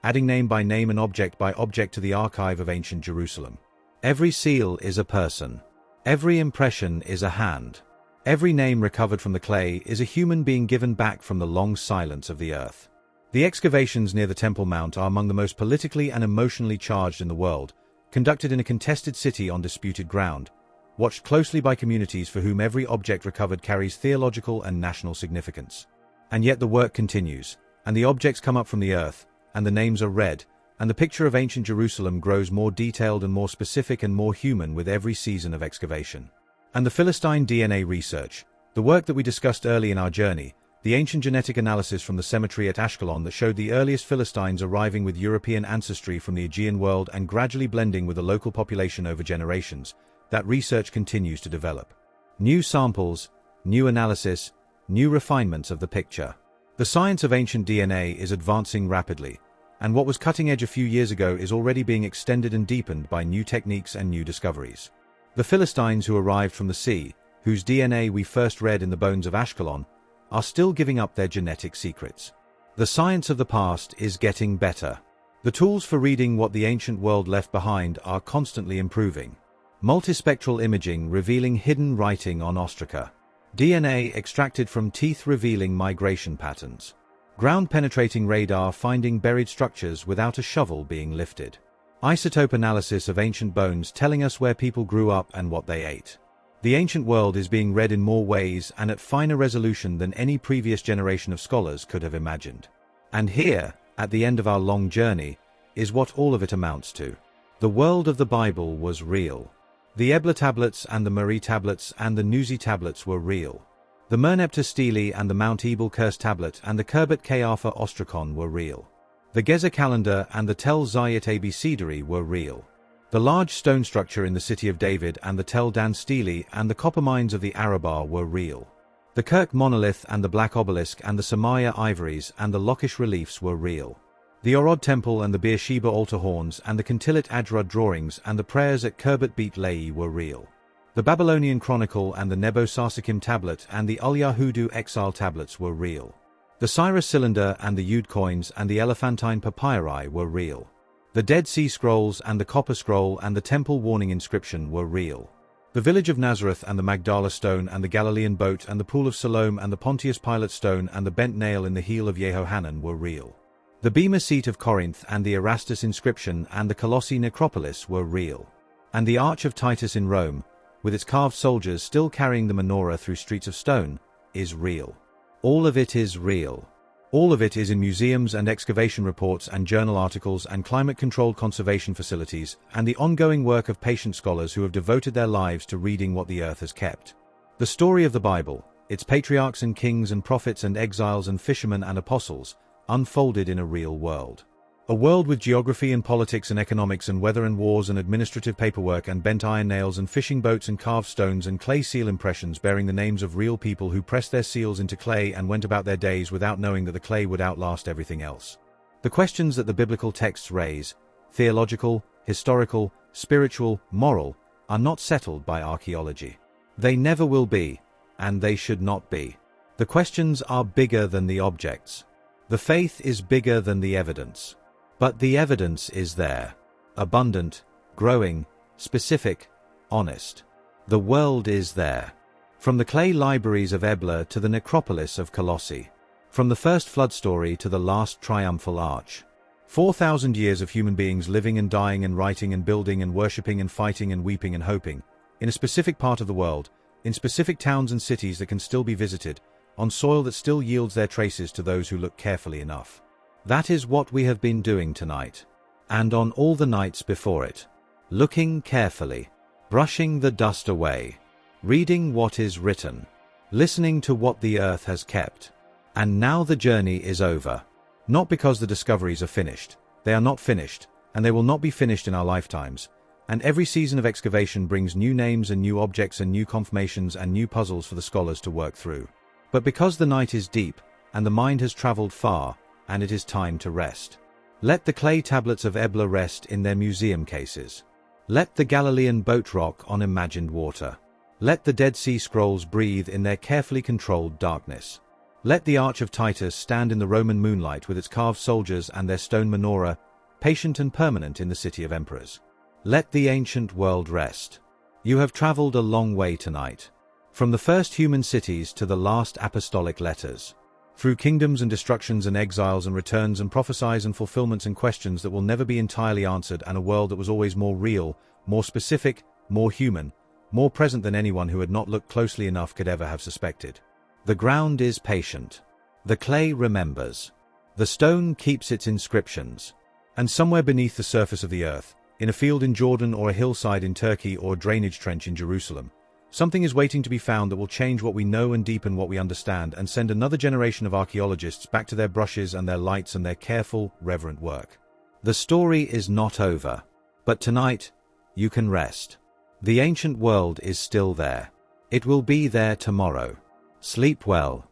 adding name by name and object by object to the archive of ancient Jerusalem. Every seal is a person. Every impression is a hand. Every name recovered from the clay is a human being given back from the long silence of the earth. The excavations near the Temple Mount are among the most politically and emotionally charged in the world, conducted in a contested city on disputed ground, watched closely by communities for whom every object recovered carries theological and national significance. And yet the work continues, and the objects come up from the earth, and the names are read, and the picture of ancient Jerusalem grows more detailed and more specific and more human with every season of excavation. And the Philistine DNA research, the work that we discussed early in our journey, the ancient genetic analysis from the cemetery at Ashkelon that showed the earliest Philistines arriving with European ancestry from the Aegean world and gradually blending with the local population over generations, that research continues to develop. New samples, new analysis, new refinements of the picture. The science of ancient DNA is advancing rapidly, and what was cutting edge a few years ago is already being extended and deepened by new techniques and new discoveries. The Philistines who arrived from the sea, whose DNA we first read in the bones of Ashkelon, are still giving up their genetic secrets. The science of the past is getting better. The tools for reading what the ancient world left behind are constantly improving. Multispectral imaging revealing hidden writing on ostraca. DNA extracted from teeth revealing migration patterns. Ground-penetrating radar finding buried structures without a shovel being lifted. Isotope analysis of ancient bones telling us where people grew up and what they ate. The ancient world is being read in more ways and at finer resolution than any previous generation of scholars could have imagined. And here, at the end of our long journey, is what all of it amounts to. The world of the Bible was real. The Ebla tablets and the Mari tablets and the Nuzi tablets were real. The Merneptah stele and the Mount Ebal curse tablet and the Kerbet Kayafa ostrakon were real. The Gezer calendar and the Tel Zayit Abecedary were real. The large stone structure in the city of David and the Tel Dan stele and the copper mines of the Arabah were real. The Kirk monolith and the Black obelisk and the Samaya ivories and the Lachish reliefs were real. The Orod temple and the Beersheba altar horns and the Kentillet Ajrud drawings and the prayers at Kerbet Bet Lehi were real. The Babylonian Chronicle and the Nebo Sarsakim tablet and the Ul-Yahudu exile tablets were real. The Cyrus cylinder and the Yud coins and the Elephantine papyri were real. The Dead Sea Scrolls and the Copper Scroll and the Temple Warning inscription were real. The village of Nazareth and the Magdala stone and the Galilean boat and the pool of Siloam and the Pontius Pilate stone and the bent nail in the heel of Yehohanan were real. The Bema seat of Corinth and the Erastus inscription and the Colossi necropolis were real. And the Arch of Titus in Rome, with its carved soldiers still carrying the menorah through streets of stone, is real. All of it is real. All of it is in museums and excavation reports and journal articles and climate-controlled conservation facilities and the ongoing work of patient scholars who have devoted their lives to reading what the earth has kept. The story of the Bible, its patriarchs and kings and prophets and exiles and fishermen and apostles, unfolded in a real world. A world with geography and politics and economics and weather and wars and administrative paperwork and bent iron nails and fishing boats and carved stones and clay seal impressions bearing the names of real people who pressed their seals into clay and went about their days without knowing that the clay would outlast everything else. The questions that the biblical texts raise, theological, historical, spiritual, moral, are not settled by archaeology. They never will be, and they should not be. The questions are bigger than the objects. The faith is bigger than the evidence. But the evidence is there. Abundant, growing, specific, honest. The world is there. From the clay libraries of Ebla to the necropolis of Colossi. From the first flood story to the last triumphal arch. 4,000 years of human beings living and dying and writing and building and worshipping and fighting and weeping and hoping, in a specific part of the world, in specific towns and cities that can still be visited, on soil that still yields their traces to those who look carefully enough. That is what we have been doing tonight, and on all the nights before it. Looking carefully, brushing the dust away, reading what is written, listening to what the earth has kept. And now the journey is over. Not because the discoveries are finished. They are not finished, and they will not be finished in our lifetimes. And every season of excavation brings new names and new objects and new confirmations and new puzzles for the scholars to work through. But because the night is deep, and the mind has traveled far, and it is time to rest. Let the clay tablets of Ebla rest in their museum cases. Let the Galilean boat rock on imagined water. Let the Dead Sea Scrolls breathe in their carefully controlled darkness. Let the Arch of Titus stand in the Roman moonlight with its carved soldiers and their stone menorah, patient and permanent in the city of emperors. Let the ancient world rest. You have traveled a long way tonight. From the first human cities to the last apostolic letters. Through kingdoms and destructions and exiles and returns and prophecies and fulfillments and questions that will never be entirely answered, and a world that was always more real, more specific, more human, more present than anyone who had not looked closely enough could ever have suspected. The ground is patient. The clay remembers. The stone keeps its inscriptions. And somewhere beneath the surface of the earth, in a field in Jordan or a hillside in Turkey or a drainage trench in Jerusalem, something is waiting to be found that will change what we know and deepen what we understand and send another generation of archaeologists back to their brushes and their lights and their careful, reverent work. The story is not over. But tonight, you can rest. The ancient world is still there. It will be there tomorrow. Sleep well.